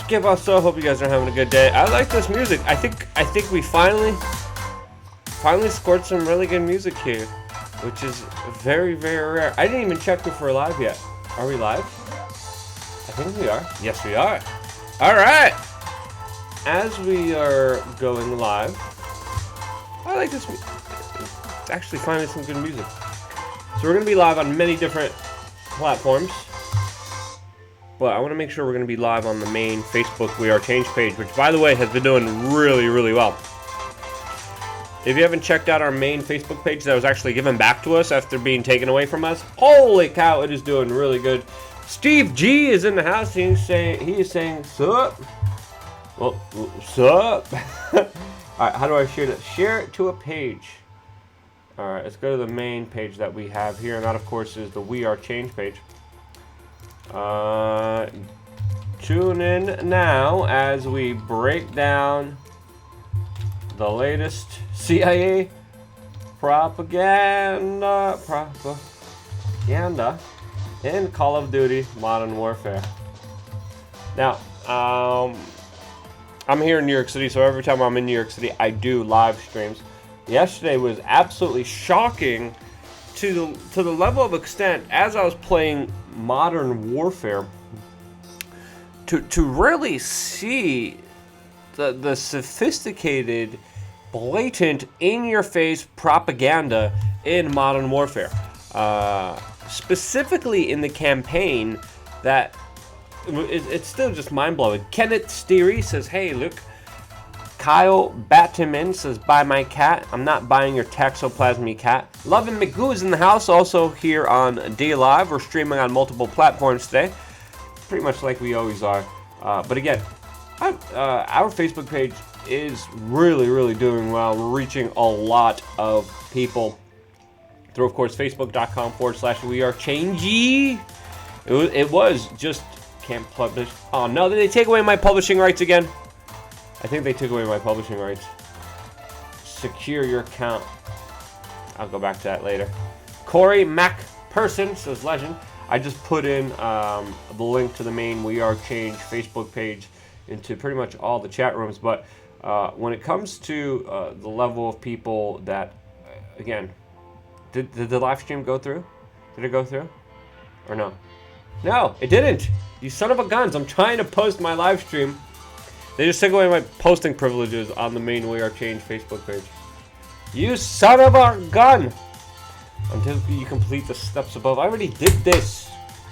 ¿Qué pasó? Hope you guys are having a good day. I like this music. I think we finally scored some really good music here, which is very, very rare. I didn't even check if we're live yet. Are we live? I think we are. Yes, we are. All right. As we are going live, I like this. It's actually finding some good music. So we're gonna be live on many different platforms. But I want to make sure we're going to be live on the main Facebook We Are Change page, which, by the way, has been doing really, really well. If you haven't checked out our main Facebook page that was actually given back to us after being taken away from us, holy cow, it is doing really good. Steve G is in the house. He is saying, sup? Well, sup? All right, how do I share it? Share it to a page. All right, let's go to the main page that we have here, and that, of course, is the We Are Change page. Tune in now as we break down the latest CIA propaganda in Call of Duty Modern Warfare. Now, I'm here in New York City, so every time I'm in New York City, I do live streams. Yesterday was absolutely shocking to the level of extent as I was playing Modern Warfare to really see the sophisticated, blatant, in-your-face propaganda in Modern Warfare. Specifically in the campaign, that it's still just mind-blowing. Kenneth Steery says, hey, look. Kyle Batman says, buy my cat. I'm not buying your Taxoplasmy cat. Lovin' McGoo is in the house, also here on D Live. We're streaming on multiple platforms today, pretty much like we always are. But again, our Facebook page is really, really doing well. We're reaching a lot of people through, of course, facebook.com/wearechangey. It was just can't publish. Oh no, did they take away my publishing rights again? I think they took away my publishing rights. Secure your account. I'll go back to that later. Corey MacPherson says, legend. I just put in the link to the main We Are Change Facebook page into pretty much all the chat rooms. But when it comes to the level of people that, again, did the live stream go through? Did it go through? Or no? No, it didn't. You son of a guns. I'm trying to post my live stream. They just took away my posting privileges on the main We Are Change Facebook page. You son of a gun! Until you complete the steps above. I already did this.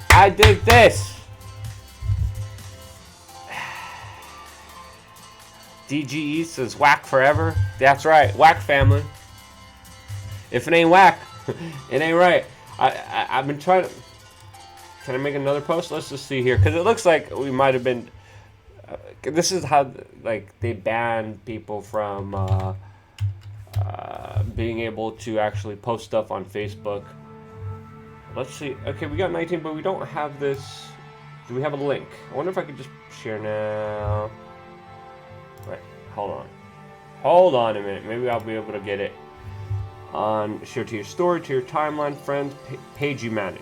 I did this. DGE says whack forever. That's right. Whack family. If it ain't whack, it ain't right. I've been trying to... Can I make another post? Let's just see here. Because it looks like we might have been... this is how they ban people from being able to actually post stuff on Facebook. Let's see. Okay, we got 19, but we don't have this. Do we have a link? I wonder if I could just share now. Right, hold on. Hold on a minute. Maybe I'll be able to get it on share to your story, to your timeline, friends, page you manage.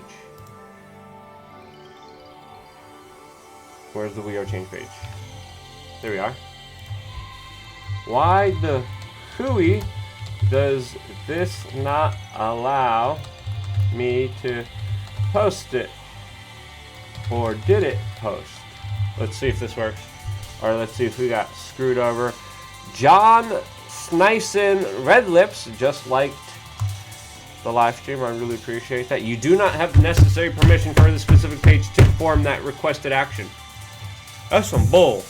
Where's the We Are Change page? There we are. Why the hooey does this not allow me to post it? Or did it post? Let's see if this works. Or let's see if we got screwed over. John Snyson Red Lips just liked the live stream. I really appreciate that. You do not have the necessary permission for the specific page to perform that requested action. That's some bull.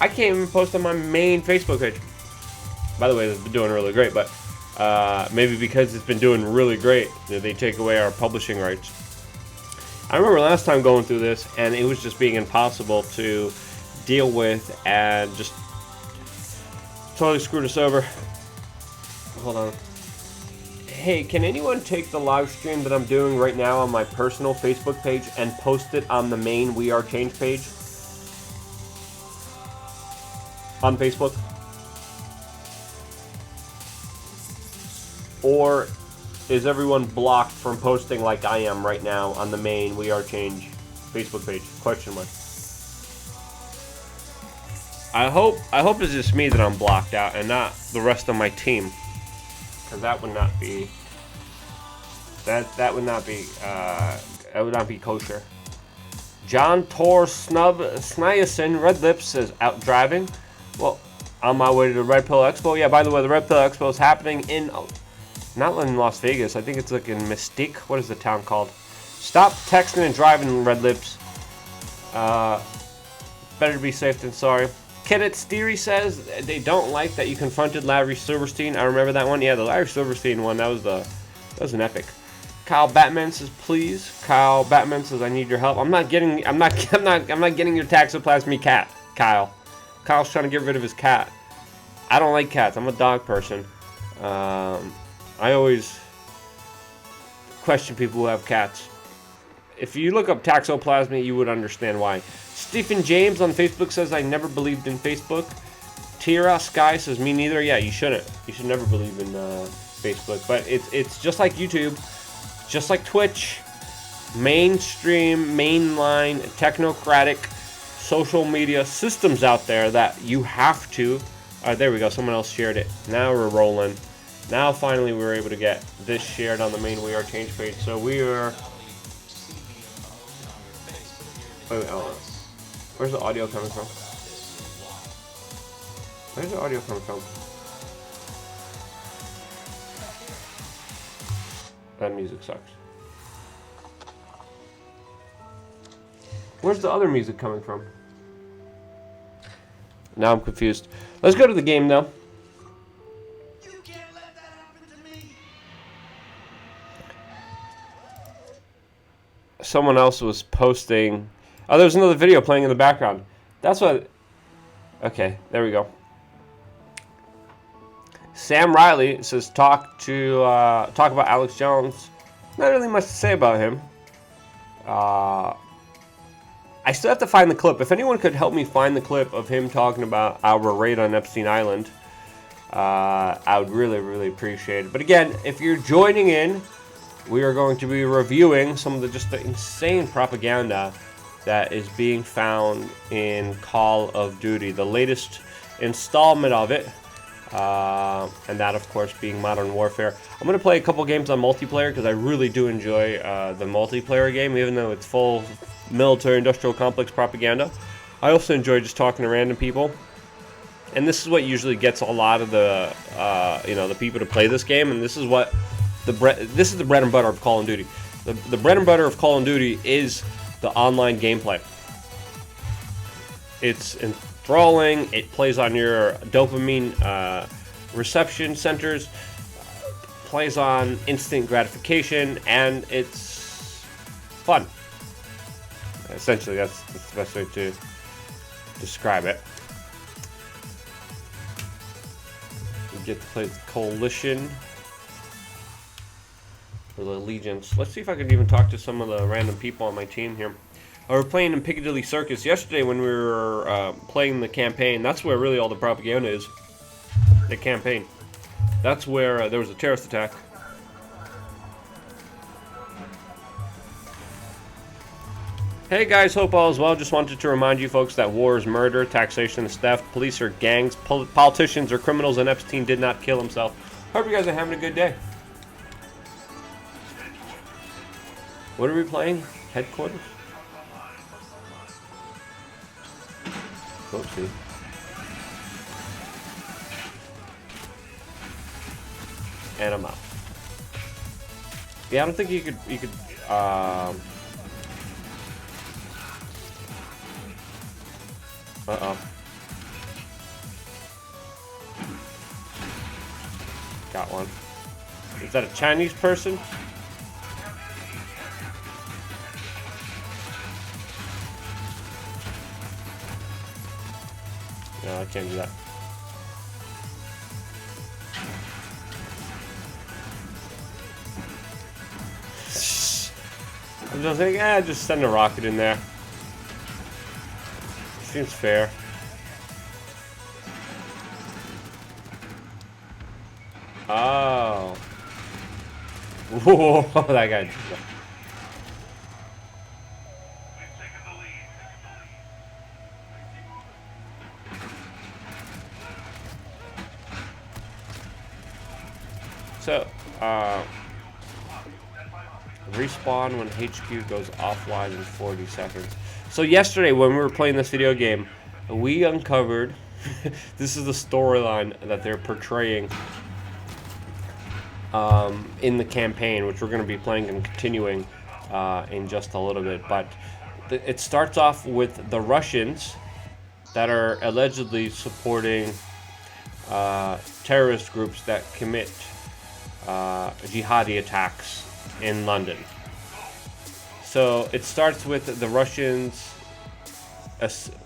I can't even post on my main Facebook page. By the way, it's been doing really great, but maybe because it's been doing really great, they take away our publishing rights. I remember last time going through this, and it was just being impossible to deal with, and just totally screwed us over. Hold on. Hey, can anyone take the live stream that I'm doing right now on my personal Facebook page and post it on the main We Are Change page? On Facebook? Or is everyone blocked from posting like I am right now on the main We Are Change Facebook page? Question mark. I hope it's just me that I'm blocked out and not the rest of my team, because that would not be kosher. John Tor Snyson Red Lips says out driving. Well, on my way to the Red Pill Expo. Yeah, by the way, the Red Pill Expo is happening in not in Las Vegas. I think it's like in Mystique. What is the town called? Stop texting and driving, Red Lips. Better to be safe than sorry. Kenneth Steery says they don't like that you confronted Larry Silverstein. I remember that one. Yeah, the Larry Silverstein one. That was an epic. Kyle Batman says please. Kyle Batman says I need your help. I'm not getting your taxoplasmy cat, Kyle. Kyle's trying to get rid of his cat. I don't like cats. I'm a dog person. I always question people who have cats. If you look up taxoplasmy, you would understand why. Stephen James on Facebook says, I never believed in Facebook. Tira Sky says, me neither. Yeah, you shouldn't. You should never believe in Facebook. But it's just like YouTube, just like Twitch, mainstream, mainline, technocratic social media systems out there that you have to. There we go. Someone else shared it. Now we're rolling. Now finally we were able to get this shared on the main We Are Change page. So we are... Wait, where's the audio coming from? Where's the audio coming from? That music sucks. Where's the other music coming from? Now I'm confused. Let's go to the game though. You can't let that happen to me. Someone else was posting. Oh, there's another video playing in the background. That's what... Okay, there we go. Sam Riley says talk about Alex Jones. Not really much to say about him. I still have to find the clip. If anyone could help me find the clip of him talking about our raid on Epstein Island, I would really, really appreciate it. But again, if you're joining in, we are going to be reviewing some of the insane propaganda that is being found in Call of Duty, the latest installment of it, and that, of course, being Modern Warfare. I'm going to play a couple games on multiplayer because I really do enjoy the multiplayer game, even though it's full military-industrial complex propaganda. I also enjoy just talking to random people, and this is what usually gets a lot of the the people to play this game, and this is what this is the bread and butter of Call of Duty. The bread and butter of Call of Duty is the online gameplay. It's enthralling. It plays on your dopamine reception centers, plays on instant gratification, and it's fun. Essentially, that's the best way to describe it. We get to play the Coalition or the Allegiance. Let's see if I can even talk to some of the random people on my team here. We were playing in Piccadilly Circus yesterday when we were playing the campaign. That's where really all the propaganda is. The campaign. That's where there was a terrorist attack. Hey guys, hope all is well. Just wanted to remind you folks that war is murder, taxation is theft, police are gangs, politicians are criminals, and Epstein did not kill himself. Hope you guys are having a good day. What are we playing? Headquarters? Oopsie. And I'm out. Yeah, I don't think you could uh-oh. Got one. Is that a Chinese person? No, I can't do that. I'm just thinking, just send a rocket in there. Seems fair. Oh. Whoa, that guy. So, respawn when HQ goes offline in 40 seconds. So yesterday when we were playing this video game, we uncovered, this is the storyline that they're portraying in the campaign, which we're going to be playing and continuing in just a little bit. But it starts off with the Russians that are allegedly supporting terrorist groups that commit jihadi attacks in London. So it starts with the Russians.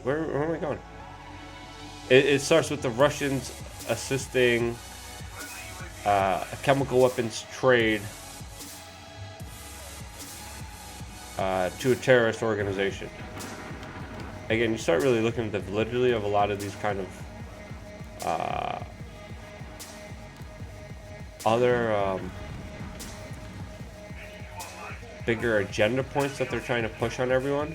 Where am I going? It starts with the Russians assisting a chemical weapons trade to a terrorist organization. Again, you start really looking at the validity of a lot of these kind of other bigger agenda points that they're trying to push on everyone.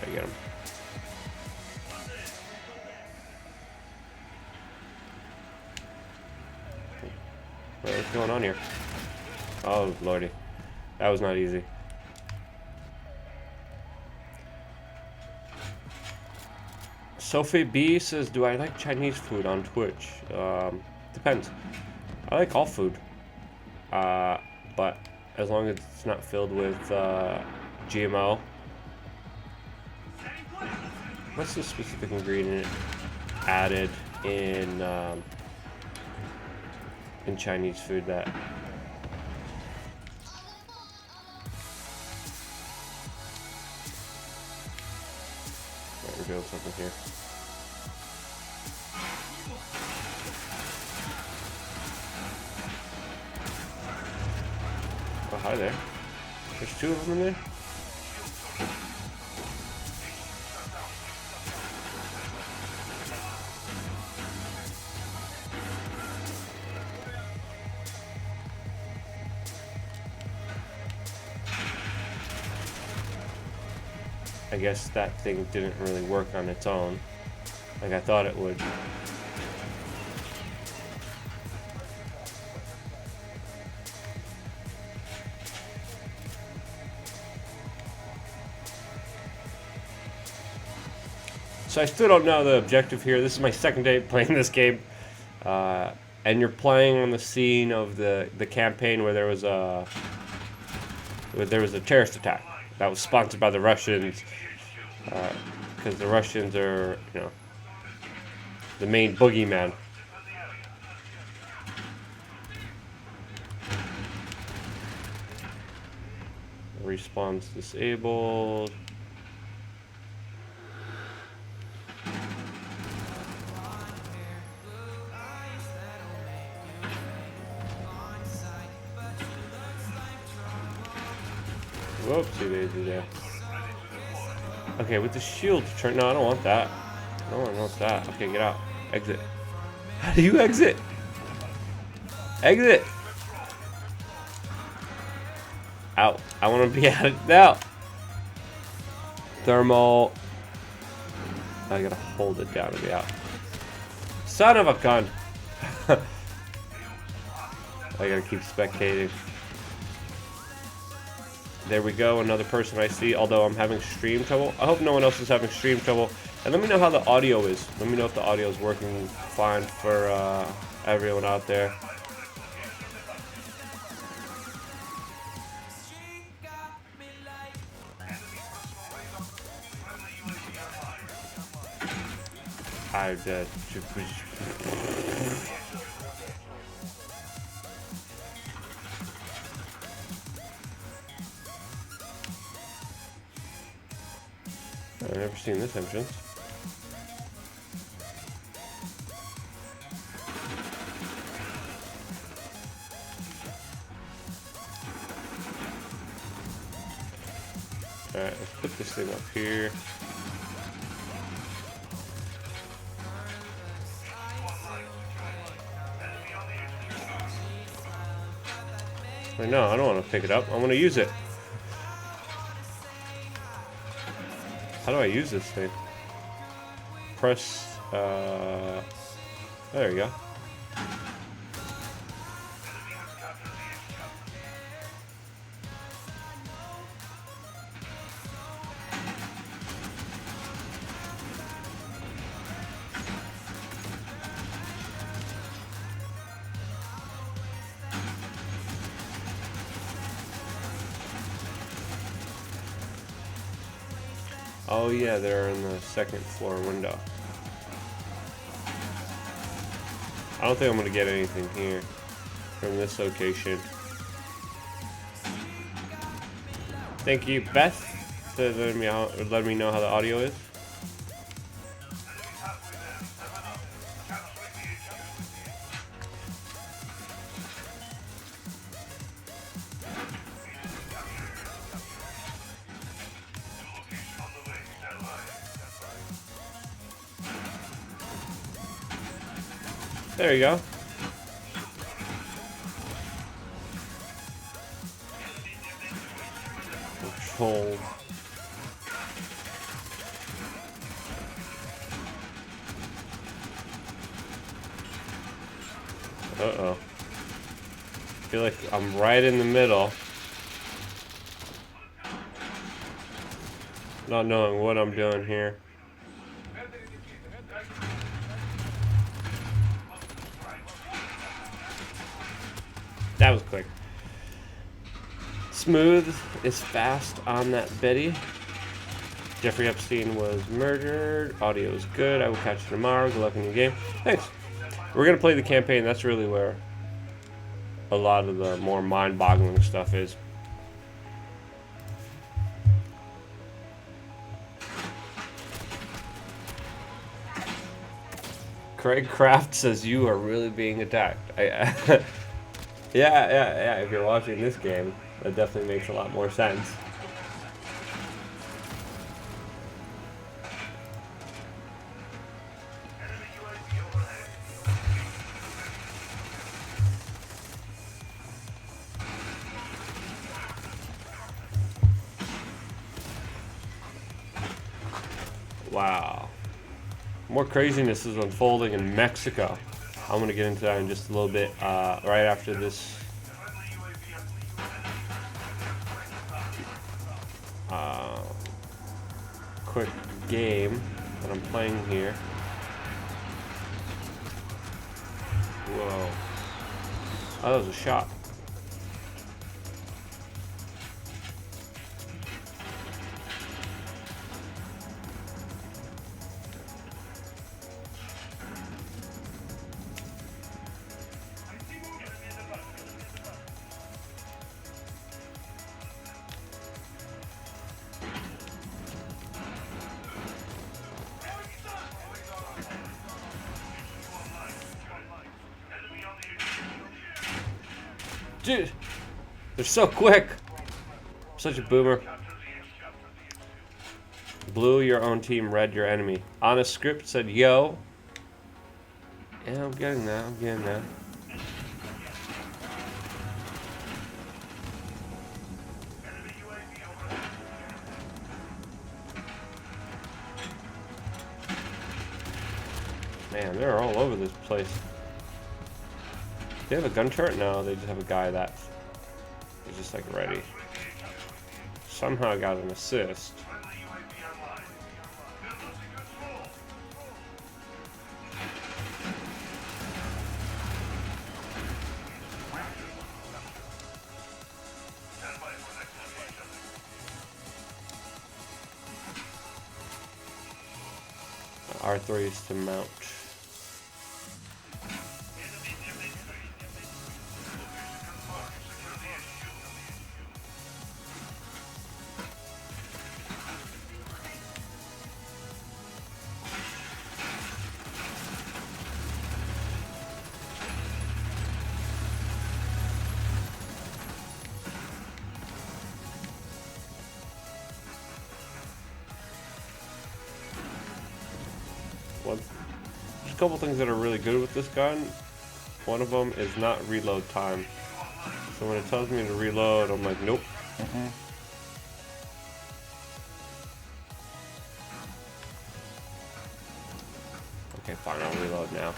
I get him. What's going on here? Oh lordy, that was not easy. Sophie B says, do I like Chinese food on Twitch? Depends. I like all food. But as long as it's not filled with GMO. What's the specific ingredient added in Chinese food that... We're doing something here. Oh, hi there. There's two of them in there? I guess that thing didn't really work on its own, like I thought it would. So I still don't know the objective here. This is my second day playing this game, and you're playing on the scene of the campaign where there was a terrorist attack that was sponsored by the Russians, because the Russians are, you know, the main boogeyman. Respawn's disabled. Whoopsie daisy there. Okay, with the shield turn. No, I don't want that. No one wants that. Okay, get out. Exit. How do you exit? Exit. Out. I want to be out now. Thermal. I gotta hold it down to be out. Son of a gun. I gotta keep spectating. There we go, another person I see, although I'm having stream trouble. I hope no one else is having stream trouble. And let me know how the audio is. Let me know if the audio is working fine for everyone out there. I'm dead. I've never seen this entrance. Alright, let's put this thing up here. Wait, no, I don't want to pick it up. I want to use it. How do I use this thing? press, there you go. Oh yeah, they're in the second floor window. I don't think I'm gonna get anything here from this location. Thank you, Beth, for letting me know how the audio is. There you go. Control. Uh-oh. I feel like I'm right in the middle. Not knowing what I'm doing here. That was quick. Smooth is fast on that Betty. Jeffrey Epstein was murdered. Audio is good. I will catch you tomorrow. Good luck in your game. Thanks. We're going to play the campaign. That's really where a lot of the more mind-boggling stuff is. Craig Kraft says you are really being attacked. Yeah. If you're watching this game, that definitely makes a lot more sense. Wow. More craziness is unfolding in Mexico. I'm going to get into that in just a little bit, right after this quick game that I'm playing here. Whoa. Oh, that was a shot. Dude, they're so quick. I'm such a boomer. Blue, your own team. Red, your enemy. On a script said, yo. Yeah, I'm getting that. Man, they're all over this place. Do they have a gun turret? No, they just have a guy that is just like ready. Somehow got an assist. R3 is to mount. There's a couple things that are really good with this gun. One of them is not reload time. So when it tells me to reload, I'm like, nope. Okay, fine, I'll reload now.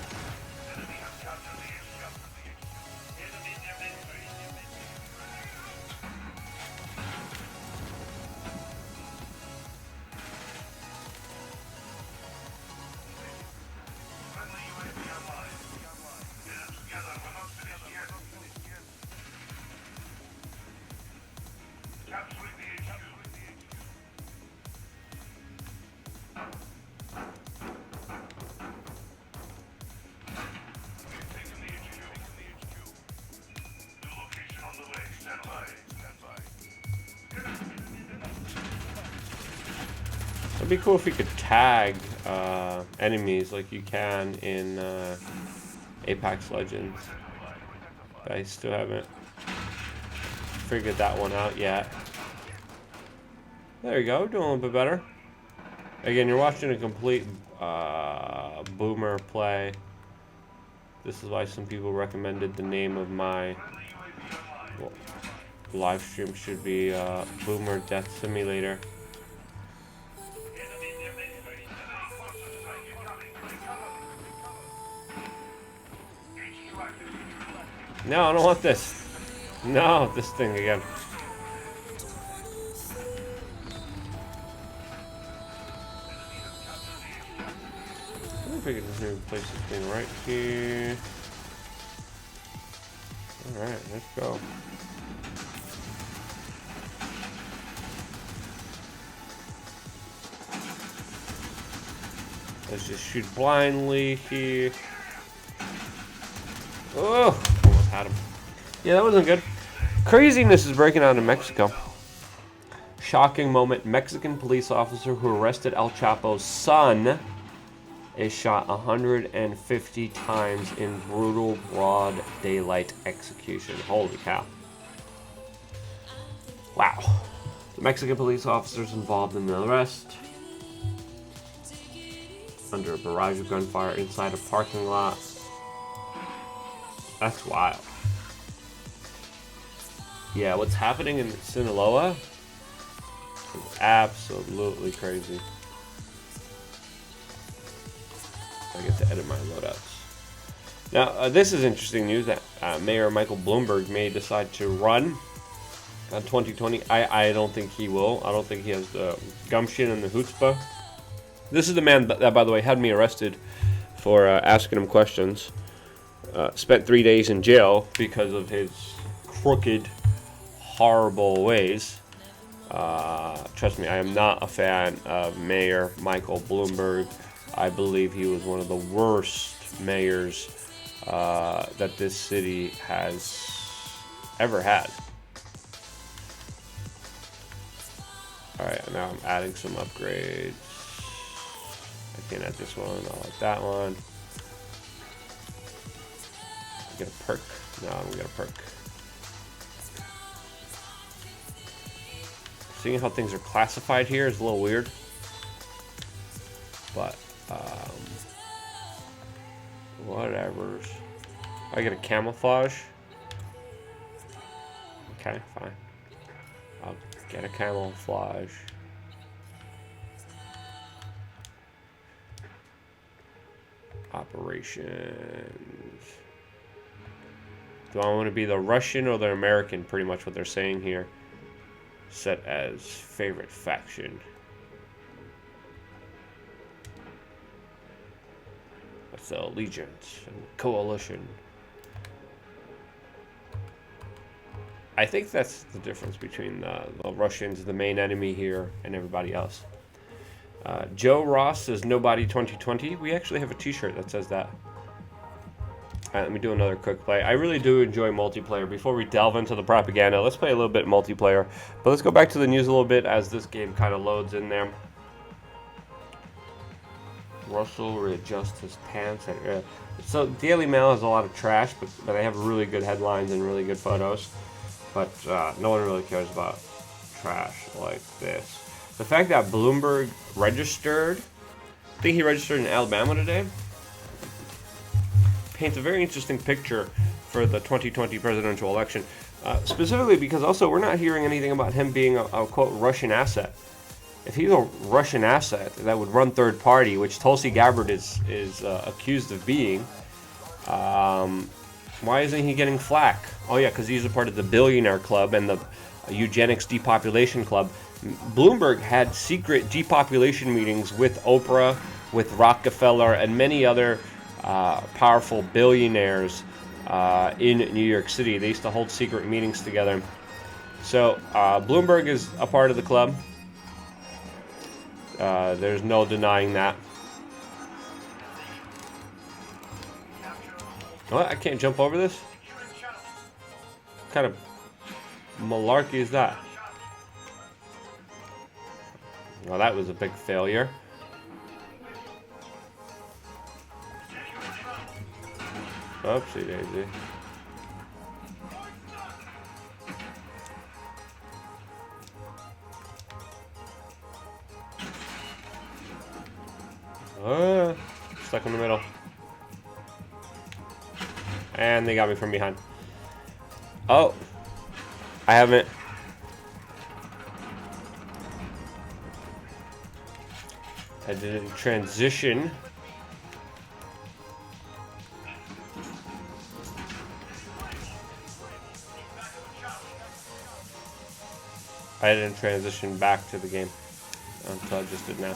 It'd be cool if we could tag enemies like you can in Apex Legends. I still haven't figured that one out yet. There you go, doing a little bit better. Again, you're watching a complete boomer play. This is why some people recommended the name of my live stream should be Boomer Death Simulator. No, I don't want this. No, this thing again. I think we can just maybe place this thing right here. Alright, let's go. Let's just shoot blindly here. Oh, almost had him. Yeah, that wasn't good. Craziness is breaking out in Mexico. Shocking moment. Mexican police officer who arrested El Chapo's son is shot 150 times in brutal broad daylight execution. Holy cow. Wow. The Mexican police officers involved in the arrest under a barrage of gunfire inside a parking lot. That's wild. Yeah, what's happening in Sinaloa is absolutely crazy. I get to edit my loadouts. Now, this is interesting news that Mayor Michael Bloomberg may decide to run on 2020. I don't think he will. I don't think he has the gumption and the chutzpah. This is the man that, by the way, had me arrested for asking him questions. Spent 3 days in jail because of his crooked, horrible ways. Trust me, I am not a fan of Mayor Michael Bloomberg. I believe he was one of the worst mayors that this city has ever had. Alright, now I'm adding some upgrades. I can't add this one, I like that one. Get a perk. No, I'm gonna get a perk. Seeing how things are classified here is a little weird. But, whatever. I get a camouflage. Okay, fine. I'll get a camouflage. Operations. Do I want to be the Russian or the American? Pretty much what they're saying here. Set as favorite faction. That's the allegiance and coalition. I think that's the difference between the Russians, the main enemy here, and everybody else. Joe Ross says Nobody 2020. We actually have a t-shirt that says that. Alright, let me do another quick play. I really do enjoy multiplayer. Before we delve into the propaganda, let's play a little bit multiplayer. But let's go back to the news a little bit as this game kind of loads in there. Russell readjusts his pants. So Daily Mail has a lot of trash, but they have really good headlines and really good photos. But no one really cares about trash like this. The fact that Bloomberg registered, I think he registered in Alabama today, paints a very interesting picture for the 2020 presidential election. Specifically because also we're not hearing anything about him being a quote Russian asset. if he's a Russian asset that would run third party, which Tulsi Gabbard is accused of being, why isn't he getting flack? Oh yeah, because he's a part of the billionaire club and the eugenics depopulation club. Bloomberg had secret depopulation meetings with Oprah, with Rockefeller, and many other powerful billionaires in New York City. They used to hold secret meetings together. So Bloomberg is a part of the club. There's no denying that. What? I can't jump over this? What kind of malarkey is that? Well, that was a big failure. Oopsie daisy. Stuck in the middle. And they got me from behind. Oh. I haven't. I didn't transition. I didn't transition back to the game until I just did now.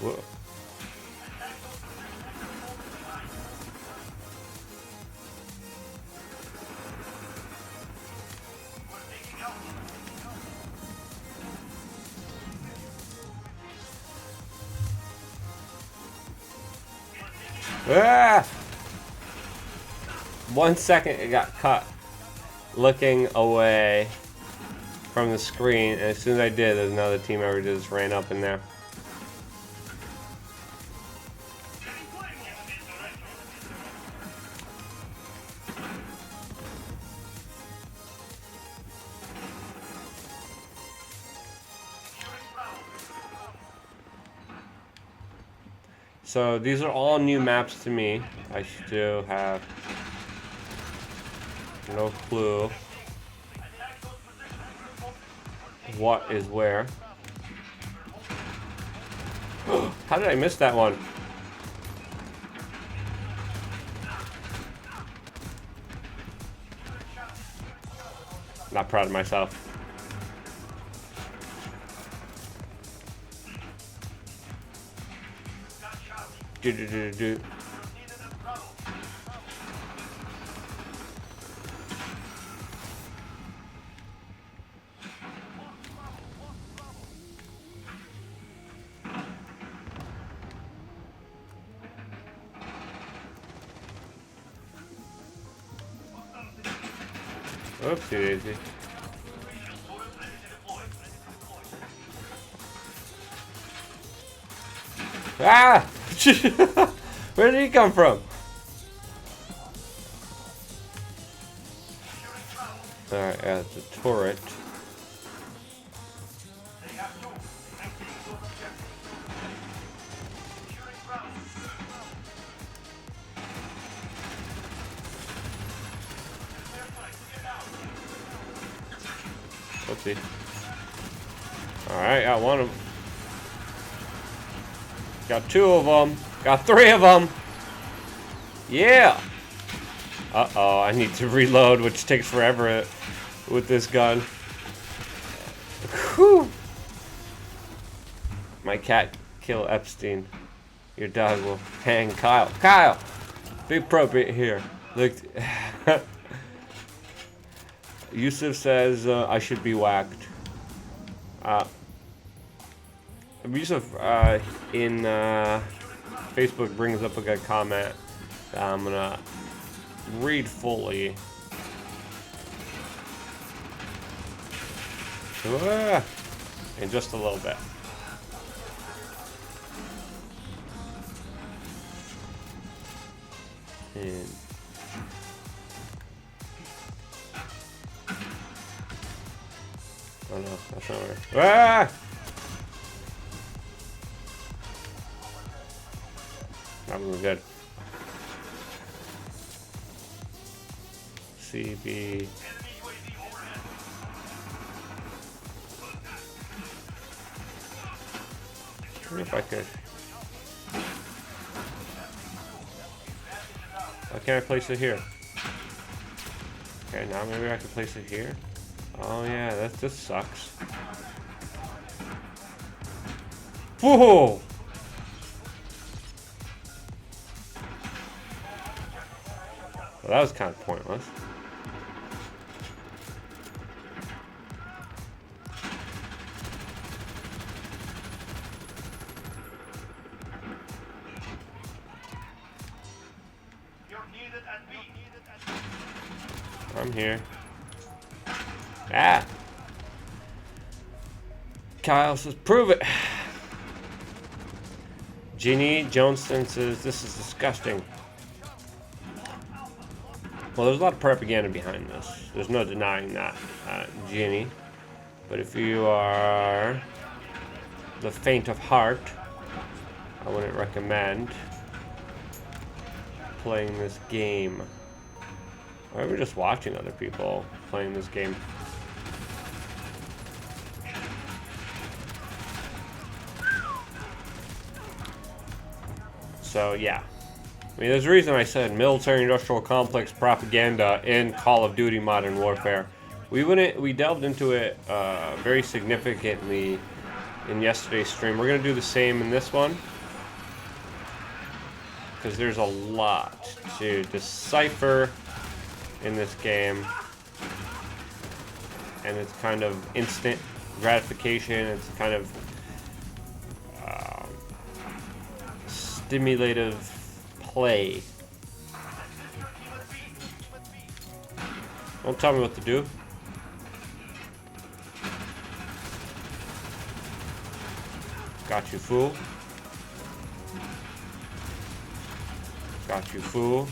Whoa. Ah! 1 second it got caught looking away from the screen, and as soon as I did, there's another team member just ran up in there. So these are all new maps to me. I still have no clue what is where. How did I miss that one? Not proud of myself. Do. Oopsie daisy. Ah! Where did he come from? Alright, at the turret. Oopsie. Alright, got one of them. Got two of them. Got three of them. Yeah. Uh-oh, I need to reload, which takes forever with this gun. Whew. My cat kill Epstein. Your dog will hang Kyle. Kyle! Be appropriate here. Look. Yusuf says I should be whacked. Yusuf in Facebook brings up a good comment that I'm gonna read fully. In just a little bit. And oh no, that's not where. Ah! Probably good. CB. wonder if I could. Why can't I place it here? Okay, now maybe I can place it here. Oh yeah, this sucks. Whoa! Well, that was kind of pointless. I'm here. Ah! Kyle says, prove it! Jeannie Johnston says, this is disgusting. Well, there's a lot of propaganda behind this. There's no denying that, Jeannie. But if you are the faint of heart, I wouldn't recommend playing this game. Or even just watching other people playing this game. So, yeah. I mean, there's a reason I said military-industrial complex propaganda in Call of Duty Modern Warfare. We delved into it very significantly in yesterday's stream. We're going to do the same in this one. Because there's a lot to decipher in this game. And it's kind of instant gratification. It's kind of stimulative play. Don't tell me what to do. Got you, fool. Got you, fool.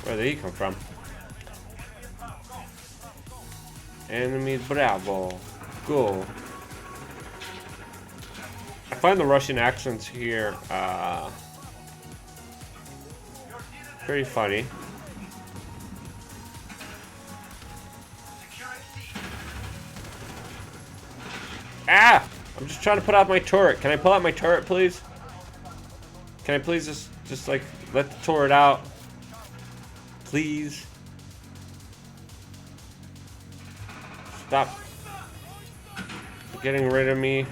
Where did he come from? Enemy bravo. Go. I find the Russian accents here pretty funny. Ah! I'm just trying to put out my turret. Can I pull out my turret, please? Can I please just like let the turret out? Please. Stop getting rid of me.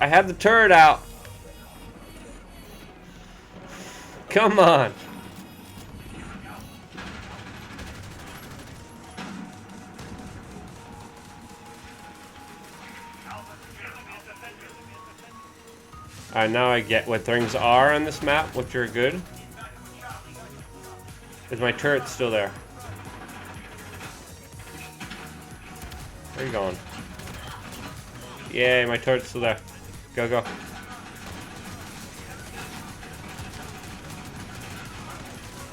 I had the turret out. Come on. Now I get what things are on this map, which are good. Is my turret still there? Where are you going? Yay, my turret's still there. Go, go.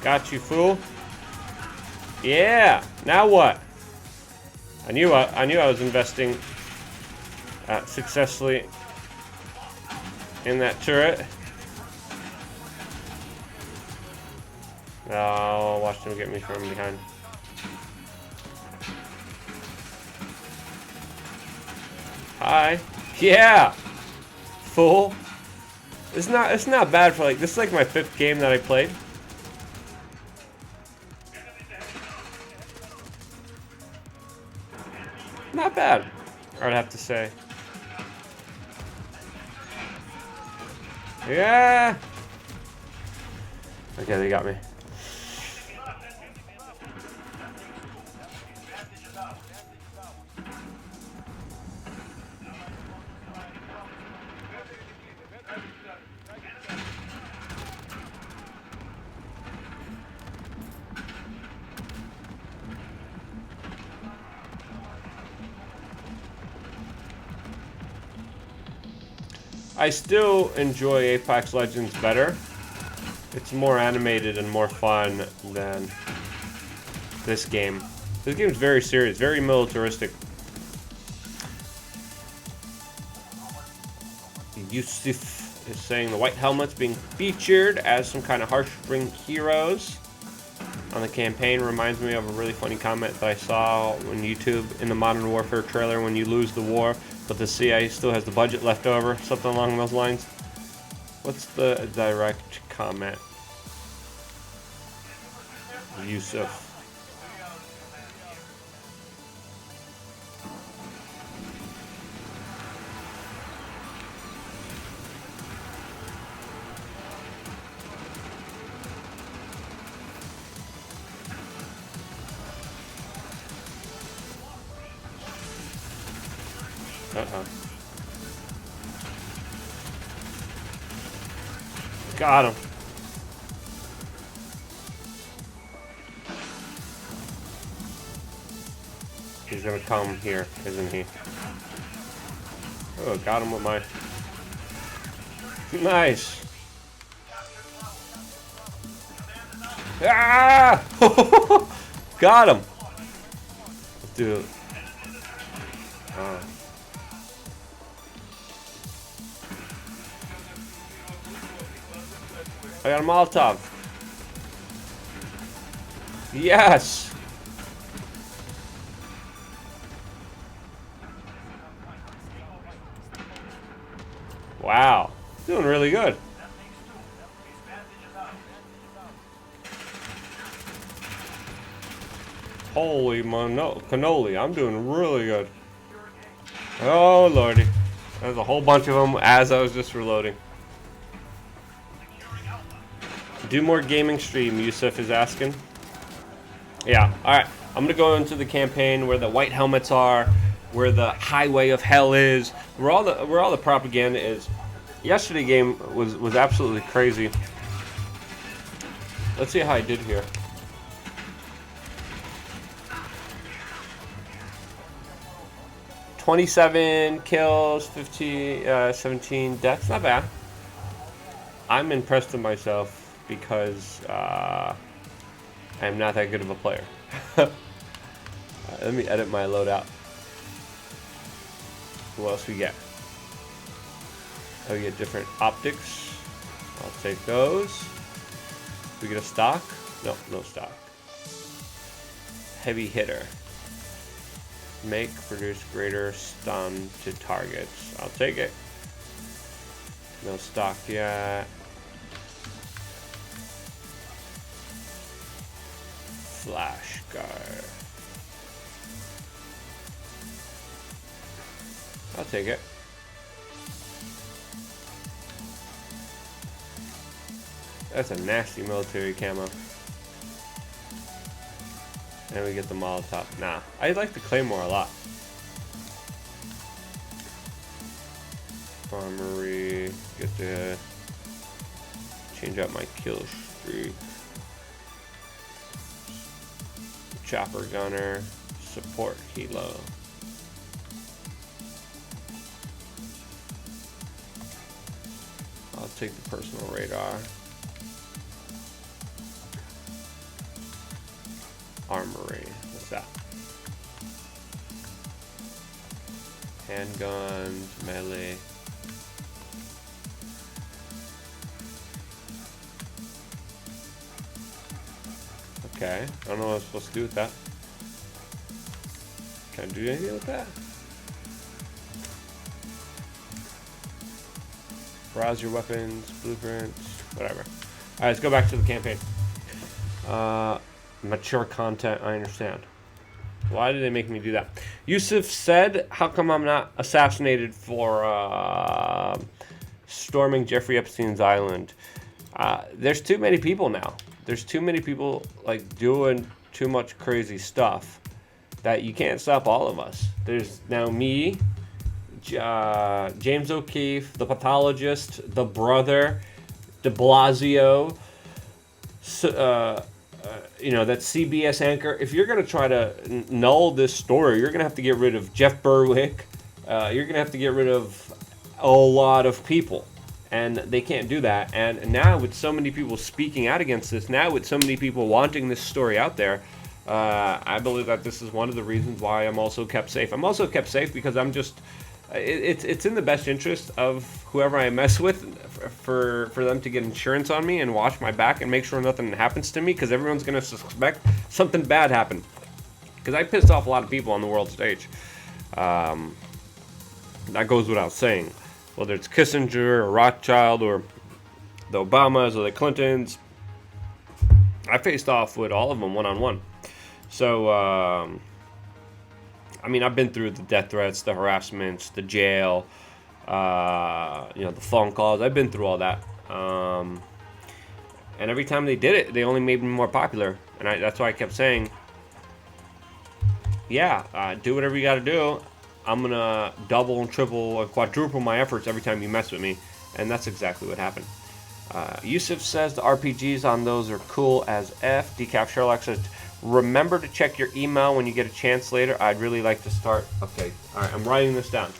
Got you, fool. Yeah. Now what? I knew I was investing successfully in that turret. Oh, watch them get me from behind. Hi. Yeah. Fool. It's not bad for like, this is like my 5th game that I played. Not bad, I'd have to say. Yeah. Okay, they got me. I still enjoy Apex Legends better. It's more animated and more fun than this game. This game's very serious, very militaristic. Yusuf is saying the white helmets being featured as some kind of harsh spring heroes. on the campaign reminds me of a really funny comment that I saw on YouTube in the Modern Warfare trailer when you lose the war, but the CIA still has the budget left over, something along those lines. What's the direct comment? Yusuf. Uh-oh. Got him. He's gonna come here, isn't he? Oh, got him with my... Nice! Ah! Got him! Dude. Oh. I got a Molotov. Yes! Wow. Doing really good. Holy cannoli. I'm doing really good. Oh, lordy. There's a whole bunch of them as I was just reloading. Do more gaming stream, Yusuf is asking. Yeah, alright. I'm going to go into the campaign where the white helmets are, where the highway of hell is, where all the propaganda is. Yesterday's game was absolutely crazy. Let's see how I did here. $27 kills, 17 deaths. Not bad. I'm impressed with myself because I'm not that good of a player. Let me edit my loadout. What else we get? Oh, we get different optics. I'll take those. We get a stock? No, no stock. Heavy hitter. Produce greater stun to targets. I'll take it. No stock yet. Flash guard. I'll take it. That's a nasty military camo. And we get the Molotov. Nah, I like the Claymore a lot. Armory. Get to change out my kill streak. Chopper gunner. Support helo. I'll take the personal radar. Armory. What's that? Handguns, melee. Okay, I don't know what I'm supposed to do with that. Can I do anything with that? Browse your weapons, blueprints, whatever. Alright, let's go back to the campaign. Mature content, I understand. Why did they make me do that? Yusuf said, how come I'm not assassinated for storming Jeffrey Epstein's island? There's too many people now. There's too many people like doing too much crazy stuff that you can't stop all of us. There's now me, James O'Keefe, the pathologist, the brother, de Blasio, you know, that CBS anchor. If you're going to try to null this story, you're going to have to get rid of Jeff Berwick. You're going to have to get rid of a lot of people. And they can't do that. And now with so many people speaking out against this, now with so many people wanting this story out there, I believe that this is one of the reasons why I'm also kept safe. I'm also kept safe because I'm just... It's in the best interest of whoever I mess with for them to get insurance on me and watch my back and make sure nothing happens to me, because everyone's gonna suspect something bad happened. Because I pissed off a lot of people on the world stage. That goes without saying. Whether it's Kissinger or Rothschild or the Obamas or the Clintons, I faced off with all of them one-on-one. So, I mean, I've been through the death threats, the harassments, the jail, the phone calls. I've been through all that. And every time they did it, they only made me more popular. And that's why I kept saying, yeah, do whatever you got to do. I'm going to double and triple and quadruple my efforts every time you mess with me. And that's exactly what happened. Yusuf says the RPGs on those are cool as F. Decaf Sherlock says, remember to check your email when you get a chance later. I'd really like to start. Okay, all right, I'm writing this down.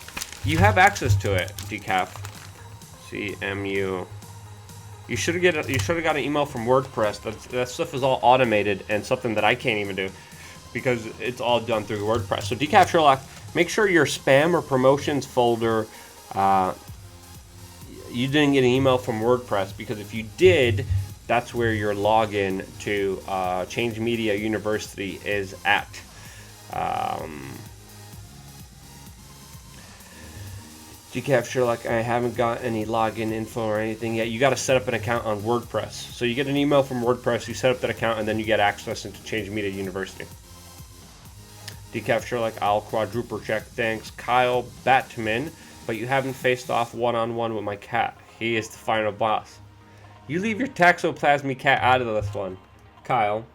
You have access to it, Decaf. CMU. You should have got an email from WordPress. That stuff is all automated and something that I can't even do because it's all done through WordPress. So Decaf Sherlock, make sure your spam or promotions folder. You didn't get an email from WordPress, because if you did, that's where your login to Change Media University is at. Decaf Sherlock, I haven't got any login info or anything yet. You got to set up an account on WordPress. So you get an email from WordPress, you set up that account, and then you get access into Change Media University. Decaf Sherlock, I'll quadruple check. Thanks. Kyle Batman, but you haven't faced off one-on-one with my cat. He is the final boss. You leave your taxoplasmy cat out of this one, Kyle.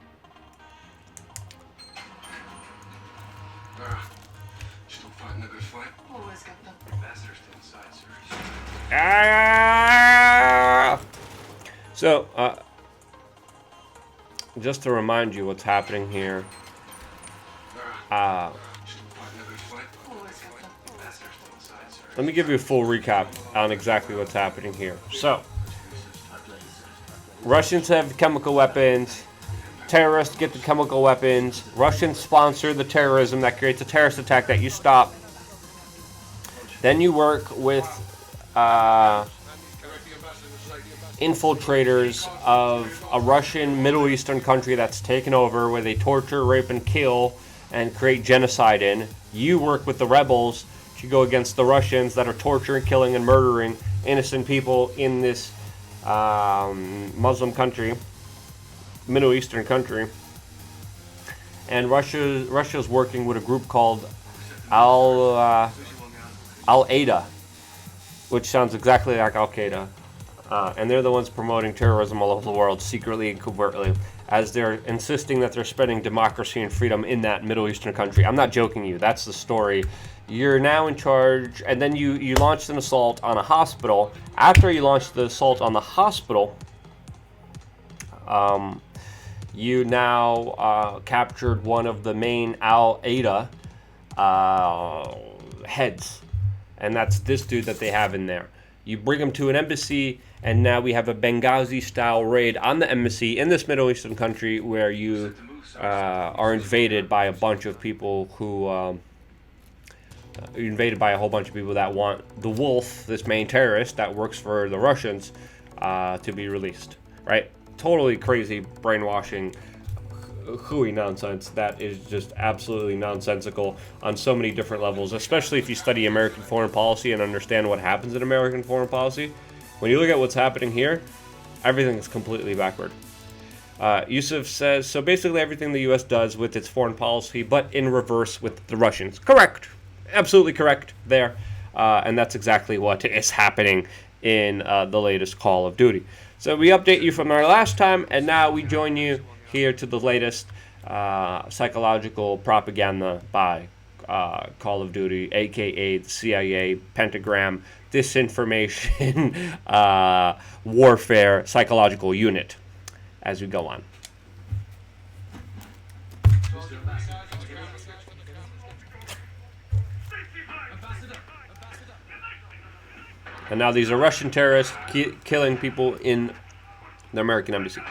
Still fighting a good fight? Always got the bastards inside, sir. So, just to remind you what's happening here. Let me give you a full recap on exactly what's happening here. So, Russians have chemical weapons. Terrorists get the chemical weapons. Russians sponsor the terrorism that creates a terrorist attack that you stop. Then you work with infiltrators of a Russian Middle Eastern country that's taken over, where they torture, rape, and kill and create genocide in. You work with the rebels to go against the Russians that are torturing, killing, and murdering innocent people in this Muslim country, Middle Eastern country. And Russia's working with a group called Al-Qaeda, which sounds exactly like Al-Qaeda. And they're the ones promoting terrorism all over the world, secretly and covertly, as they're insisting that they're spreading democracy and freedom in that Middle Eastern country. I'm not joking you. That's the story. You're now in charge, and then you launched an assault on a hospital. After you launched the assault on the hospital, you now captured one of the main Al-Qaeda heads, and that's this dude that they have in there. You bring him to an embassy, and now we have a Benghazi-style raid on the embassy in this Middle Eastern country, where you are invaded by a bunch of people who invaded by a whole bunch of people that want the Wolf, this main terrorist that works for the Russians, to be released. Right? Totally crazy brainwashing, hooey nonsense that is just absolutely nonsensical on so many different levels, especially if you study American foreign policy and understand what happens in American foreign policy. When you look at what's happening here, everything is completely backward. Yusuf says, so basically everything the U.S. does with its foreign policy, but in reverse with the Russians. Correct. Absolutely correct there. And that's exactly what is happening in the latest Call of Duty. So we update you from our last time, and now we join you here to the latest psychological propaganda by Call of Duty, aka the CIA, Pentagram, disinformation, warfare, psychological unit, as we go on. And now these are Russian terrorists killing people in the American embassy.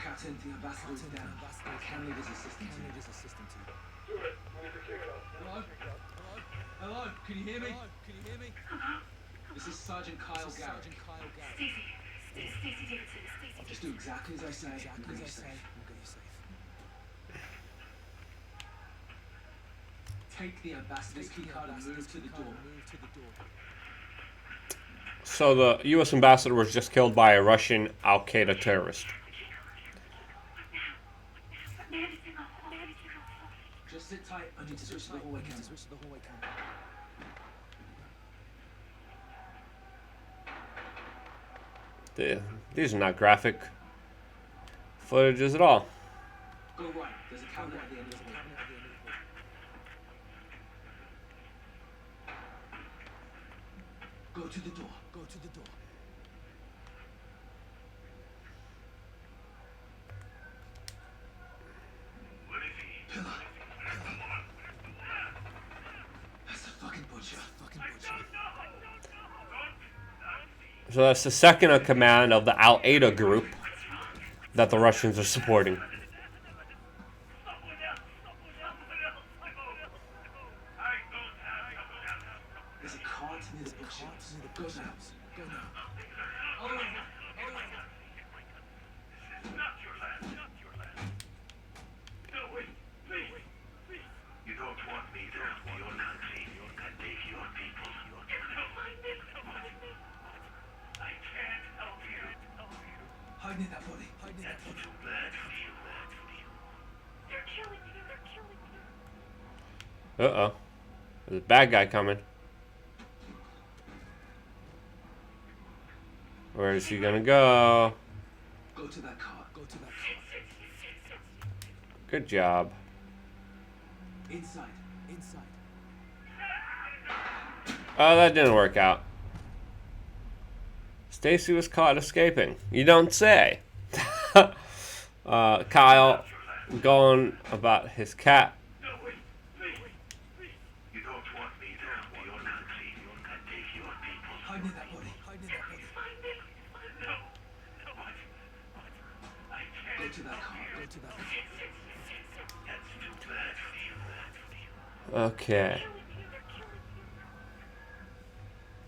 Captain, the ambassador's down. Can lead his assistant to you. Hello, can you hear me? This is Sergeant Kyle Garrett. Stacy Davidson. Just do exactly as I say. We'll get you safe. Take the ambassador's key card and move to the door. So the U.S. ambassador was just killed by a Russian Al-Qaeda terrorist. Just sit tight. I need to switch to the hallway camera. These are not graphic footages at all. Go right. There's a cabinet at the end of the hall. Go to the door. Pillar. That's the fucking butcher. So that's the second in command of the Al-Qaeda group that the Russians are supporting. There's a cart near the bookshelves. Go now. You don't want me to help your country and take your people. I can't help you. Hide near that body. That's too bad for you. They're killing me. Uh-oh. There's a bad guy coming. Where is he gonna go? Go to that cart. Good job. Inside. Oh, that didn't work out. Stacy was caught escaping. You don't say. Kyle going about his cat. You don't want me to help your country and take your people. Hide near that body. No. I Go can't. to that cart. That's too bad for you. Okay.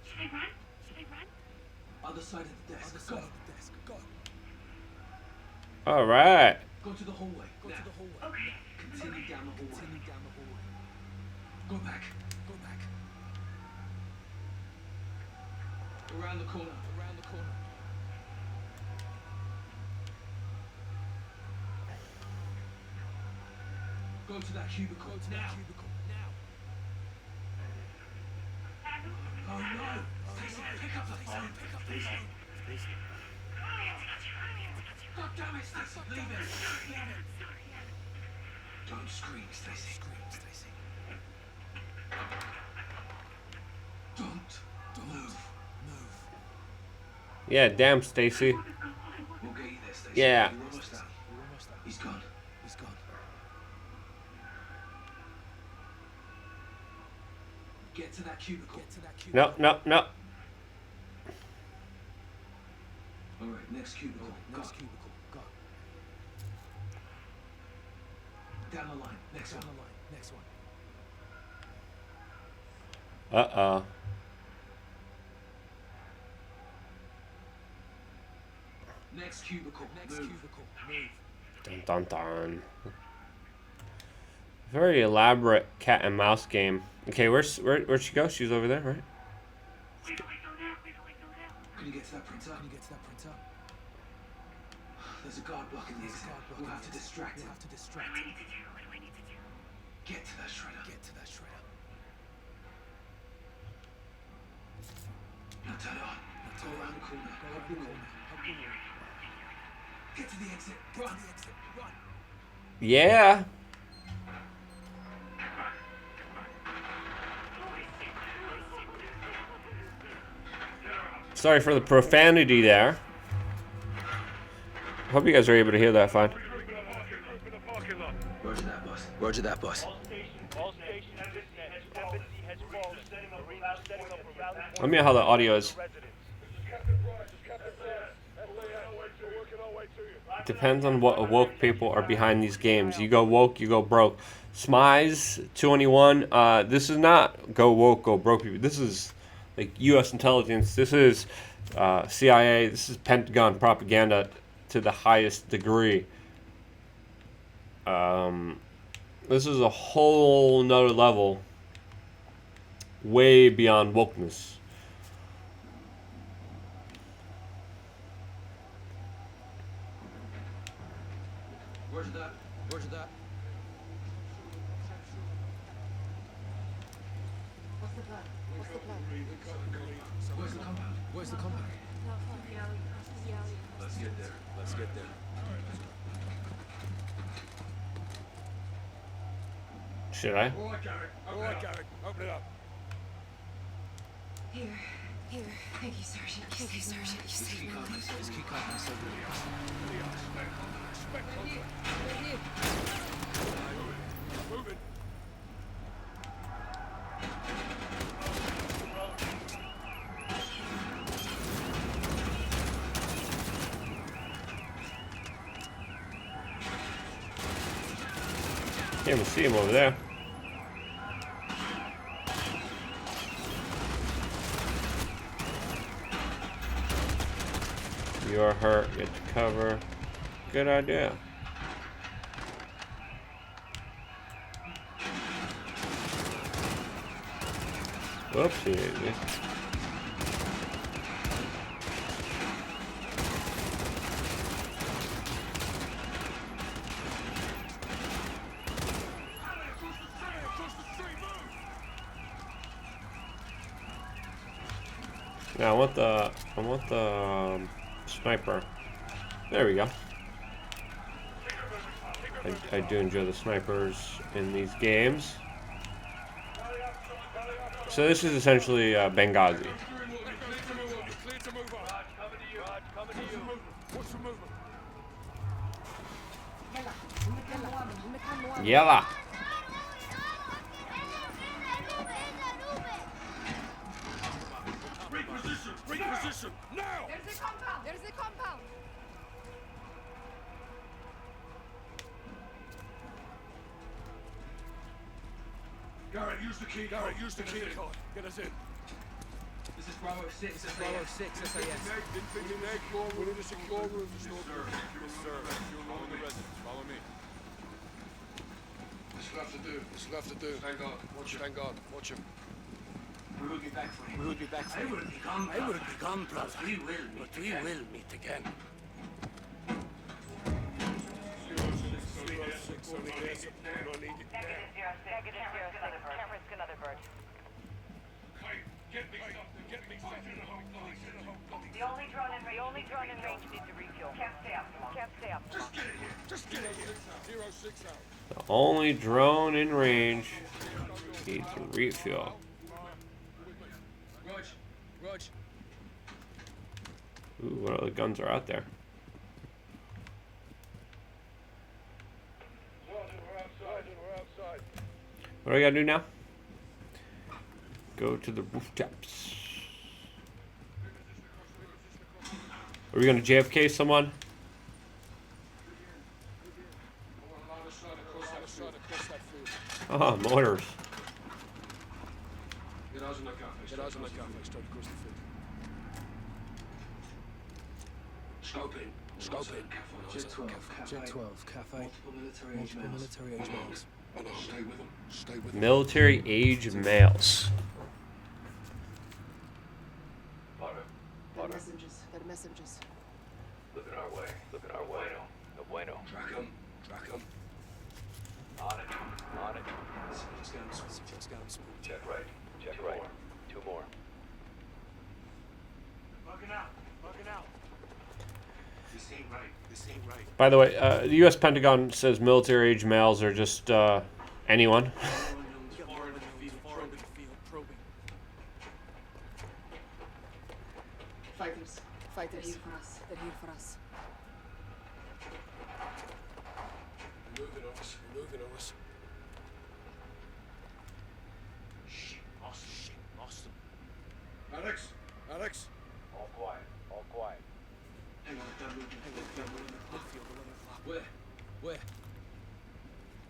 Should I run? Other side of the desk. Go. All right. Go to the hallway. Now. Okay. Continue down the hallway. Go back. Around the corner. Go to that cubicle. Now. Oh no! Stacy, pick up the phone. God damn it, Stacy! Leave it. Don't scream, Stacy. Don't move. Yeah, damn, Stacy. We'll get you there, Stacy. Yeah. You're almost out. He's gone. Get to that cubicle. No. All right, next cubicle. Go. Down the line. Next one. Uh-oh. Next cubicle. Move. Dun dun dun. Very elaborate cat and mouse game. Okay, where'd she go? She's over there, right? Where do I go now? Can you get to that printer? There's a guard blocking the exit. We'll have to distract him. What do I need to do? Get to that shredder. Now turn it on. Go around the corner. Hug the wall. Get to the exit. Run. Yeah. Sorry for the profanity there. Hope you guys are able to hear that fine. Roger that, boss. Let me know how the audio is. Depends on what woke people are behind these games. You go woke, you go broke. Smize 221. This is not go woke, go broke people. This is like U.S. intelligence. This is CIA. This is Pentagon propaganda to the highest degree. This is a whole nother level, way beyond wokeness. Where's that? Where's that? What's the plan? What's the plan? Where's the compound? Where's the compound? Let's get there. Let's get there. Should I? All right, Garrett. Open it up. Here. Thank you, Sergeant. You saved my life. This key card is This key card is so good. Moving. Can't even see him over there. You are hurt. Get to cover. Good idea. Whoopsie. Now I want the sniper. There we go. I do enjoy the snipers in these games. So this is essentially Benghazi. Clear to move on. Coming to you. Coming to you. What's the movement? Yalla. Reposition. Reposition. Now. There's a compound. Garrett, use the key. Garrett, use the key card. Get us in. This is Bravo 6. Bravo 6, SAS. Infantry neck. We need a secure room to store goods. Yes, sir. You're along the residence. Follow me. This left to do. This left to do. Thank God. Watch him. Thank God. Watch him. We will be back for you. We will be back I will be gone. I will be gone, brother. We will meet But we again. will meet again. 06, only gas. We don't need it. Negative 06. Cameron's another bird. Hey, get me something. Get me something. The only drone in range needs to refuel. Can't stay up long. Can't stay up long. Just get it here. 06 out. The only drone in range needs a refuel. Rog. Ooh, what other guns are out there? Sergeant, we're outside. What do I gotta do now? Go to the rooftops. Are we gonna JFK someone? Ah, mortars. Get eyes on that guy. Get eyes on that guy. Straight across the field. Scoping. Jet 12. Jet 12, cafe. Multiple military age Multiple males. military age males. Stay with him. Stay with him. Military age males. They're messengers. They're messengers. Look at our way. Look at our way. No bueno. Track him. Track him. On it. On it. Let's get him. Let's go. Check right. Check right. Two more. Bugging out. Bugging out. This ain't right. This ain't right. By the way, the U.S. Pentagon says military age males are just anyone. Far into the field. Far into the field. Probing. Fighters. They're here for us. They're here for us. Moving on us. Moving on us. Shit. Lost him. Alex. Alex. All quiet. All quiet. Hang on. They're moving. They're moving. Midfield, Where?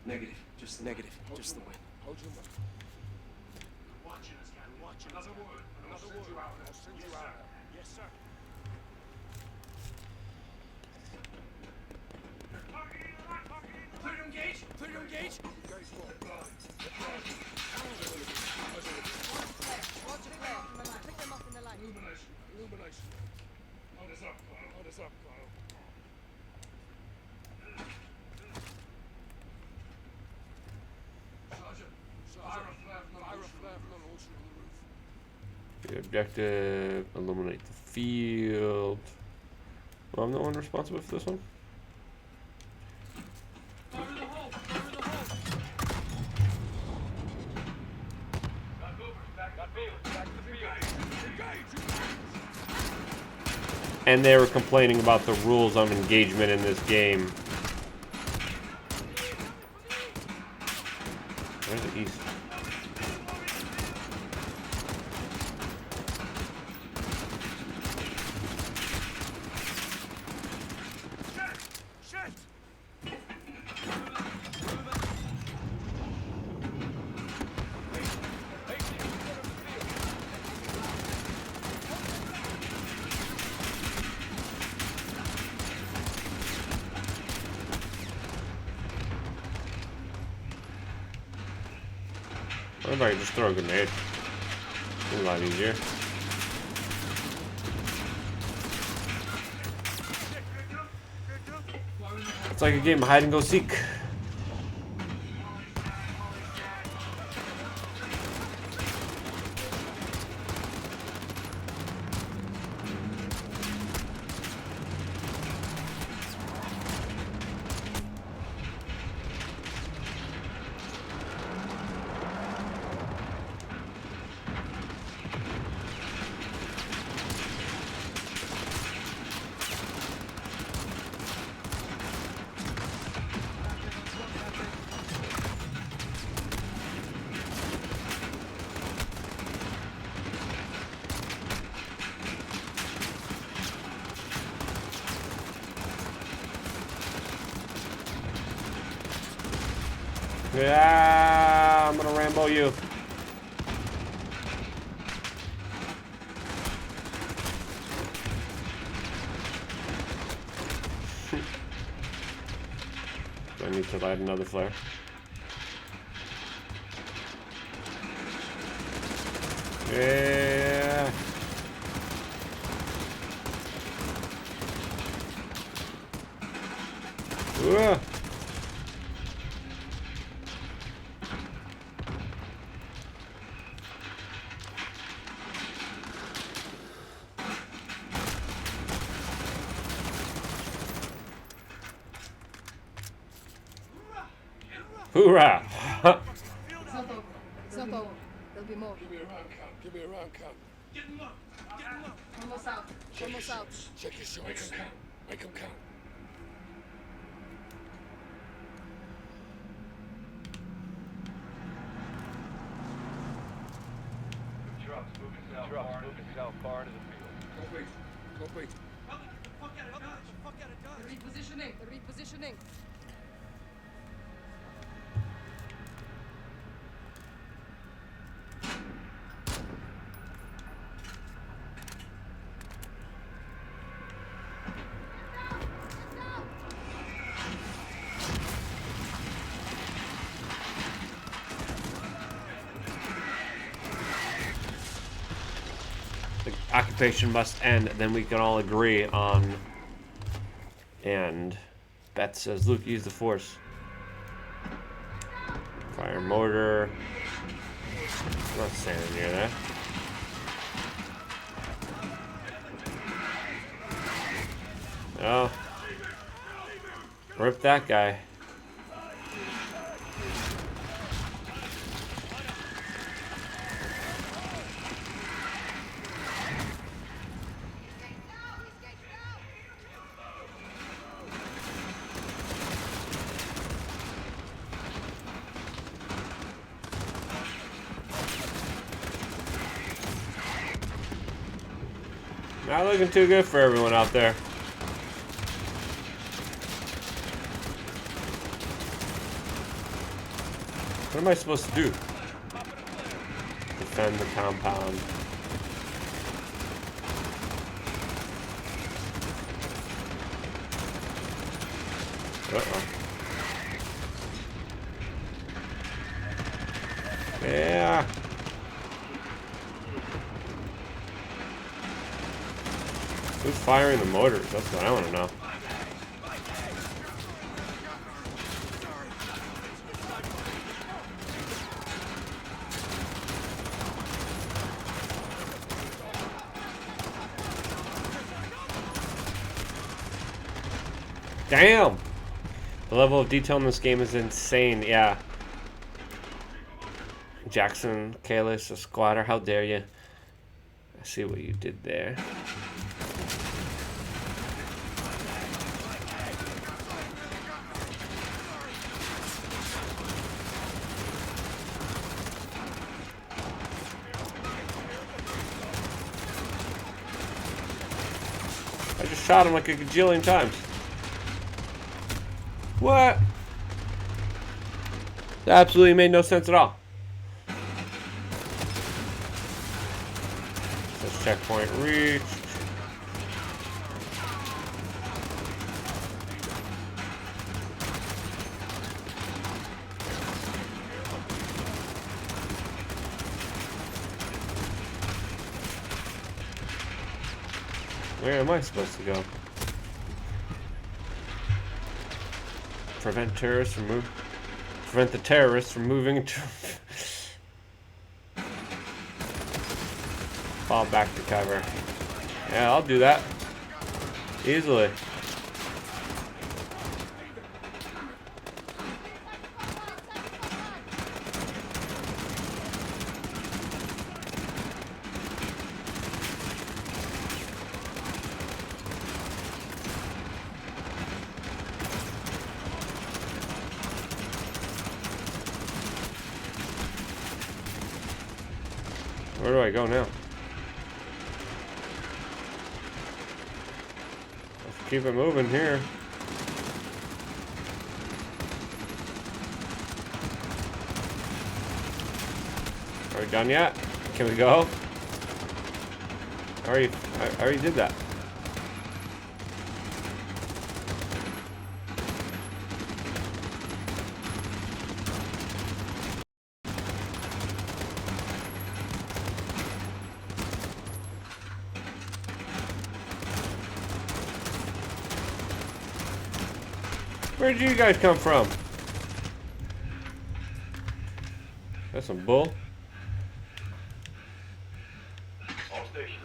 Negative. Just the Negative. Just the wind. Hold your mouth. Watching us, Captain. Watching us. Another word. Another word. I'll send you out. Yes, sir. Clear to engage. Clear to engage. Roger, Claire. Pick them up in the light. Illumination. Hold us up, Kyle. Hold us up, Kyle. Sergeant. Fire a flare from the ocean on the roof. The objective, illuminate the field. Well, I'm the one responsible for this one. Fire in the hole. Fire in the hole. Got movers. Back to field. Back to field. Engage. And they were complaining about the rules on engagement in this game. Where's the east? What if I could just throw a grenade? It's a lot easier. It's like a game of hide and go seek. Yeah, I'm gonna Rambo you. Do I need to light another flare? Yeah. Ooh. Hoorah! It's not over. It's not over. There'll be more. Give me a round count. Give me a round count. Get him up. Get him up. Almost out. Almost out. Check your shots. Make them count. Trucks moving south far into the field. Copy. Copy. Repositioning. Repositioning. The occupation must end, then we can all agree on. And Beth says, Luke, use the force. Fire mortar. I'm not standing near that. Oh. Rip that guy. Not looking too good for everyone out there. What am I supposed to do? Defend the compound. Uh-oh. Yeah. Who's firing the mortars? That's what I want to know. Damn! The level of detail in this game is insane, yeah. Jackson, Kalis, a squatter, how dare you? I see what you did there. I just shot him like a gajillion times. What? That absolutely made no sense at all. Says checkpoint reached. Where am I supposed to go? Prevent the terrorists from moving into fall back to cover. Yeah, I'll do that. Easily. Where do I go now? Let's keep it moving here. Are we done yet? Can we go? I already did that. Where did you guys come from? That's some bull. All stations.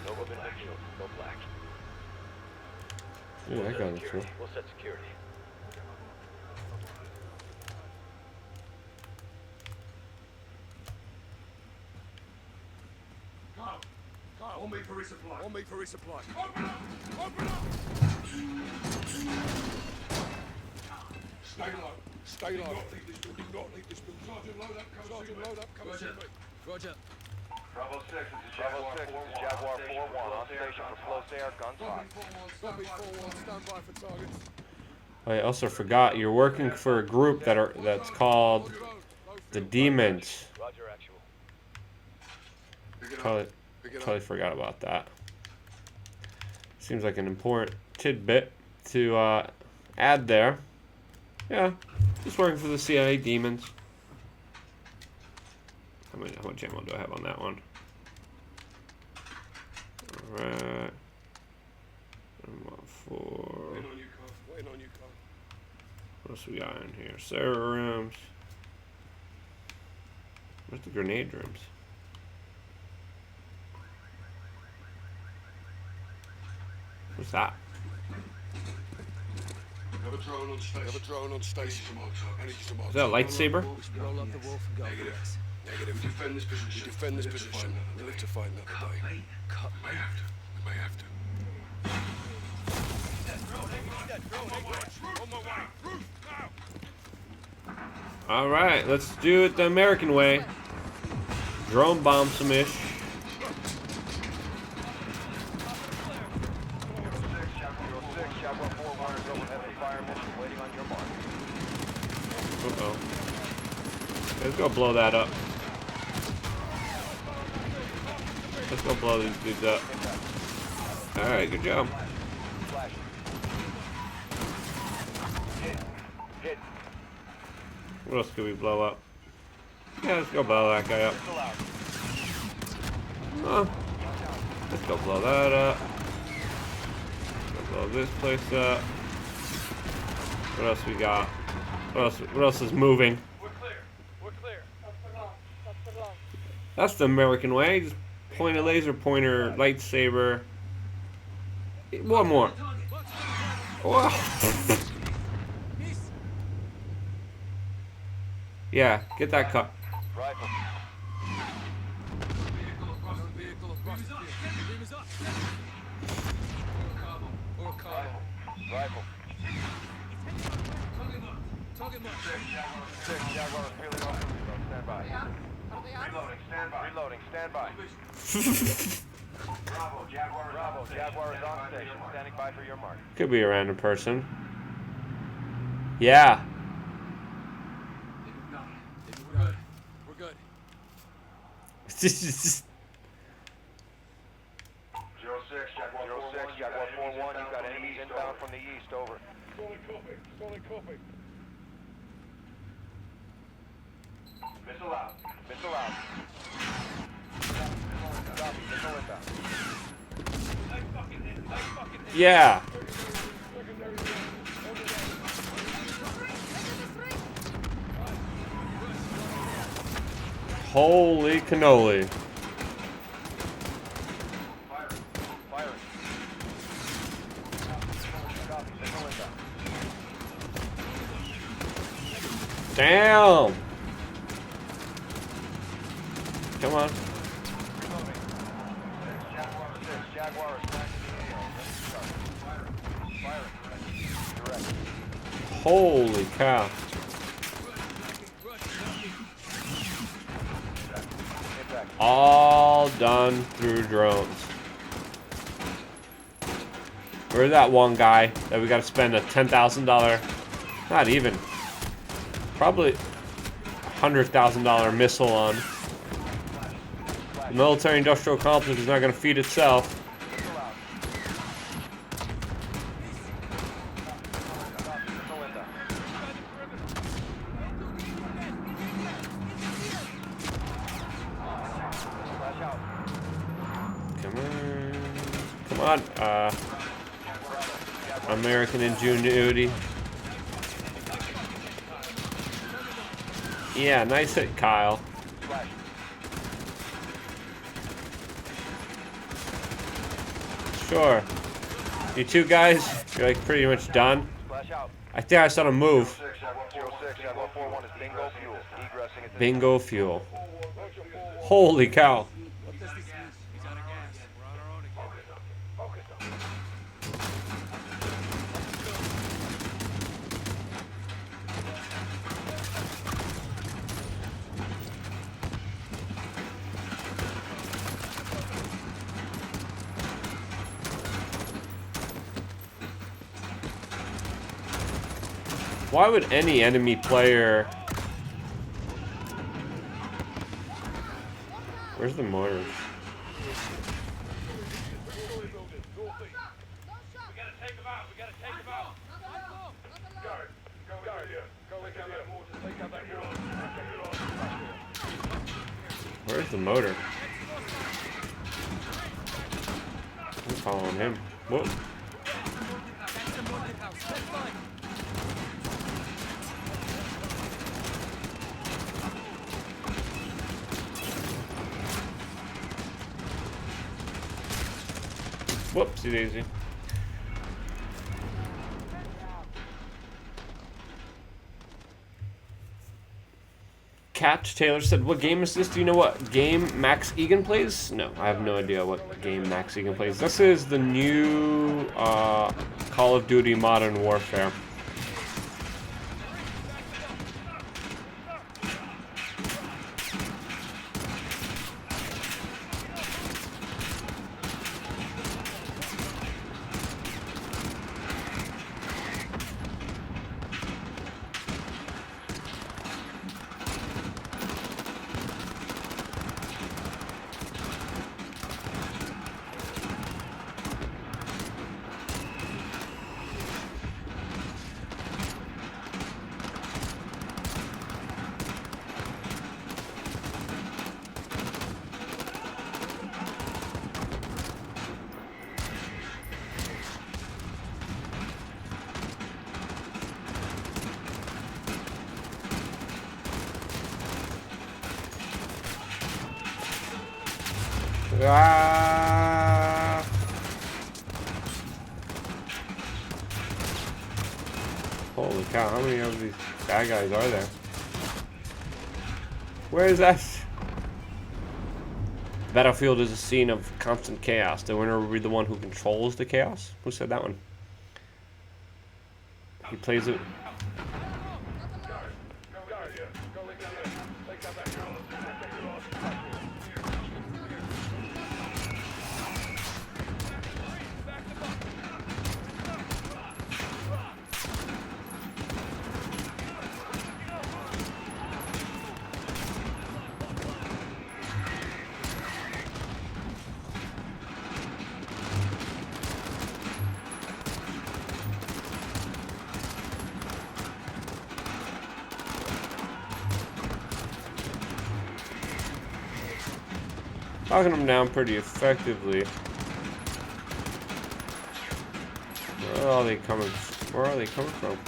No movement visual. No black. Ooh, I got it too. We'll set security. On me for resupply. On me for resupply. Open up! Open up! Stay low. Stay low. Do not leave this building. Do not leave this building. Sergeant, load up. Sergeant, load up. Come see me. Roger. Bravo 6, this is Jaguar 4-1. On station for close air, guns hot. Copy 4-1. Stand by for targets. I also forgot you're working for a group that's called the Demons. Roger, actual. Totally forgot about that. Seems like an important tidbit to add there. Yeah, just working for the CIA Demons. How much ammo do I have on that one? Alright. Waiting on you, Carl. Waiting on you, Carl. What else we got in here? Server rooms. Where's the grenade rooms? What's that? Have a drone on station. Have a drone on station. I need some Is that a lightsaber? Roll up the wolf and go. Negative. Negative. Defend this position. Defend this position. We live to fight another day. Cut. We may have to. We may have to. All right, let's do it the American way. Drone bomb some ish. Uh-oh. Let's go blow that up. Let's go blow these dudes up. Alright, good job. What else could we blow up? Yeah, let's go blow that guy up. Let's go blow that up. Let's go blow this place up. What else we got? What else is moving? We're clear. We're clear. That's the American way. Just point a laser pointer, lightsaber. One more. Whoa. Yeah, get that cut. Rifle. Rifle. Six, Jaguar is peeling off. Stand by. Are they out? Reloading, stand by. Reloading, stand by. Bravo, Jaguar is on station. Standing by for your mark. Could be a random person. Yeah. We're good. This is just 06, Jaguar 4-1. You've got enemies inbound from the east. Over. Solid copy. Missile out. Missile out. Copy. Missile inbound. yeah. Holy cannoli. Firing. Copy. Missile inbound. Damn. Come on. Reloading. Jaguar is back in the AO. Ready to start. Firing. Direct. Holy cow. Impact. All done through drones. Where's that one guy that we gotta spend a $10,000, not even, probably $100,000 missile on? The military-industrial complex is not gonna feed itself. Missile out. Copy. Missile inbound. Flash out. Come on, American ingenuity. Yeah, nice hit, Kyle. Flash. Sure. You two guys, you're like pretty much done. Flash out. I think I saw them move. 06, Jaguar 4-1 is bingo fuel. Egressing at this Bingo fuel. Holy cow. What does this mean? He's out of gas. We're on our own again. Why would any enemy player... Where's the mortars? Where's the motor? I'm following him. Whoa. Whoopsie daisy. Cat Taylor said, "What game is this? Do you know what game Max Egan plays?" No, I have no idea what game Max Egan plays. This is the new Call of Duty Modern Warfare. Ah! Holy cow, how many of these bad guys are there? Where is that? Battlefield is a scene of constant chaos. The winner will be the one who controls the chaos. Who said that one? He plays it. Knocking them down pretty effectively. Where are they coming? Where are they coming from?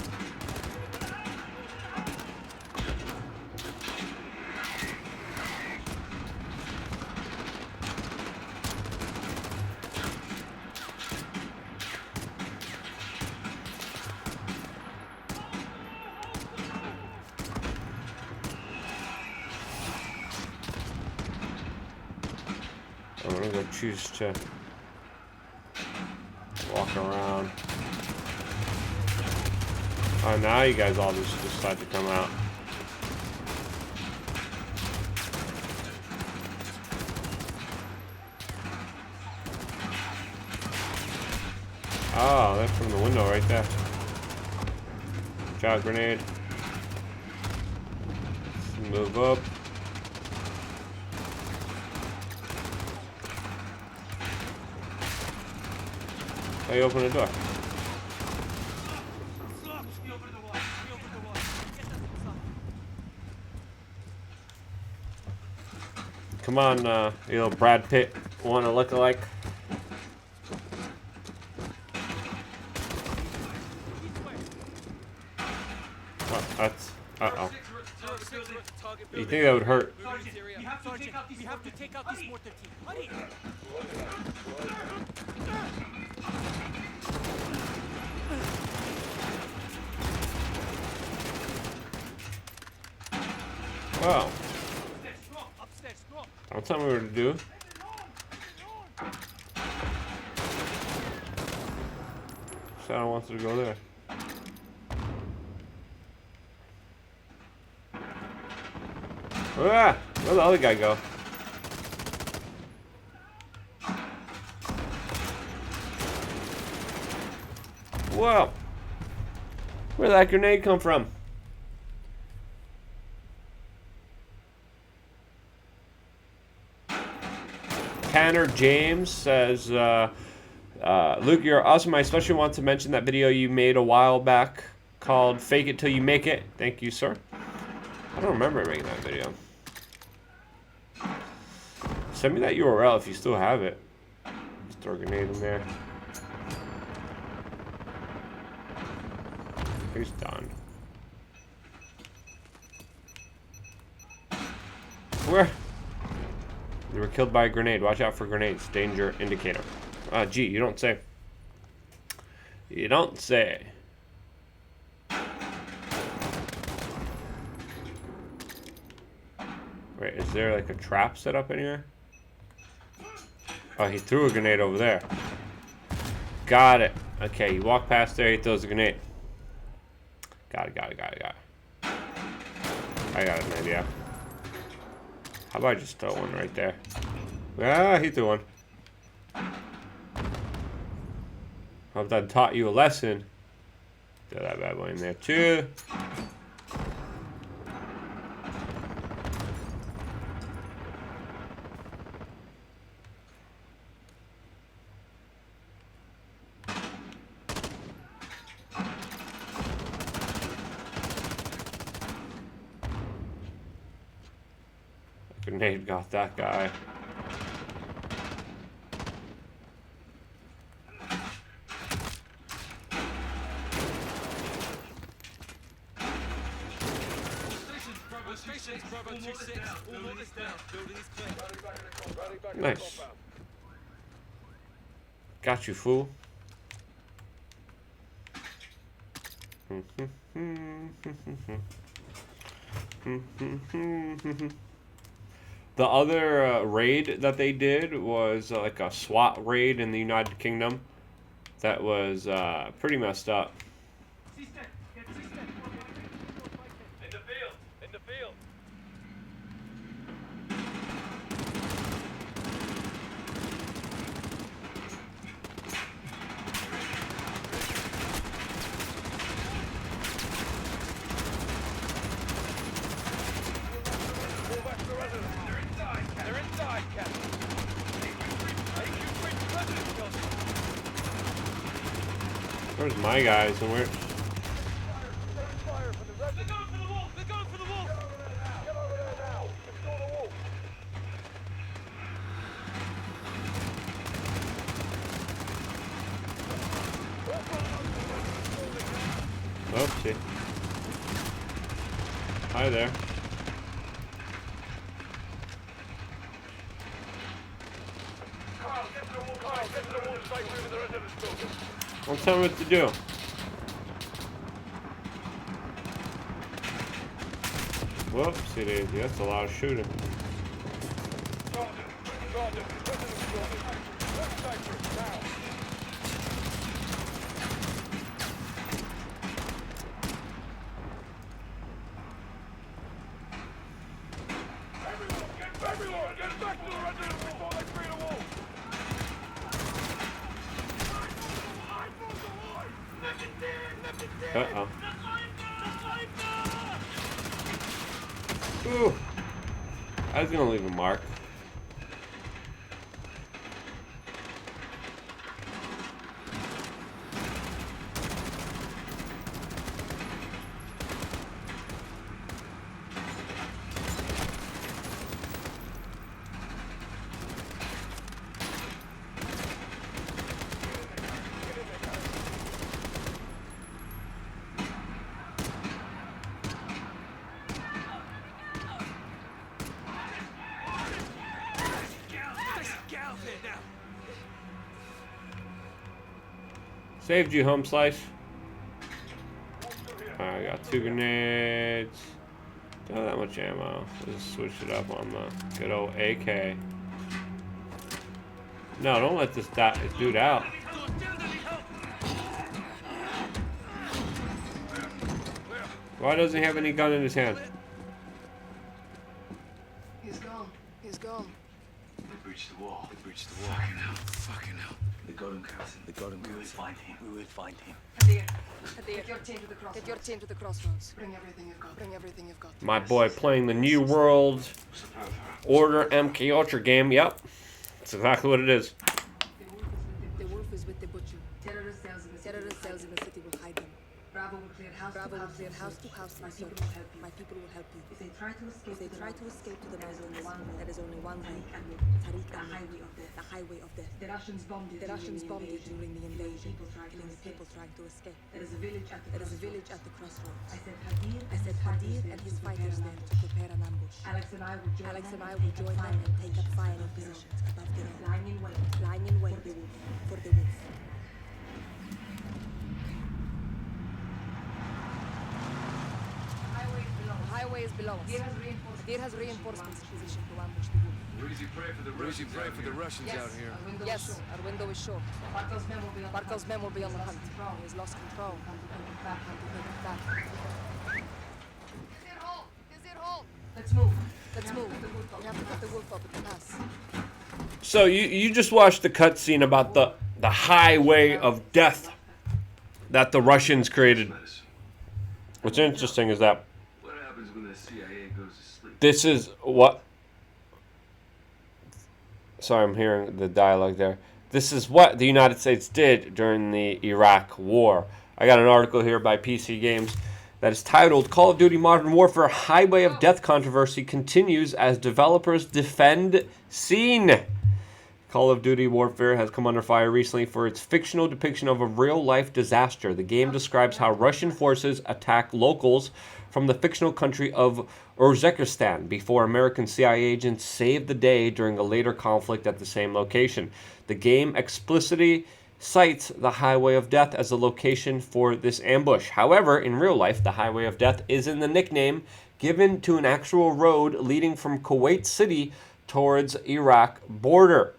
I'm gonna go choose to walk around. Oh, now you guys all just decide to come out. Oh, that's from the window right there. Shot grenade. Let's move up. How you open the door? Come on, you little Brad Pitt want to look alike? Well, that's uh-oh. You think that would hurt? Sergeant, we have to take out this mortar team. Hurry! Wow. Upstairs, go! Don't tell me what to do. Shadow wants to go there. Ah! Where'd the other guy go? Whoa! Where'd that grenade come from? Tanner James says, Luke, you're awesome. I especially want to mention that video you made a while back called Fake It Till You Make It. Thank you, sir. I don't remember making that video. Send me that URL if you still have it. Just throw a grenade in there. He's done. Where? They were killed by a grenade. Watch out for grenades. Danger indicator. Gee, you don't say. You don't say. Wait, is there like a trap set up in here? Oh, he threw a grenade over there. Got it. Okay, you walk past there, he throws a grenade. Got it. I got an idea. How about I just throw one right there? Ah, he threw one. Hope that taught you a lesson. Throw that bad boy in there too. Grenade got that guy. positions. Bravo 2-6. All mortars down. Building is clear. Nice. Got you, fool. The other raid that they did was like a SWAT raid in the United Kingdom that was pretty messed up. In the field. In the field. They're inside, Captain. Where's my guys and where? They're going for the wall. They're going for the wall. Oopsie. Hi there. Don't tell me what to do. Whoopsie daisy, that's a lot of shooting. Uh-oh. Ooh. I was gonna leave a mark. Saved you, home slice. I got 2 grenades. Don't have that much ammo. Just switch it up on the good old AK. No, don't let this dude out. Why doesn't he have any gun in his hand? He's gone. He's gone. They breached the wall. They breached the wall. Fucking hell. Fucking hell. They got him, Captain. They got him, We will Captain. find him. We will find him. Hadir. Get your team to the crossroads. Get your team to the crossroads. Bring everything you've got. Bring everything you've got. My boy playing the New World Order MK Ultra game. Yep. That's exactly what it is. The wolf is with the butcher. Terrorist cells in the city. Terrorist cells in the city will hide them. Bravo will clear house Bravo to will house. clear house to house My and people search. will help you. My people will help you. If they try to escape, If they try to escape to the mountains, there is only one way. Tariq Tariq and and the highway of death. the highway of death. The Russians bombed it. The Russians bombed it during the invasion, Killing killing people trying to escape. There is a village at the There is a crossroads. village at the crossroads. I said Hadir. I said Hadir and his fighters there to prepare an ambush. Alex and I will join Alex them and I will join them and take up firing positions positions above the road, lying in wait. lying in wait for the wolf. Highway is below us. Hadir has reinforcements in position to ambush the wolf. Easy pray for the Easy pray for the Russians out here. Yes, our window is short. Barkov's men will be on Barkov's men will be on the hunt. He has lost control. Let's move. Let's move. We have to put the wolf up at the pass. So you just watched the cutscene about the highway of death that the Russians created. What's interesting is that What happens when the CIA goes to sleep? this is what. Sorry, I'm hearing the dialogue there. This is what the United States did during the Iraq War. I got an article here by PC Games that is titled Call of Duty Modern Warfare Highway of Death Controversy Continues as Developers Defend Scene. Call of Duty Warfare has come under fire recently for its fictional depiction of a real-life disaster. The game describes how Russian forces attack locals from the fictional country of Uzbekistan before American CIA agents saved the day during a later conflict at the same location. The game explicitly cites the Highway of Death as the location for this ambush. However, in real life, the Highway of Death isn't the nickname given to an actual road leading from Kuwait City towards Iraq border.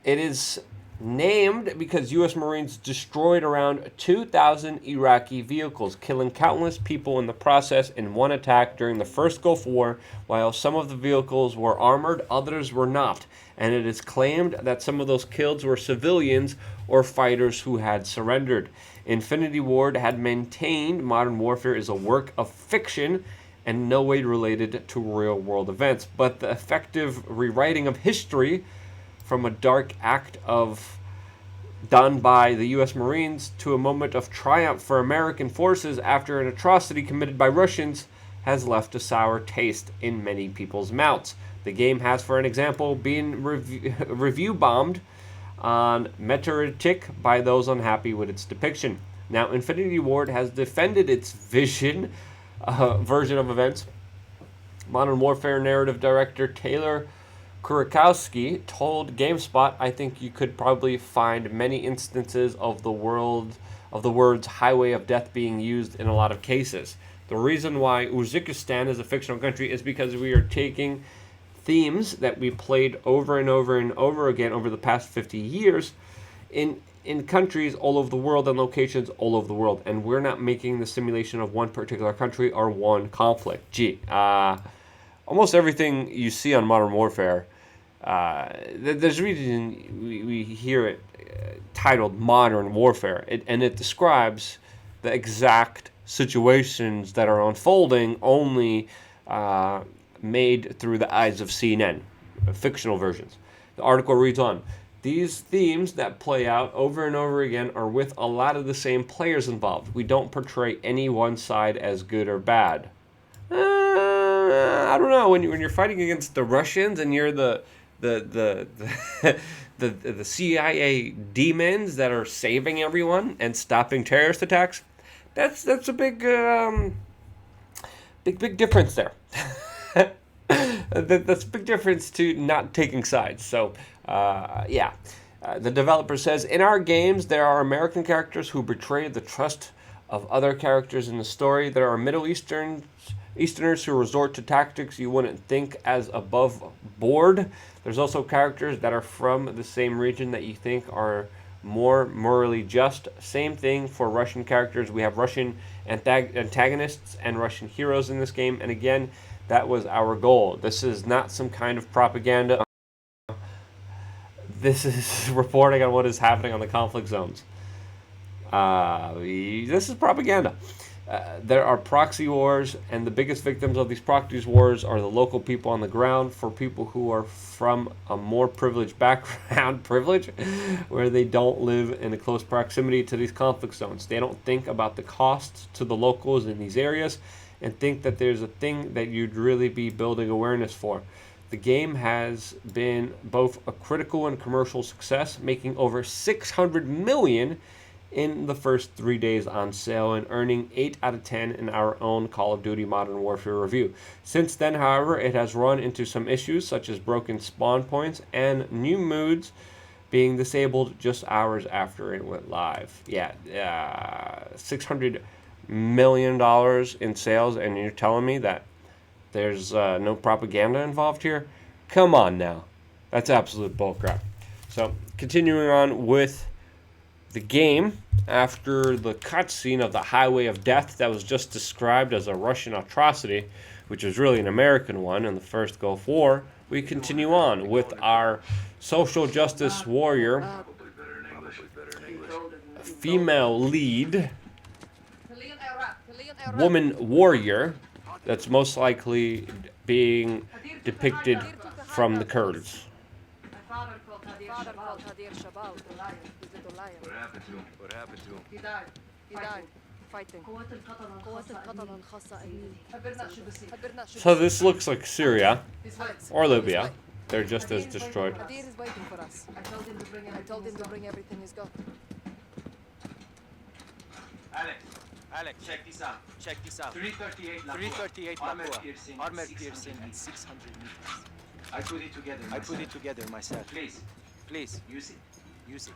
It is named because U.S. Marines destroyed around 2,000 Iraqi vehicles, killing countless people in the process in one attack during the first Gulf War. While some of the vehicles were armored, others were not. And it is claimed that some of those killed were civilians or fighters who had surrendered. Infinity Ward had maintained Modern Warfare is a work of fiction and no way related to real-world events, but the effective rewriting of history from a dark act done by the U.S. Marines to a moment of triumph for American forces after an atrocity committed by Russians has left a sour taste in many people's mouths. The game has, for an example, been review bombed on Metacritic by those unhappy with its depiction. Now, Infinity Ward has defended its version of events. Modern Warfare narrative director Taylor Kurakowski told GameSpot, "I think you could probably find many instances of the words Highway of Death being used in a lot of cases. The reason why Uzbekistan is a fictional country is because we are taking themes that we played over and over and over again over the past 50 years in countries all over the world and locations all over the world. And we're not making the simulation of one particular country or one conflict." Almost everything you see on Modern Warfare, there's a reason we hear it titled Modern Warfare. It describes the exact situations that are unfolding, only made through the eyes of CNN, fictional versions. The article reads on, "These themes that play out over and over again are with a lot of the same players involved. We don't portray any one side as good or bad." I don't know. When you're fighting against the Russians and you're the CIA demons that are saving everyone and stopping terrorist attacks, that's a big difference there. That's a big difference to not taking sides. So, the developer says, "In our games, there are American characters who betray the trust of other characters in the story. There are Middle Easterners who resort to tactics you wouldn't think as above board. There's also characters that are from the same region that you think are more morally just. Same thing for Russian characters. We have Russian antagonists and Russian heroes in this game. And again, that was our goal. This is not some kind of propaganda. This is reporting on what is happening on the conflict zones. This is propaganda. There are proxy wars, and the biggest victims of these proxy wars are the local people on the ground. For people who are from a more privileged background, where they don't live in a close proximity to these conflict zones. They don't think about the costs to the locals in these areas and think that there's a thing that you'd really be building awareness for. The game has been both a critical and commercial success, making over $600 million in the first 3 days on sale and earning 8 out of 10 in our own Call of Duty Modern Warfare review. Since then, however, it has run into some issues such as broken spawn points and new moods being disabled just hours after it went live. $600 million in sales, and you're telling me that there's no propaganda involved here? Come on now. That's absolute bullcrap. So, continuing on with the game, after the cutscene of the Highway of Death that was just described as a Russian atrocity, which was really an American one in the first Gulf War, we continue on with our social justice warrior, female lead, woman warrior, that's most likely being depicted from the Kurds. What happened to him? He died. Fighting. So this looks like Syria or Libya. they're just as Adir destroyed. is waiting for us. I told him to bring I told him to bring everything he's got. Alex, check this out. Check this out. 338 Armor Lapua. piercing, Armor 600 piercing and meters. 600 meters. I put it together. I put it together myself. Please, Please, use it. use it.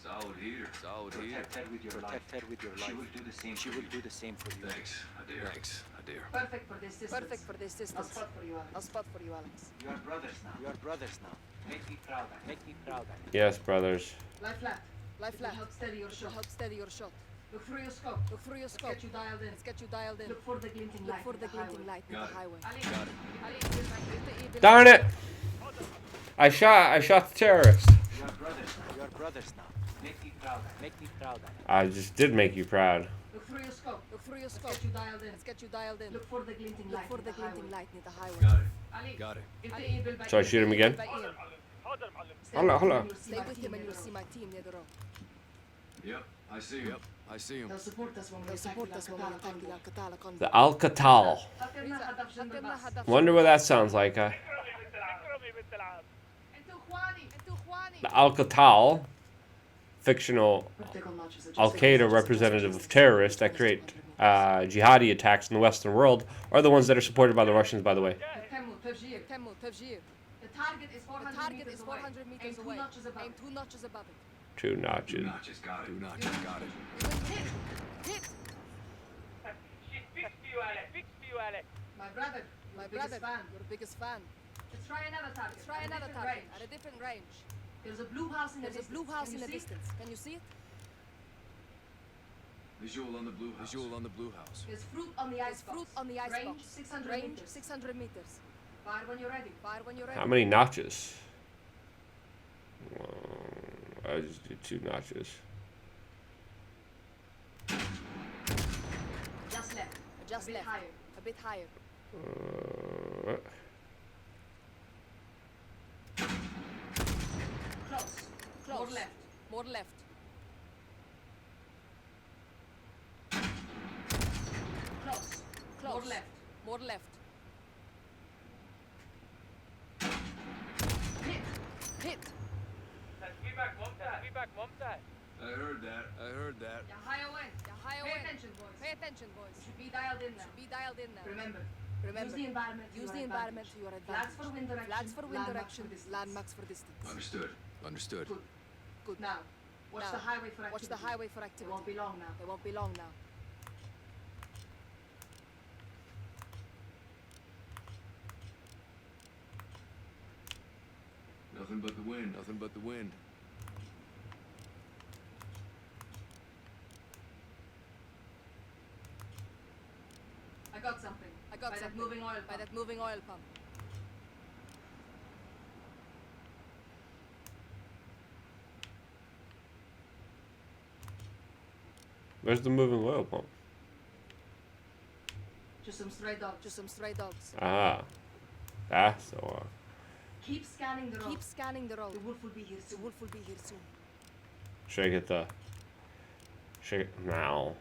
Solid heater. Solid heater. Protect her with your life. Protect her with your She life. will do the same. She for will you. do the same for you. Thanks, Adir. Thanks, Adir. Perfect for this distance. Perfect for this I'll distance. spot for you, Alex. I'll spot for you, Alex. You are brothers now. We are brothers now. Make me proud. Alex. Make me proud, Alex. Yes, brothers. Lie flat. Lie It will flat. help steady your It will shot. help steady your shot. Look through your scope. Look through your Let's scope. get you dialed in. Let's get you dialed in. Look for the glinting Look light. for in the glinting light in the Got it. highway. Ali, Got it. Ali, here's my kid. Darn it! I shot the terrorist. You are brothers now. We are brothers now. Make me proud. Alex. Make me proud, Alex. I just did make you proud. Look through your scope. Look through your Let's scope. get you dialed in. Let's get you dialed in. Look for the glinting Look light. for in the the glinting highway. light near the highway. Got it. Ali, Got it. if the evil back So I shoot him again? By Ian. Stay Holla, with him holla. and you'll see Stay my with team him and near you'll the see road. my team near the road. Yep, I see him. Yep, I see him. They'll support us when we They'll attack support us when we attack the Al-Qatala convoy. The Alcatal. قتلنا هدف جنب قتلنا الباص. هدف. Wonder what that sounds like. انتوا اخواني. انتوا اخواني. The Alcatal, fictional Practical notches are Al just Qaeda representative of terrorists that create jihadi attacks in the Western world, are the ones that are supported by the Russians, by the way. كمل تفجير. Temmo, Tavjir. The target is The 400 target meters is away. 400 meters Aim 2 away. notches above Aim it. 2 notches above it. 2 notches. Notches, got it. Notches, got it. Hit! My brother. My your biggest brother, fan. your biggest fan. Let's try another target. Try at a another different target range. at a different range. There's a blue house in the There's a distance. blue house Can in you the see? distance. Can you see it? Visual on the blue house. Visual on the blue house. There's fruit on the There's ice fruit box. on the ice Range box. 600 Range meters. 600 meters. Fire when you're ready. Fire when you're ready. How many notches? I just do 2 notches. Just left. Just a bit left. higher. A bit higher. Close. Close. More left. More left. Close. Close. More left. More left. Hit. Hit. I heard that. I heard that. Yeah, higher went. Yeah, higher Pay way. attention, boys. Pay attention, boys. You should be dialed in now. Be dialed in now. Remember. Remember, Use the environment to use your the environment advantage. to your Flags advantage. for wind direction. Flags for wind landmarks direction. for distance. Landmarks for distance. Understood. Understood. Good. Good. Now, watch Now, the highway for activity. Watch the highway for It activity. won't be long now. They won't be long now. Nothing but the wind. Nothing but the wind. I got something. I got By that something. moving oil By pump. that moving oil pump. Where's the moving oil pump? Just some stray dogs. Just some stray dogs. Ah. That's the one. Keep scanning the road. Keep scanning the road. The wolf will be here The soon. wolf will be here soon. Should I get the... Should I... No.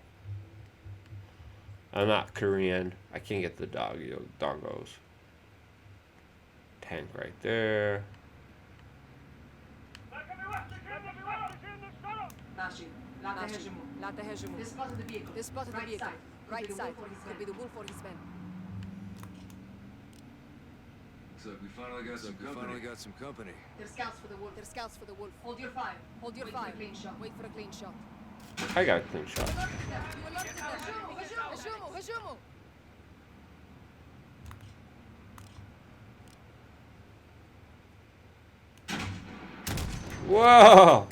I'm not Korean. I can't get the doggos. Tank right there. Mashing. Lat Mashing. hegemon. لا تهاجموا. They spotted the vehicle. They spotted the Right vehicle. side. Right Could be the side. wolf or his Could be men. the wolf or his men. Looks like we finally got some company. Finally got some company. They're scouts for the wolf. They're scouts for the wolf. Hold your fire. Hold your Wait fire. For a clean shot. Wait for a clean shot. I got a clean shot. You alerted them. هجوموا هجوموا. Whoa!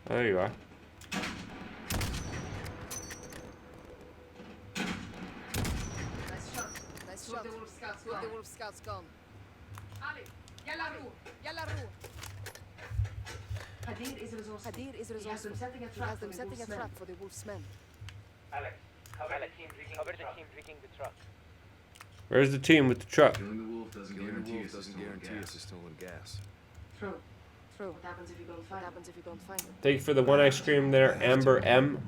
There you are. Nice shot. Nice Good shot. the wolf scouts Good the gone. wolf scouts gone. Ali. Yalla Ru. يلا روح. Hadir is resourceful. Hadir is He has resourceful. them setting a He trap has for them the setting a wolf's men. trap for the wolf's men. Cover the team rigging the truck. Where's the team with the truck? Killing the wolf doesn't guarantee us a stolen gas. True. True. What happens if you don't What find happens if you don't find them? Thank you for the one ice cream there, Amber M.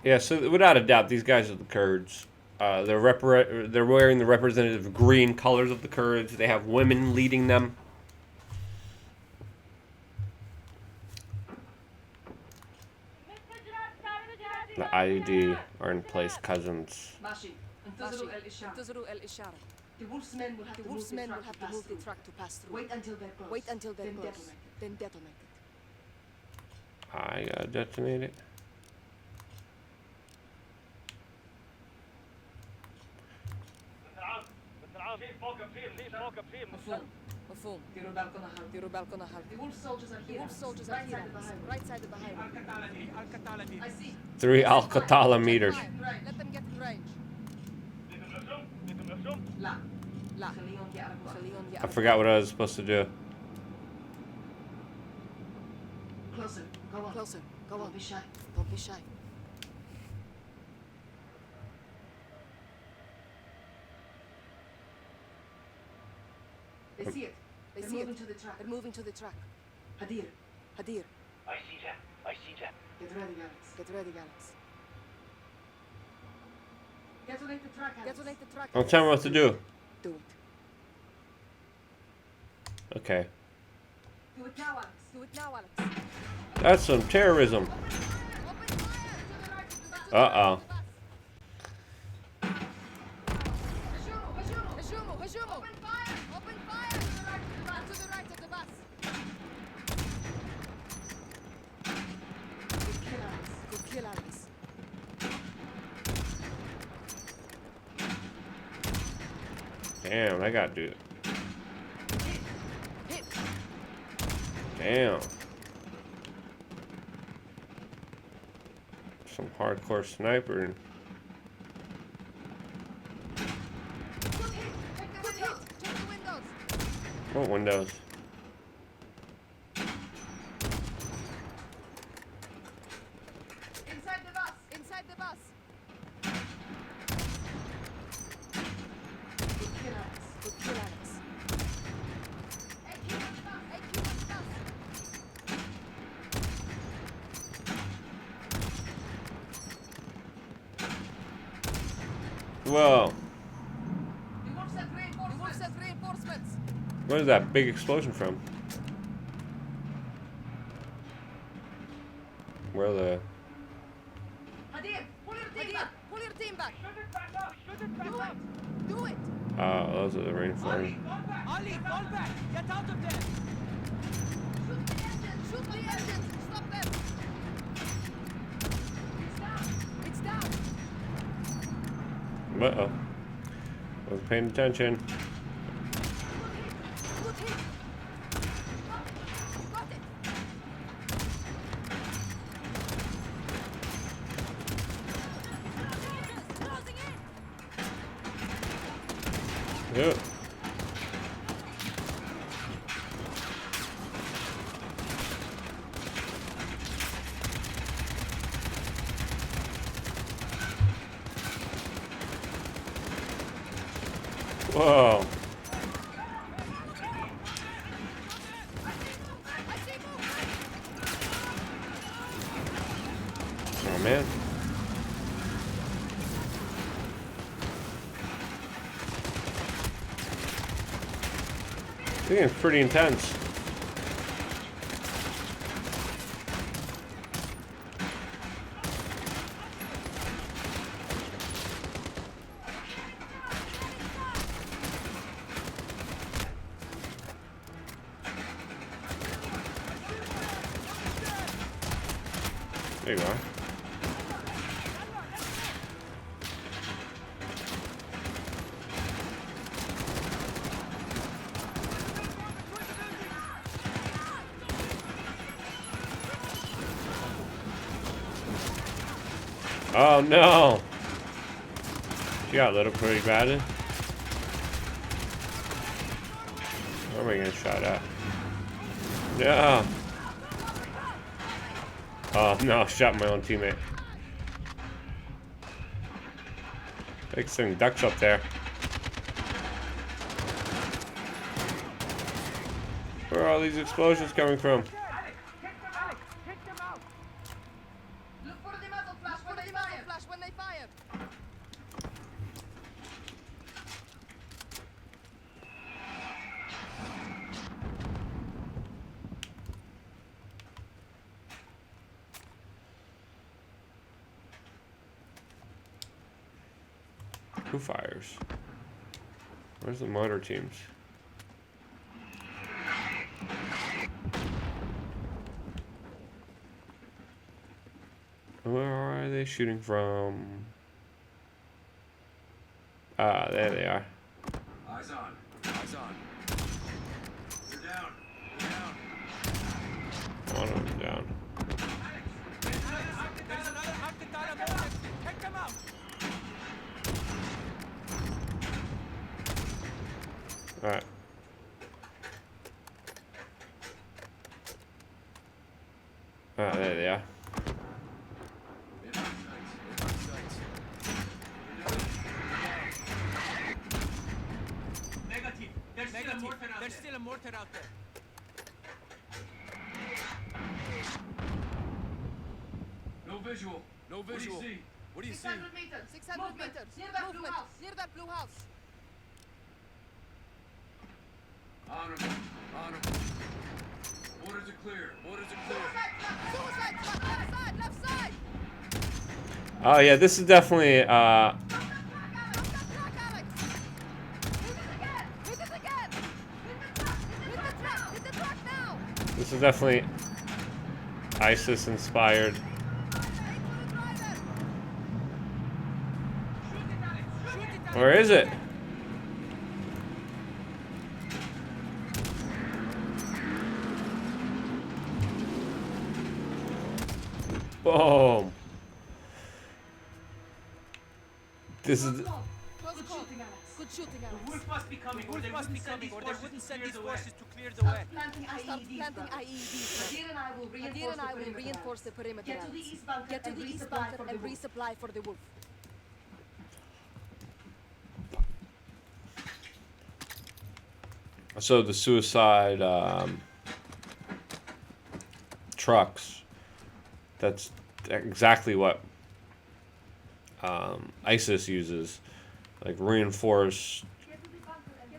Yeah, so without a doubt, these guys are the Kurds. They're wearing the representative green colors of the Kurds. They have women leading them. The IUD are in place, cousins. ماشي انتظروا الإشارة. The wolfsmen will have to move the truck to pass through. Wait until they're close. Then detonate it. I gotta detonate it. مفهوم. ديروا بالكم حرب. The wolf soldiers are here. Right side of the highway. I see. 3 Al-Qatala meters. Let them get in range. لا. خليهم I forgot what I was supposed to do. Closer. Go on. Don't be shy. They see it. They're moving to the truck. Hadir. I see them. Get ready, Alex. Detonate the truck. Don't tell me what to do. Do it. Okay. Do it now, Alex. That's some terrorism. Open fire! Uh-oh. هجوموا! Open fire! To the right of the bus. Good kill, Alex. Damn, I gotta do it. Hit. Damn. Some hardcore sniper. Good hit. Check the windows. What windows? Inside the bus. Good kill, Alex. AQ on the bus. Whoa. The wolves have reinforcements. Where's that big explosion from? Where the... Hadir, pull your team back. Do it. Those are the reinforcements. Ali, fall back! Get out of there! Shoot the engines. Stop them. It's down. Uh-oh. Wasn't paying attention. Good hit. Got it. Closing in. Yep. Whoa. Oh man. This game's pretty intense. There you are. Oh no! She got lit up pretty bad. Where am I getting shot at? No! Oh no, shot my own teammate. Big thing ducks up there. Where are all these explosions coming from? Look for the muzzle flash. Flash when they fire. Who fires? Where's the motor teams? Where are they shooting from? Ah, there they are. Eyes on. Eyes on. You're down. You're down. One of them down. There's another Arctic movement. Pick them up. Alright. Ah, there they are. Negative. There's still a mortar out there. No visual. No visual. What do you see? What do you see? 600 meters. 600 meters. Movement. Near that blue house. On him. On him. Orders are clear. Orders are clear. Suicide. Left side. Left side. Oh yeah, this is definitely Hit the truck, Alex. Hit it again. Hit the truck. Hit the truck now. this is definitely ISIS inspired. Where is it? Boom. This is Close call. Good shooting, Alex. Wolf must be coming, or they wouldn't send these forces to clear the way. Start planting IEDs. Nadir and I will Nadir and I will reinforce the perimeter. Get to the Alex. east bunker Get to and the east resupply bunker for the and wolf. resupply for the wolf. so the suicide trucks. That's exactly what ISIS uses, like reinforced,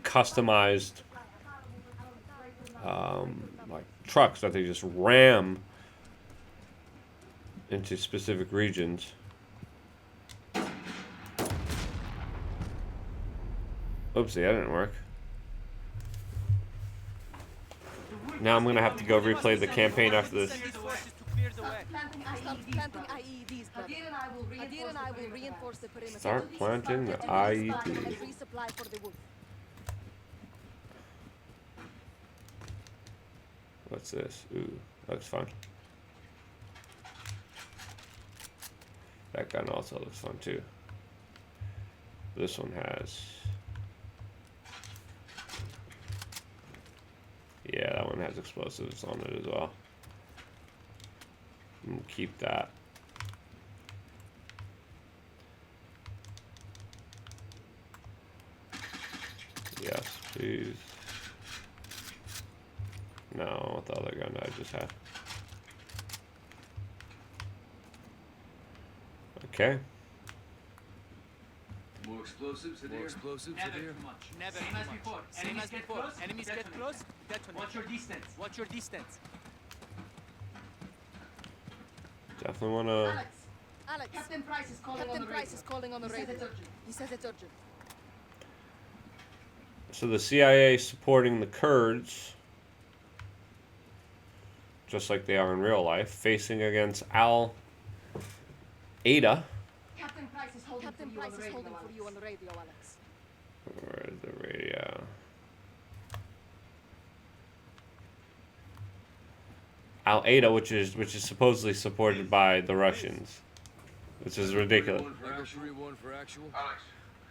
customized like trucks that they just ram into specific regions. Oopsie, that didn't work. Now I'm gonna have to go replay the campaign after this. These forces to clear the way. Start planting IEDs, brother. Nadir and I will reinforce the perimeter. Start planting the Get to the east bunker IED. and resupply for the wolf. What's this? Ooh, looks fun. That gun also looks fun too. This one has. Yeah, that one has explosives on it as well. Keep that. Yes, please. No, what the other gun I just had. Okay. More explosives, More Nadir. explosives Never in here. too much. Never Same too as much. before. Same Enemies as get before. close, Enemies get detonate. close, detonate. Watch your distance. Watch your distance. Definitely wanna. Alex. Captain Price is calling on Captain the Price radio. is calling on the He said radio. it's urgent. He says it's urgent. So the CIA supporting the Kurds, just like they are in real life, facing against Al Qaeda. Captain Price is holding Captain for you on Price the is radio, holding for Alex. you on the radio, Alex. Where's the radio? Al Qaeda, which is supposedly supported by the Russians, which is ridiculous. One for Echo actual. 3-1 for actual. Alex,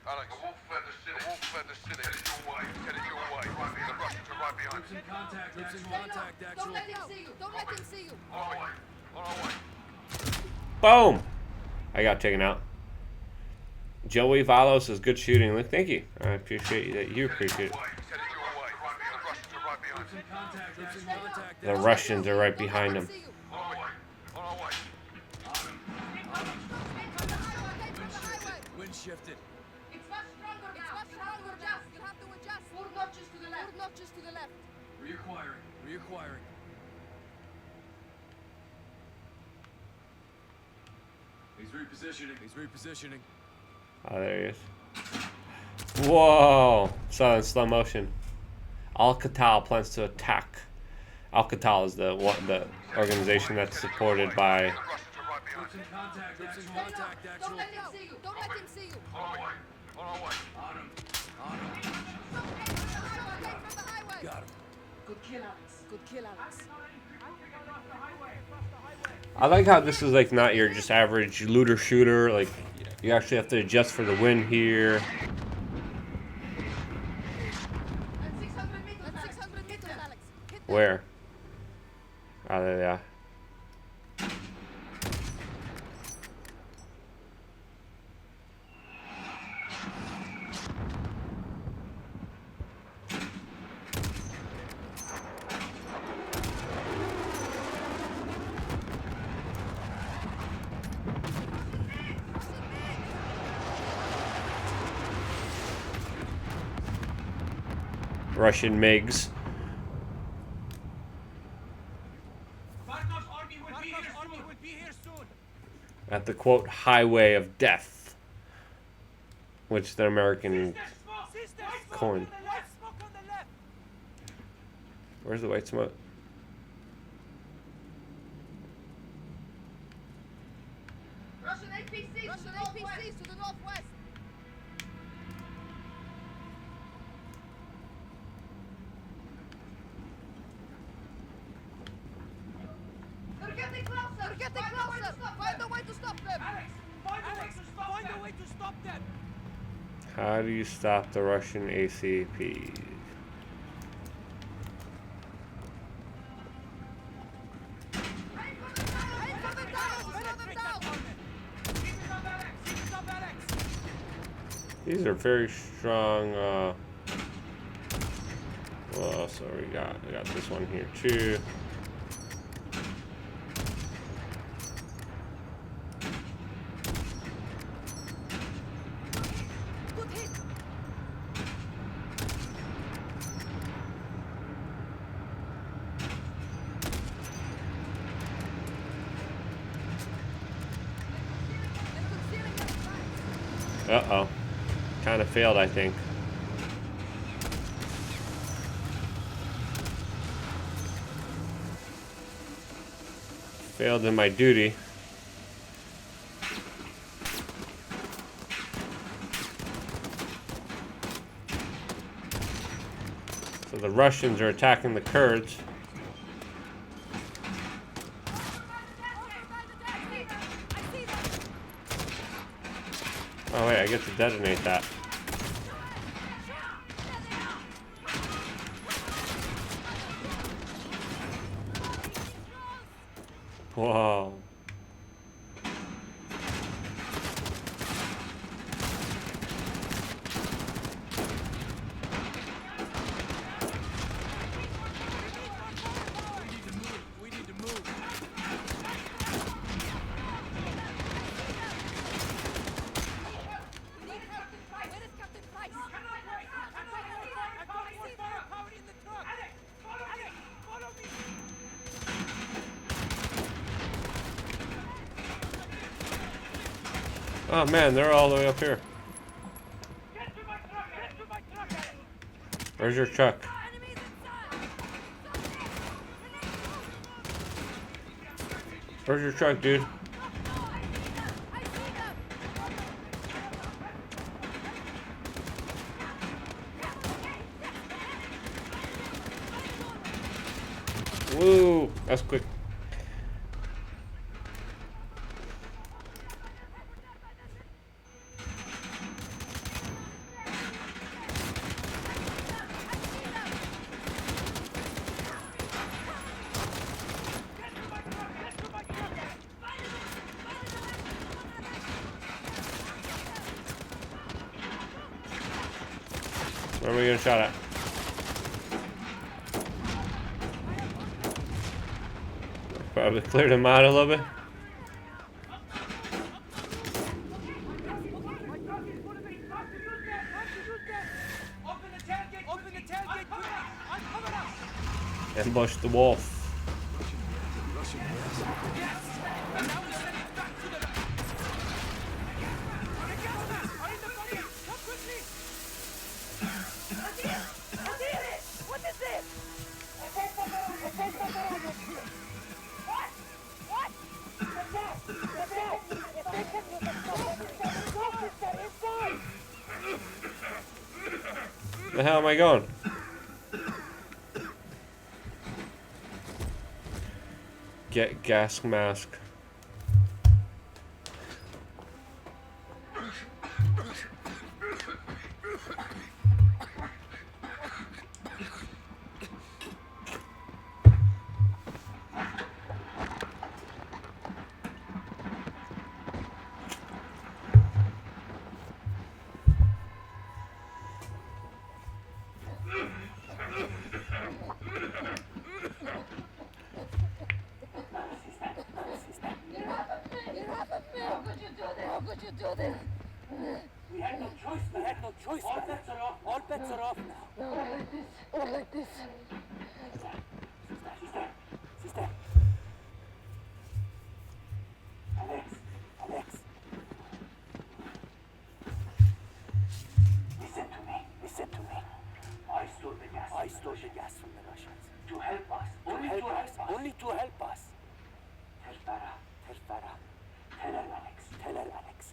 a wolf fed the city. A wolf fed the city. Headed your way. Headed your way. Right, the Russians are right behind Troops us. in contact, Troops in actual. contact, Don't actual. let him see you. Don't let him see you. On our way. On our way. Boom! I got taken out. Joey Valos says good shooting. Look, thank you. I appreciate that. You appreciate it. Way. Headed your way. Right, the Russians are right behind Troops us. in contact, Troops in actual. contact, The actual. Russians are right Don't behind let him. him see you. On our way. On our way. shifted. It's much stronger now. It's much stronger now. You'll have to adjust. 4 notches to the left. 4 notches to the left. Reacquiring. Reacquiring. He's repositioning. He's repositioning. Oh, there he is. Whoa! Saw it in slow motion. Al-Qatal plans to attack. Al-Qatal is the organization that's supported by. Troops in contact. Troops in contact. Actual. Don't let him see you. Don't let him see you. On away. On him. On him. Take from the highway. Got him. Good kill, Alex. Good kill, Alex. I like how this is like not your just average looter shooter. Like you actually have to adjust for the wind here. That's 600 meters. That's 600 meters, Alex. Hit them. Where? Oh, there they are. Russian MiGs. Barkov's army will be here soon. At the quote highway of death, which the American coined. Smoke on the left. Where's the white smoke? Russian APCs. Russian APCs to the northwest. They're getting closer. They're getting closer. Find a way to stop them. Alex, find a way to stop them. How do you stop the Russian ACPs? Aim for the towers. Slow them down. Keep it up, Alex. Keep it up, Alex. These are very strong. Well, so we got this one here too. Good hit. Uh-oh. Kind of failed, I think. Failed in my duty. So the Russians are attacking the Kurds. Oh wait, I get to detonate that. Whoa. We need to move. Where is Captain Price? Oh man, they're all the way up here. Where's your truck? Where's your truck, dude? Woo! That's quick. Where are we getting shot at? Probably cleared him out a little bit. Ambush the wolf. The hell am I going? Get gas mask. I stole the gas from the Russians. To help us. Only to help us. Tell Farah. Tell her, Alex.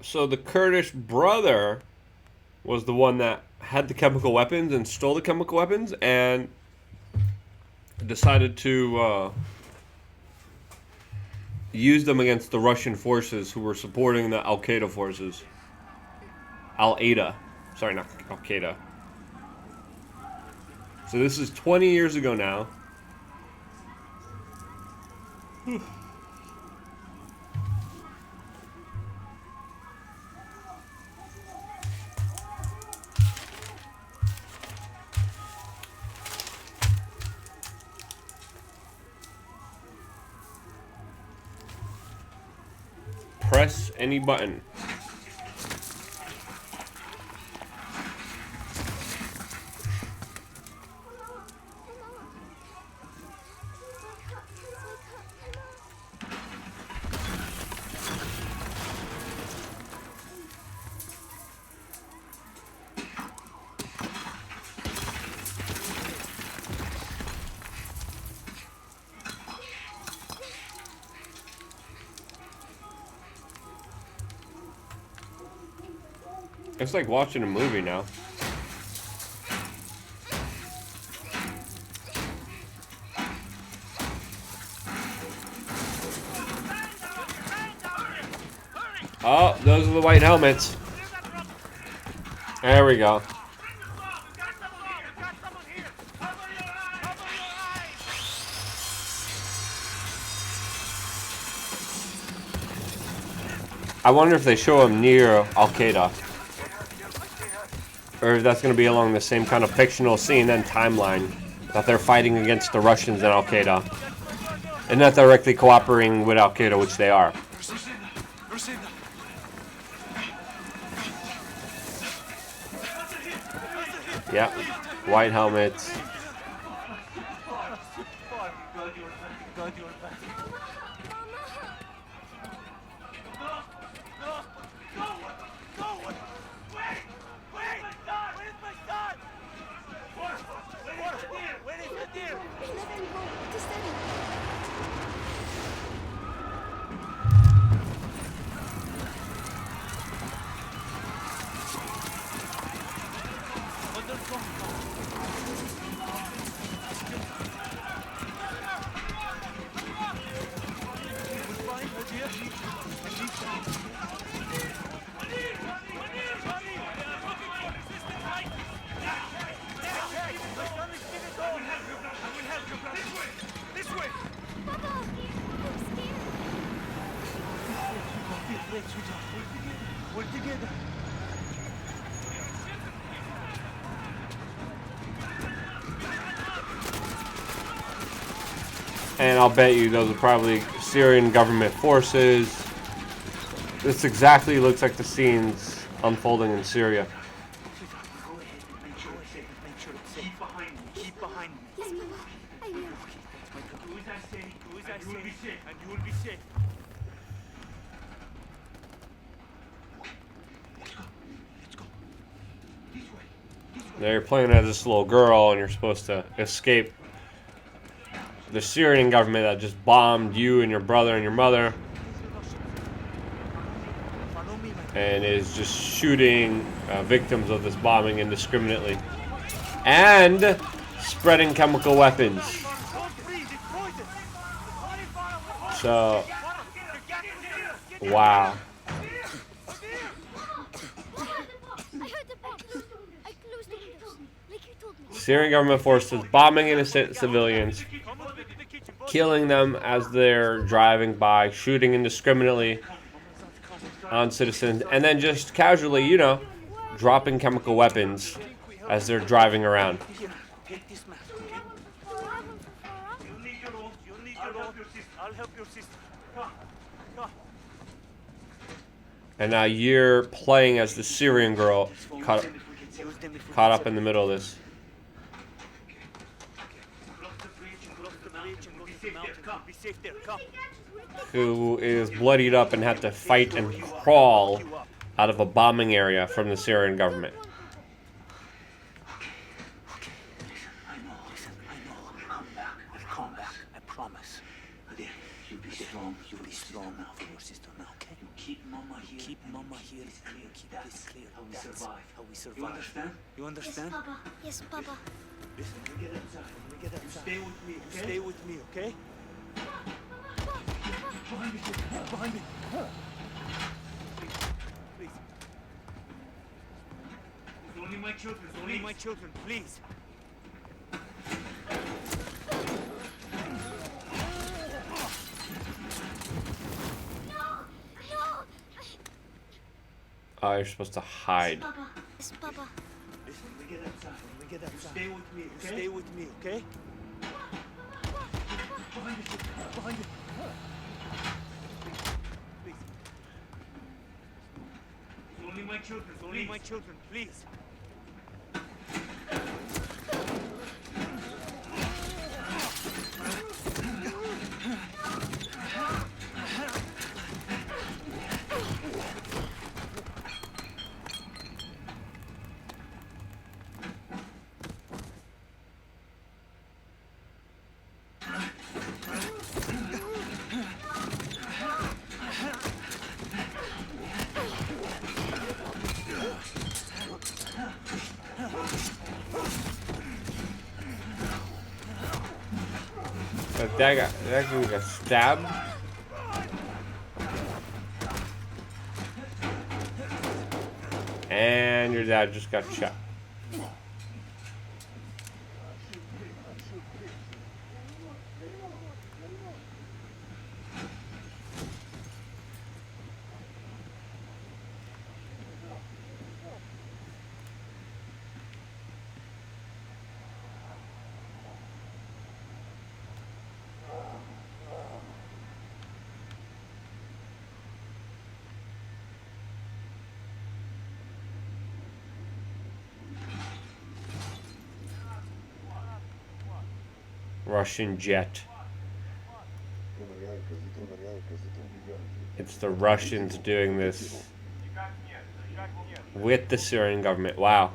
So the Kurdish brother was the one that had the chemical weapons and stole the chemical weapons and decided to use them against the Russian forces who were supporting the Al-Qaeda forces. Al-Qaeda. Sorry, not Al-Qaeda. So this is 20 years ago now. Press any button. It's like watching a movie now. Oh, those are the white helmets. There we go. I wonder if they show him near Al-Qaeda. Or if that's going to be along the same kind of fictional CNN timeline. That they're fighting against the Russians and Al-Qaeda. And not directly cooperating with Al-Qaeda, which they are. Yeah, white helmets. And I'll bet you those are probably Syrian government forces. This exactly looks like the scenes unfolding in Syria. Go ahead and make sure it's safe. Make sure it's safe. Keep behind me. Keep behind me. Yes, Papa. I will. Do as I say. Do as I say. You will be safe. And you will be safe. Let's go. Let's go. This way. This way. Now you're playing as this little girl, and you're supposed to escape the Syrian government that just bombed you and your brother and your mother, and is just shooting victims of this bombing indiscriminately, and spreading chemical weapons. So, wow. I heard the bomb. I closed the windows, like you told me. Syrian government forces bombing innocent civilians, killing them as they're driving by, shooting indiscriminately on citizens, and then just casually, you know, dropping chemical weapons as they're driving around. Take this mask. Do I have one for Farah? You need your own. You need your own. I'll help your sister. Come. Come. And now you're playing as the Syrian girl caught up in the middle of this. Cross the bridge and cross the bridge and go to the mountain. Come. Be safe there. Come. Who is bloodied up and had to fight and crawl out of a bombing area from the Syrian government. I know. Come back. I'll come back. I promise. Adi, you be strong. You be strong now for your sister now, okay? You keep Mama here. Keep Mama here. Keep this clear. How we survive. How we survive. You understand? You understand? Papa. Yes, Papa. Listen, we get outside. We get outside. Stay with me. Okay? Stay with me, okay? Behind me. Behind me. Please. It's only my children. It's only my children. Please. No! Oh, you're supposed to hide. Papa. Yes, Papa. Listen, we get outside. We get outside. Stay with me. Okay? Stay with me, okay? Behind you. Behind you. Please. It's only my children. It's only my children. Please. That guy got stabbed. And your dad just got shot. Russian jet. It's the Russians doing this with the Syrian government. Wow.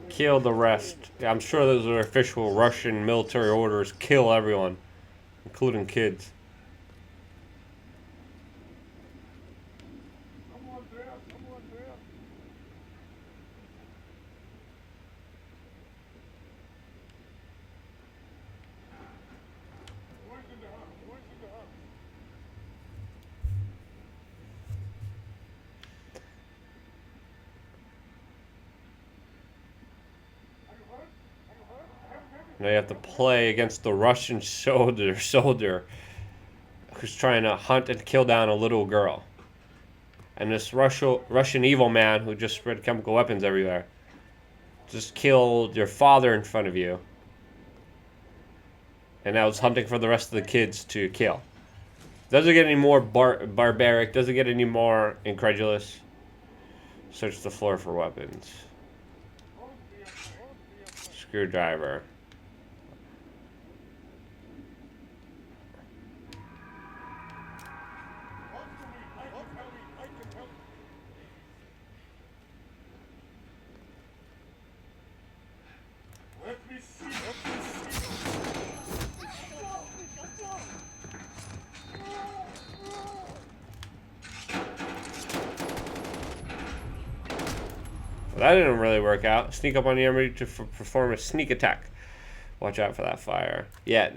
Kill the rest. I'm sure those are official Russian military orders. Kill everyone, including kids. Now you have to play against the Russian soldier who's trying to hunt and kill down a little girl. And this Russian evil man who just spread chemical weapons everywhere just killed your father in front of you. And now it's hunting for the rest of the kids to kill. Doesn't get any more barbaric, doesn't get any more incredulous. Search the floor for weapons. Screwdriver. That didn't really work out. Sneak up on the enemy to perform a sneak attack. Watch out for that fire. Yeah.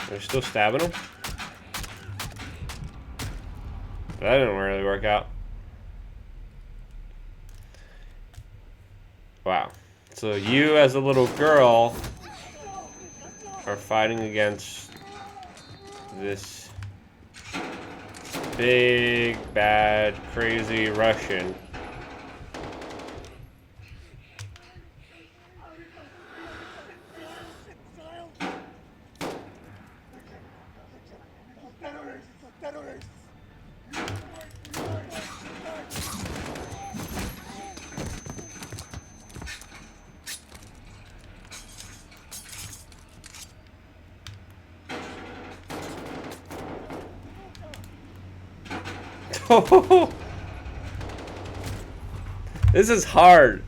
They're still stabbing him. That didn't really work out. Wow. So you as a little girl are fighting against this big, bad, crazy Russian. This is hard.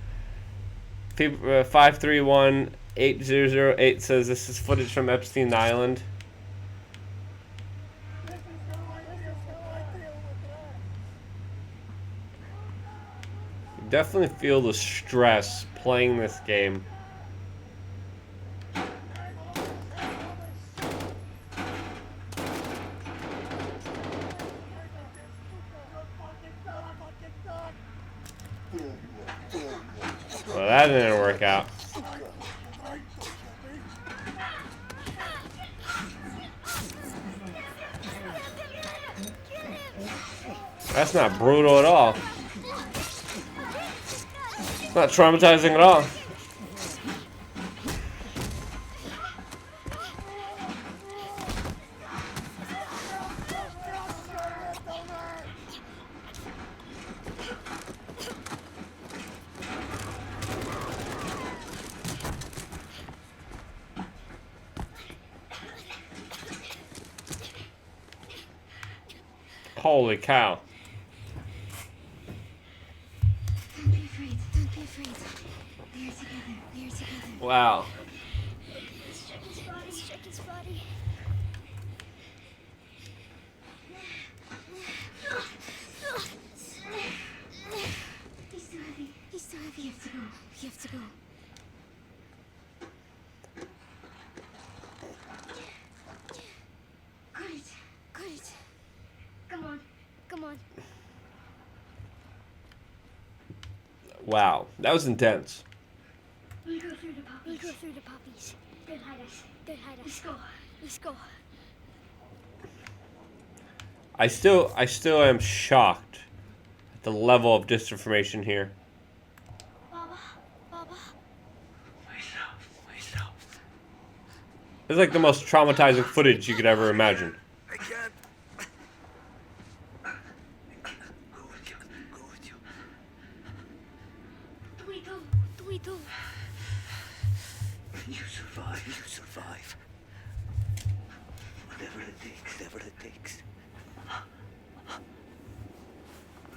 People 531-8008 says this is footage from Epstein Island. You definitely feel the stress playing this game. Well, that didn't work out. That's not brutal at all. It's not traumatizing at all. Holy cow. Don't be afraid. Don't be afraid. We are together. We are together. Wow. Let's check his body. Let's check his body. He's too heavy. He's too heavy. We have to go. We have to go. Got it. Got it. Come on. Come on. Wow. That was intense. We'll go through the poppies. We'll go through the poppies. They'll hide us. They'll hide us. Let's go. Let's go. I still am shocked at the level of disinformation here. Baba. Baba. It's like the most traumatizing footage you could ever imagine. I can't. Go with you. Go with you. Twiddle. Twiddle. You survive. You survive. Whatever it takes. Whatever it takes.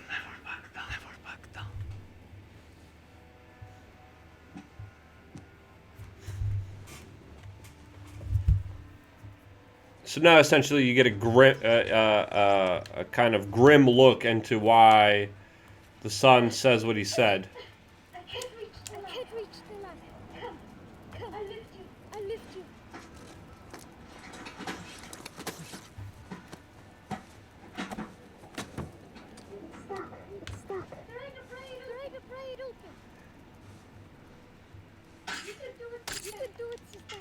Never back down. Never back down. So now essentially you get a kind of grim look into why the son says what he said. I can't reach the ladder. I can't reach the ladder. Come. Come. I lift you. I lift you. Stop. Stop. There ain't a You can do it, sister.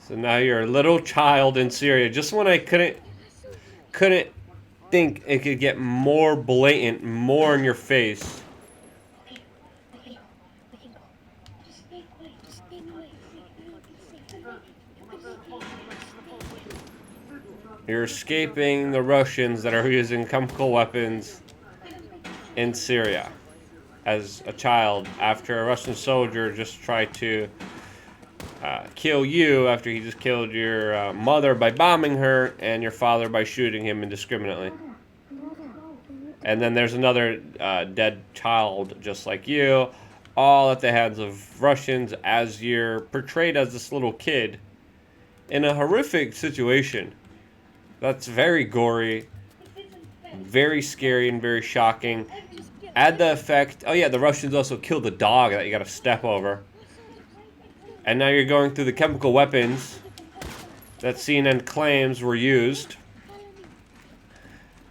So now you're a little child in Syria. Just when I couldn't think it could get more blatant, more in your face. Okay, we can go. We can go. Just make way. Just make way. You're escaping the Russians that are using chemical weapons in Syria as a child after a Russian soldier just tried to kill you after he just killed your mother by bombing her and your father by shooting him indiscriminately. And then there's another dead child just like you, all at the hands of Russians as you're portrayed as this little kid in a horrific situation. That's very gory, very scary, and very shocking. Add the effect, oh yeah, the Russians also killed the dog that you gotta step over. And now you're going through the chemical weapons that CNN claims were used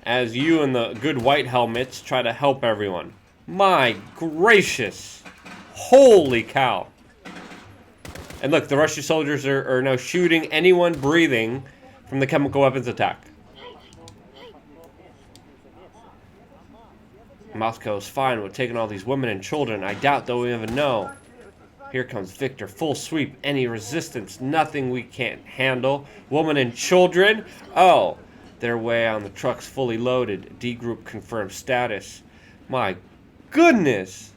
as you and the good white helmets try to help everyone. My gracious. Holy cow. And look, the Russian soldiers are now shooting anyone breathing from the chemical weapons attack. Moscow's fine with taking all these women and children. I doubt they'll even know. Here comes Victor. Full sweep. Any resistance. Nothing we can't handle. Women and children? Oh, they're way on the trucks fully loaded. D group confirmed status. My goodness.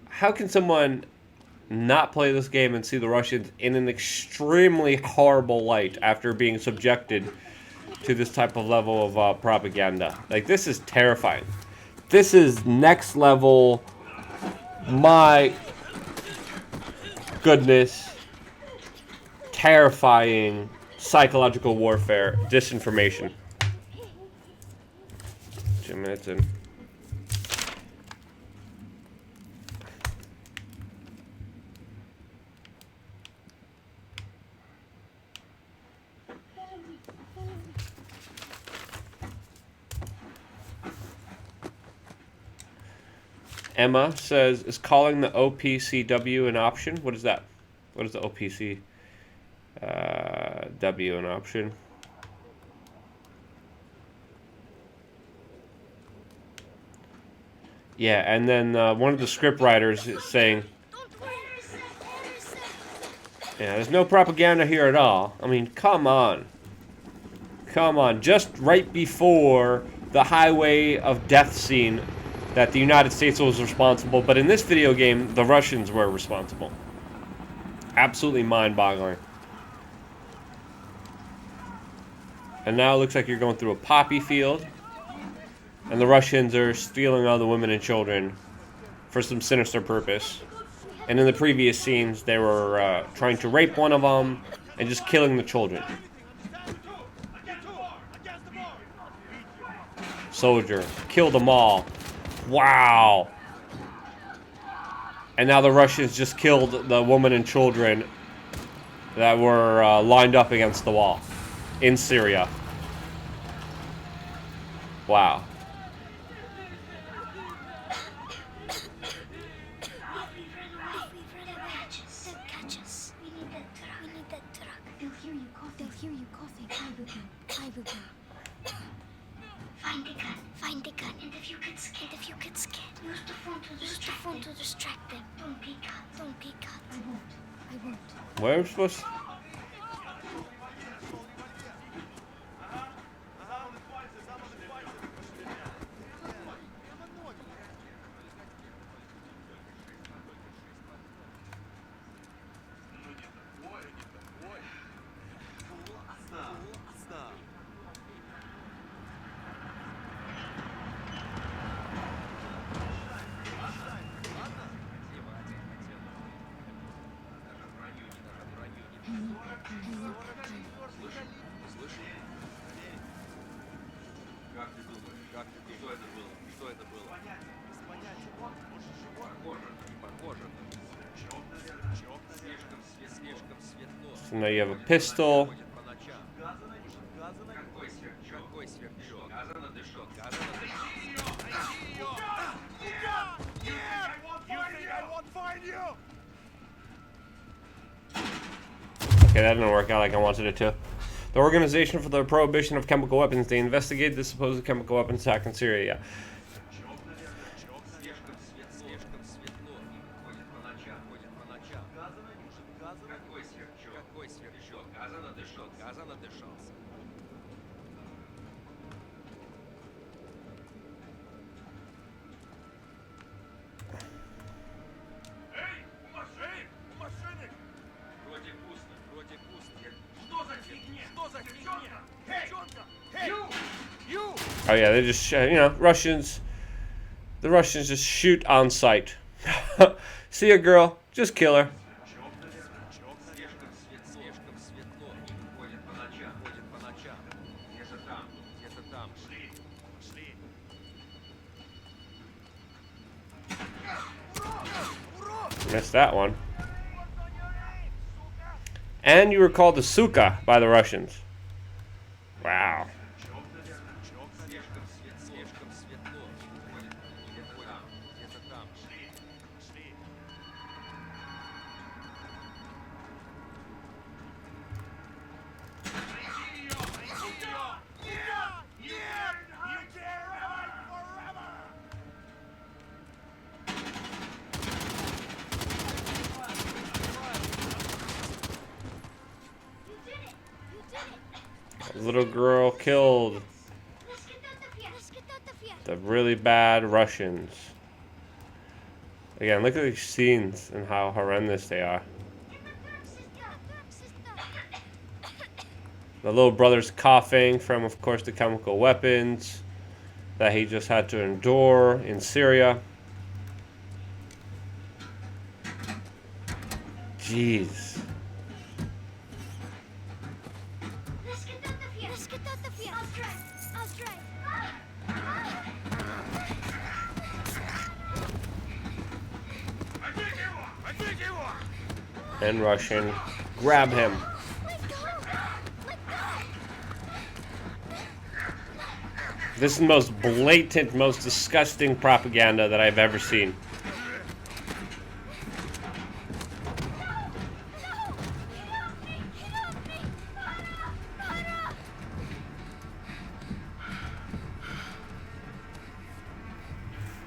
How can someone not play this game and see the Russians in an extremely horrible light after being subjected to this type of level of propaganda? Like, this is terrifying. This is next level. My goodness. Terrifying psychological warfare, disinformation. 2 minutes in. Emma says, is calling the OPCW an option? What is that? What is the OPCW an option? Yeah, and then one of the script writers is saying, yeah, there's no propaganda here at all. I mean, come on. Come on. Just right before the highway of death scene that the United States was responsible, but in this video game, the Russians were responsible. Absolutely mind-boggling. And now it looks like you're going through a poppy field, and the Russians are stealing all the women and children for some sinister purpose. And in the previous scenes, they were trying to rape one of them and just killing the children. Soldier, kill them all. Wow. And now the Russians just killed the women and children that were lined up against the wall in Syria. Wow. Find the gun. And if you get scared, use the phone to distract them. Don't get caught. I won't. Where are we supposed to... So now you have a pistol. Okay, that didn't work out like I wanted it to. The Organization for the Prohibition of Chemical Weapons. They investigated the supposed chemical weapons attack in Syria. Oh yeah, they just, you know, Russians. The Russians just shoot on sight. See a girl, just kill her. Missed that one. And you were called a suka by the Russians. Wow. Little girl killed the really bad Russians. Again, look at these scenes and how horrendous they are. The little brother's coughing from, of course, the chemical weapons that he just had to endure in Syria. Jeez. And Russian, grab him. This is the most blatant, most disgusting propaganda that I've ever seen.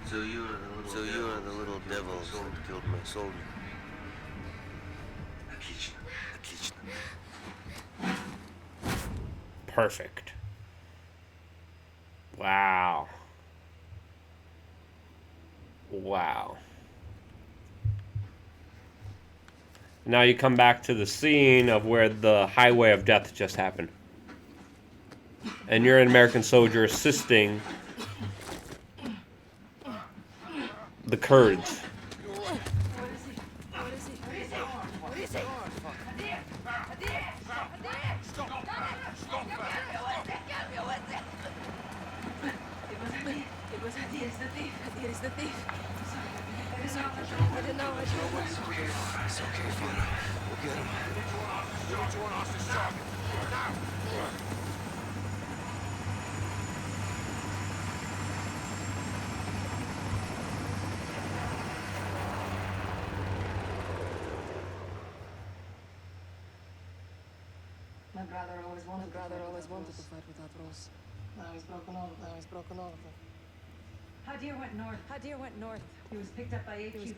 So you are the little devils who killed my soldier. Perfect. Wow. Wow. Now you come back to the scene of where the highway of death just happened. And you're an American soldier assisting the Kurds. It's the thief. I didn't know. It's okay, Father. We'll get him. Don't join us this job. Now! My brother always wanted to fight without rules. Now he's broken all of them. Hadir went north. He was picked up by AQ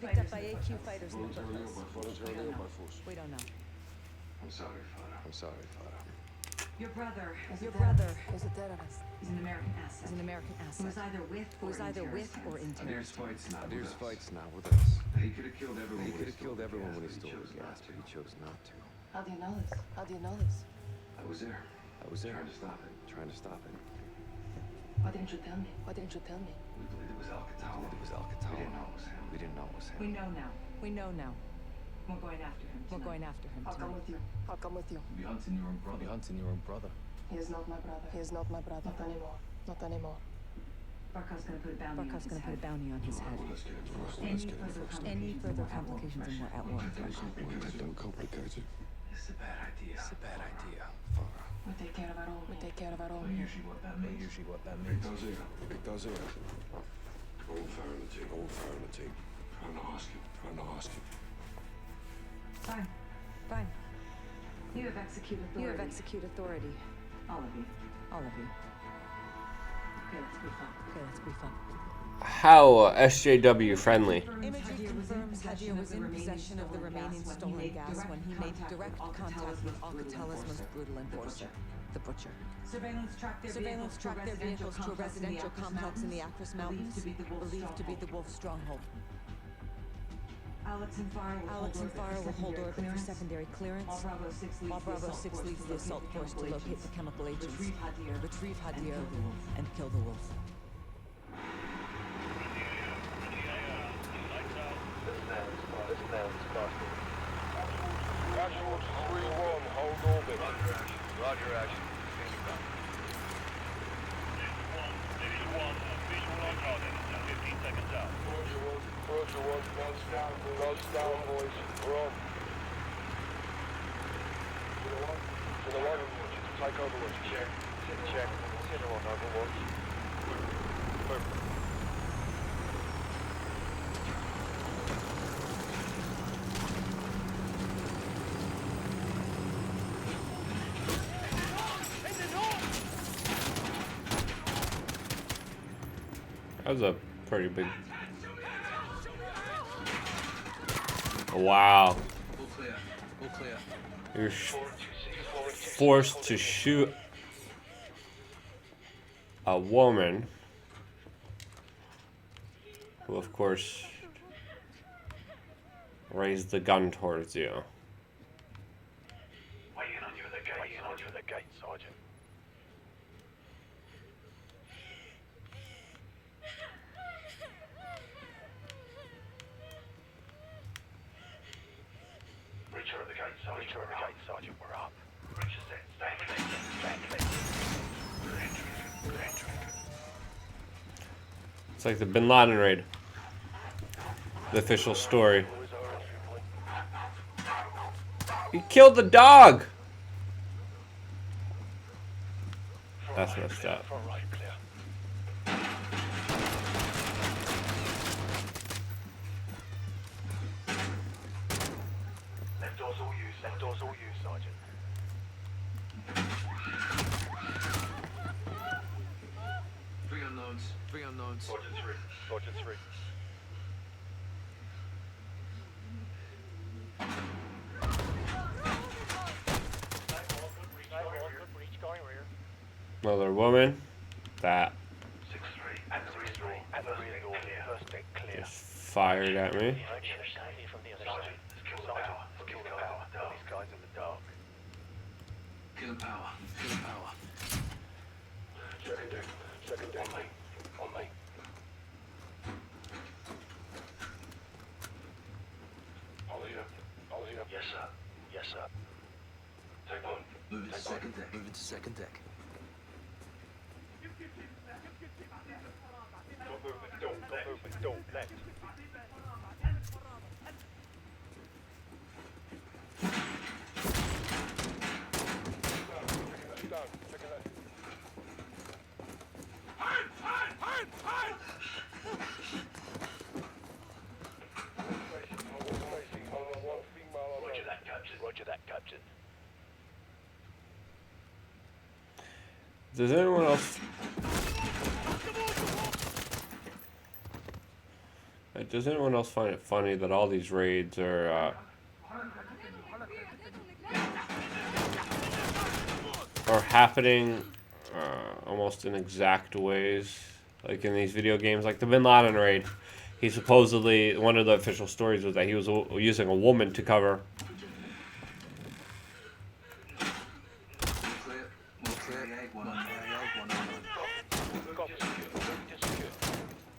fighters in the foothills. Voluntarily or by force? We don't know. I'm sorry, Father. Your brother is a terrorist. He's an American asset. Who was either with or in terrorist. Adir's fight's not with us. He could have killed everyone. He could have killed everyone when he stole the gas, but he chose not to. How do you know this? I was there. Trying to stop it. Why didn't you tell me? We believed it was Alcatala. We didn't know it was him. We know now. We're going after him. I'll come with you. You'll be hunting your own brother. He is not my brother. Not anymore. Barkov's gonna put a bounty on his head. Let's get it first. Let's get it first. Any further complications and we're at war. Don't complicate it. It's a bad idea. It's a bad idea. Farah. We take care of our own. We take care of our own. Usually what that means. It does here. It does here. Go on, Farah and the team. Go on, Farah and the team. Try not ask him. Try not ask him. Fine. Fine. You have execute authority. You have execute authority. All of you. All of you. Okay, let's be fun. Okay, let's be fun. How SJW friendly. Imagery confirms Hadir was in possession of the remaining stolen gas when he made direct contact with Alcatala's most brutal enforcer, the Butcher. Surveillance tracked their vehicles to a residential complex in the Acris Mountains, believed to be the Wolf stronghold. Alex and Farah will hold orbit for secondary clearance. All Bravo 6 leads the assault force to locate the chemical agents, retrieve Hadir, and kill the Wolf. Actual 3-1, hold orbit. Roger, Ash. Roger, guns down, boys. We're on. To the one. Take Overwatch. Check. Consider on Overwatch. Perfect. That was a pretty big. Wow. All clear. All clear. You're forced to shoot a woman who, of course, raised the gun towards you. Waiting on you at the gate, Sergeant. Reach her at the gate, Sergeant. We're up. Reach us in. Stand clear. We're entering. It's like the Bin Laden raid. The official story. He killed the dog! That's messed up. Front right, clear. Left door's all you, Sergeant. Three unknowns. Roger 3. Another woman that 6-3 and the rear door. First deck clear. just fired at me. From the other side. Let's kill the power. These guys in the dark. Kill the power. Second deck. On me. I'll hear. Yes, sir. Take one. Move to second deck. Don't left. Check it out. Roger that, Captain. Does anyone else... Does anyone else find it funny that all these raids are happening almost in exact ways, like in these video games, like the Bin Laden raid? He supposedly, one of the official stories was that he was using a woman to cover.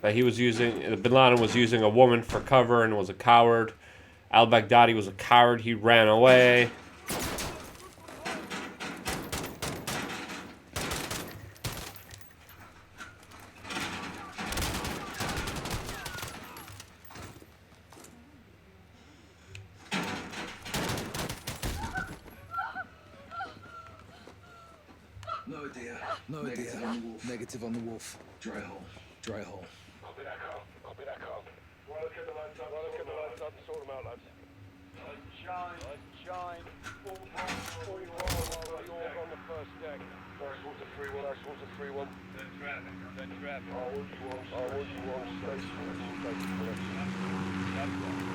That he was using, Bin Laden was using a woman for cover and was a coward. Al-Baghdadi was a coward, he ran away. No idea. Negative on the wolf. Dry hole. Dry hole. Copy that, Carl. Copy that, Carl. Right, let's get the lads up. Right, let's get the lads up and sort them out, lads. Nice and shine. Nice and shine. 41 on the first deck. Nice water 3-1. Nice water 3-1. Then traffic. Then traffic. I want you on station. Station collection. That's right.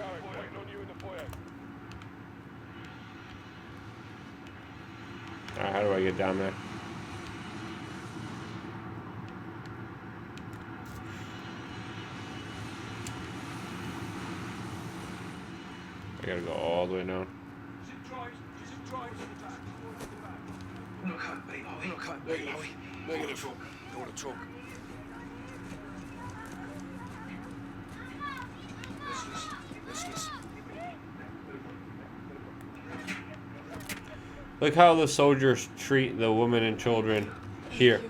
Waiting on you in the foyer. Alright, how do I get down there? I gotta go all the way down. We're not cutting bait, are we? We're not cutting bait, are we? Negative. Don't want to talk. Listen. Look how the soldiers treat the women and children here.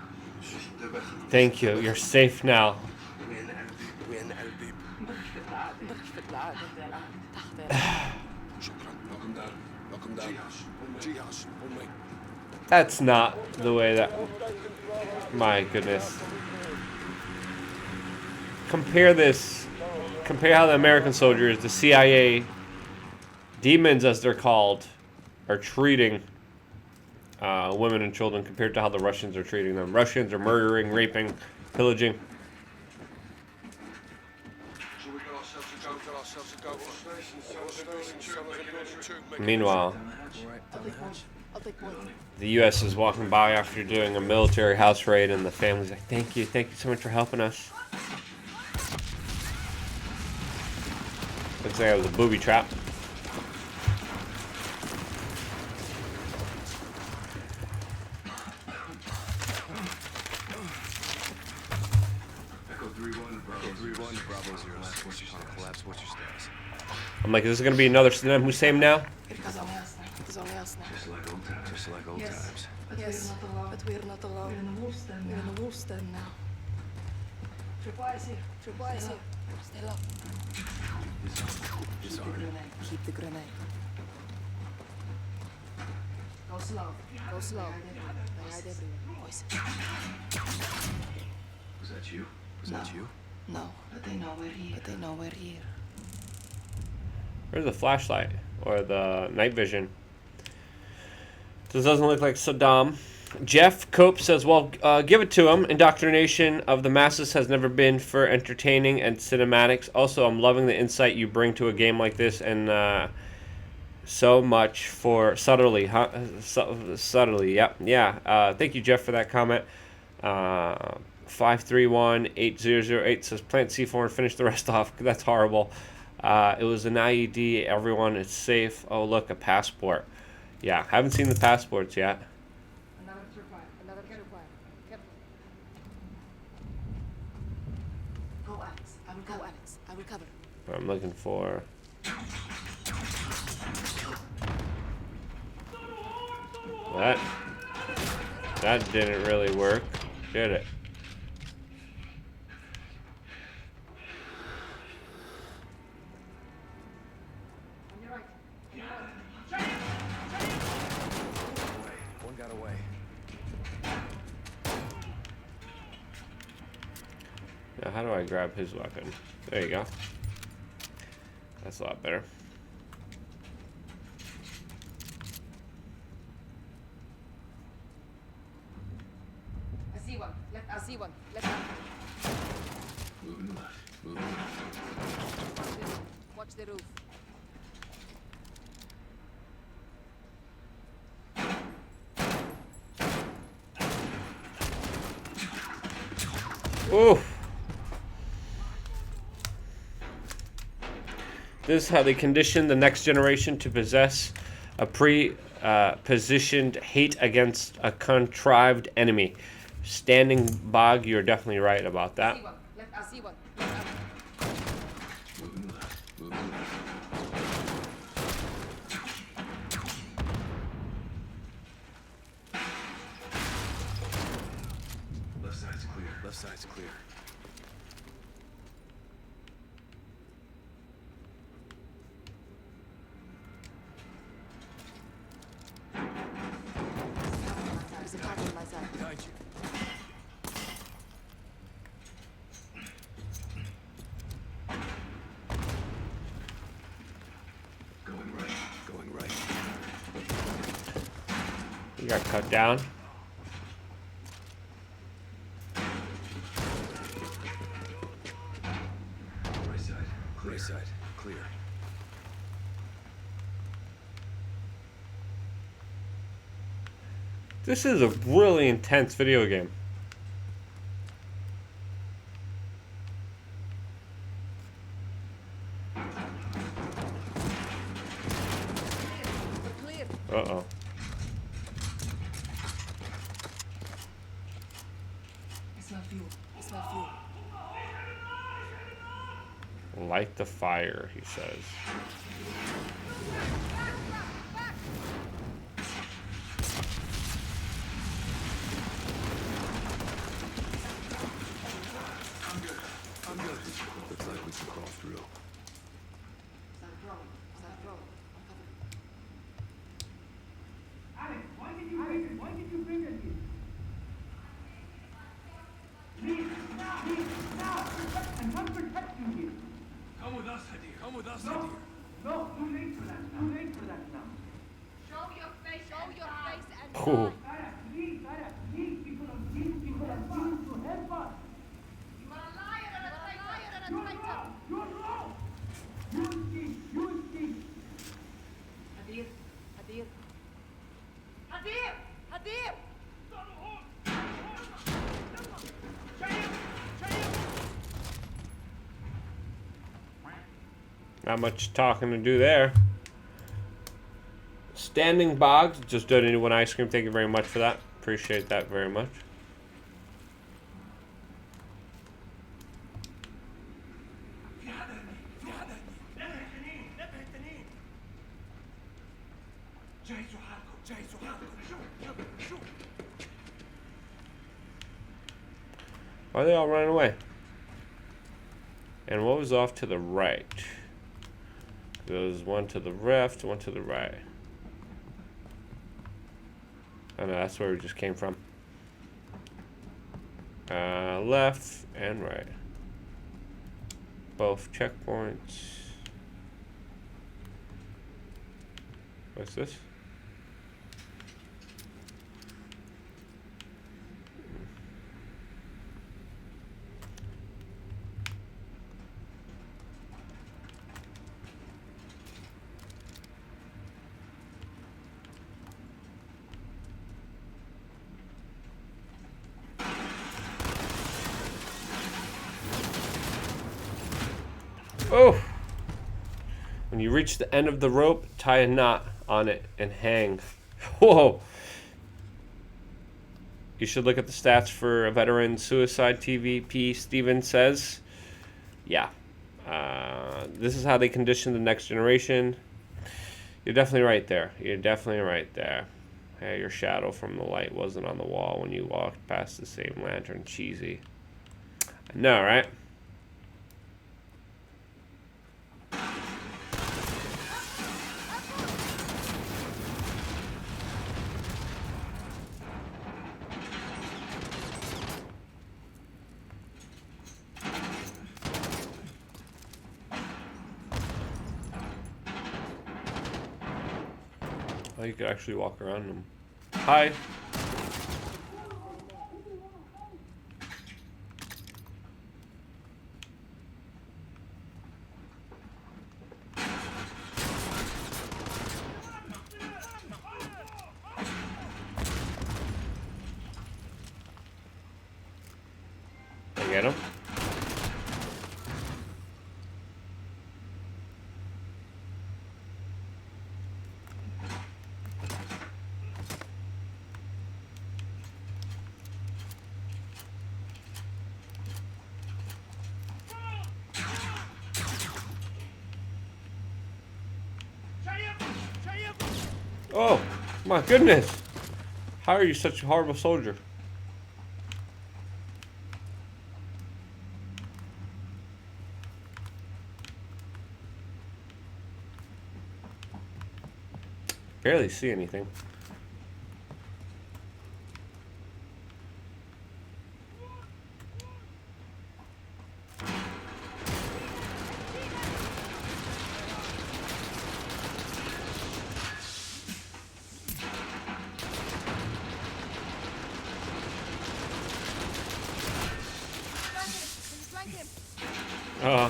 Thank you. You're safe now. That's not the way that... My goodness. Compare how the American soldiers, the CIA, demons as they're called, are treating women and children compared to how the Russians are treating them. Russians are murdering, raping, pillaging. Meanwhile, the U.S. is walking by after doing a military house raid, and the family's like, thank you so much for helping us. Looks like it was a booby trap. Echo 3-1, Bravo 0. Last watch upon collapse. What's your status? I'm like, is this gonna be another Saddam Hussein now? Just like old times. Just like old times. Yes, but we're not alone. We're in the wolf's den now. We're in the wolf's den now. Tripwire is here. Tripwire is here. Stay low. Keep the grenade. Go slow. Go slow. They hide everywhere. Boys. Was that you? Was that you? No, but they know we're here. But they know we're here. Where's the flashlight? Or the night vision? This doesn't look like Saddam. Jeff Cope says, well, give it to him. Indoctrination of the masses has never been for entertaining and cinematics. Also, I'm loving the insight you bring to a game like this, and so much for subtly. Subtly, yep. Yeah. Thank you, Jeff, for that comment. 531-8008 says, plant C4 and finish the rest off. That's horrible. It was an IED. Everyone is safe. Oh, look, a passport. Yeah, haven't seen the passports yet. Another tripwire. Another tripwire. Careful. Go, Alex. I will go, Alex. I will cover. I'm looking for... That didn't really work, did it? One got away. Now, how do I grab his weapon? There you go. That's a lot better. I see one. I see one. Let's go. Moving left. Moving left. Watch the roof. Ooh. This is how they condition the next generation to possess a pre-positioned hate against a contrived enemy. Standing Bog, you're definitely right about that. I see one. Moving left. Moving left. Left side's clear. Left side's clear. clear. There's a target on my side. Behind you. Going right. You got cut down. Right side, clear. This is a really intense video game. Clear. Uh-oh. I smell fuel. I smell fuel. Light the fire, he says. I'm good. Looks like we can crawl through. Is that a problem? Is that a problem? I'm covered. Alex, why did you bring us here? Leave now! I'm not protecting you. Come with us, Hadir. Come with us, No, Hadir. no, too late for that. Too late for that now. Show your face and Oh. Sarah, please, people are please to help us. You are a liar and a traitor. You're wrong. You speak. Hadir. Hadir. Hadir! Hadir! Not much talking to do there. Standing Boggs just donated one ice cream. Thank you very much for that. Appreciate that very much. Why are they all running away? And what was off to the right? There was one to the left, one to the right. Oh no, that's where we just came from. Left and right. Both checkpoints. What's this? Oh! When you reach the end of the rope, tie a knot on it and hang. Whoa! You should look at the stats for a veteran suicide. TVP Steven says. Yeah. This is how they condition the next generation. You're definitely right there. You're definitely right there. Hey, your shadow from the light wasn't on the wall when you walked past the same lantern. Cheesy. I know, right? Oh, you could actually walk around them. Hi. I get him. Oh, my goodness. How are you such a horrible soldier? barely see anything. Uh-huh.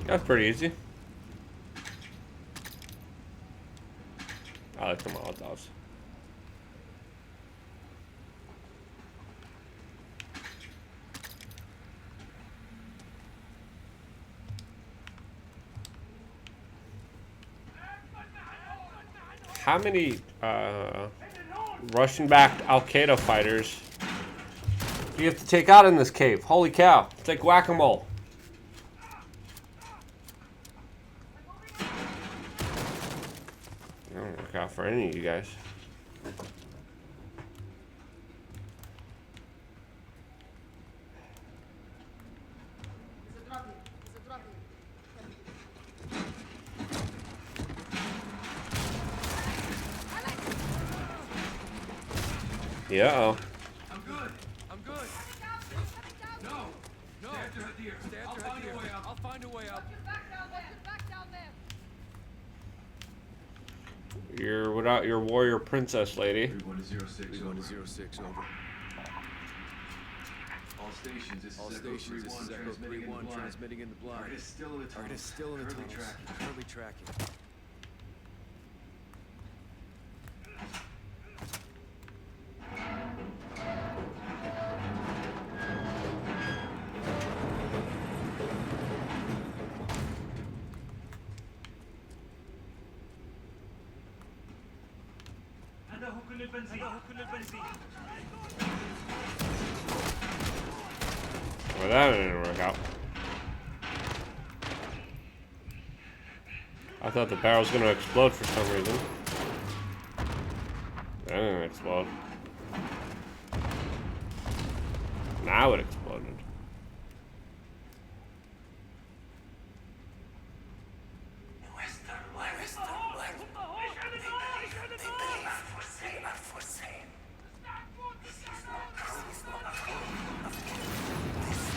That's pretty easy. I like the Molotovs. How many Russian-backed Al-Qaeda fighters do you have to take out in this cave? Holy cow. It's like whack-a-mole. I don't look out for any of you guys. Yeah. I'm good. I'm good. No. No. Stay after Hadir. Stay after Hadir. I'll find a way up. You're without your warrior princess lady. 3106. 3106. Over. All stations. This is Echo 3-1 transmitting in the blind. Target is still in the tunnels. Target is still in the tunnels. Currently tracking. Well, that didn't work out. I thought the barrel was going to explode for some reason. That didn't explode. Now it exploded.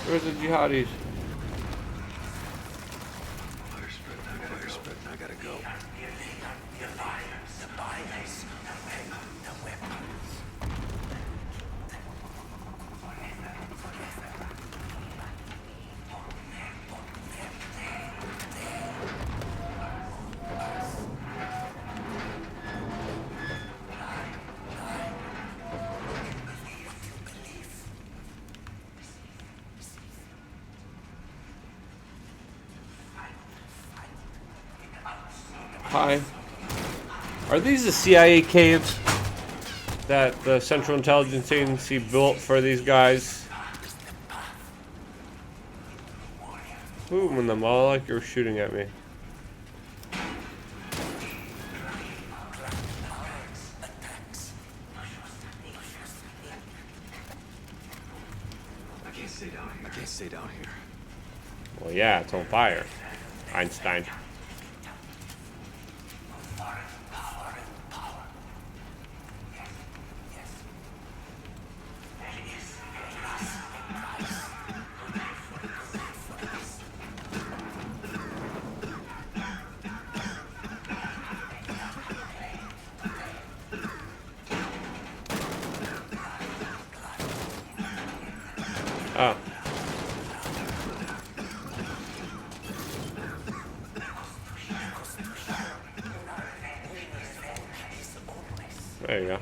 Where's the jihadis? Fire spread. I gotta go. Hi. Are these the CIA caves that the Central Intelligence Agency built for these guys? Moving them all like you're shooting at me. I can't stay down here. Well, yeah, it's on fire. Einstein. Oh. There you go.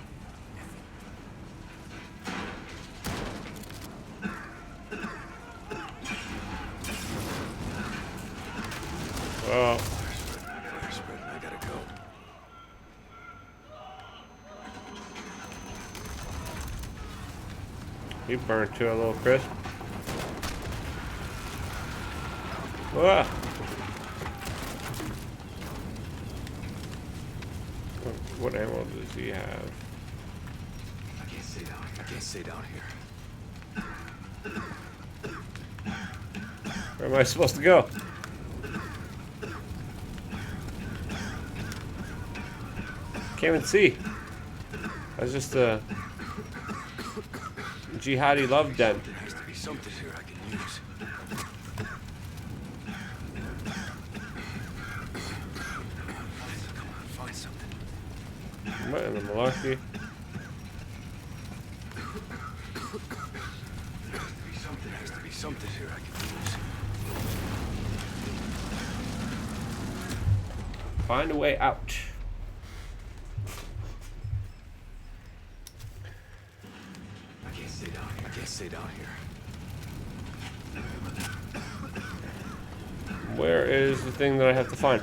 Well. I gotta go. You burned to a little crisp. What ammo does he have? I can't stay down here. I can't stay down here. Where am I supposed to go? Can't even see. That's just a jihadi love den. There has to be something here I can use. Come on, find something. What in the malarkey? There has to be something here I can use. Find a way out. I can't stay down here. I can't stay down here. Where is the thing that I have to find?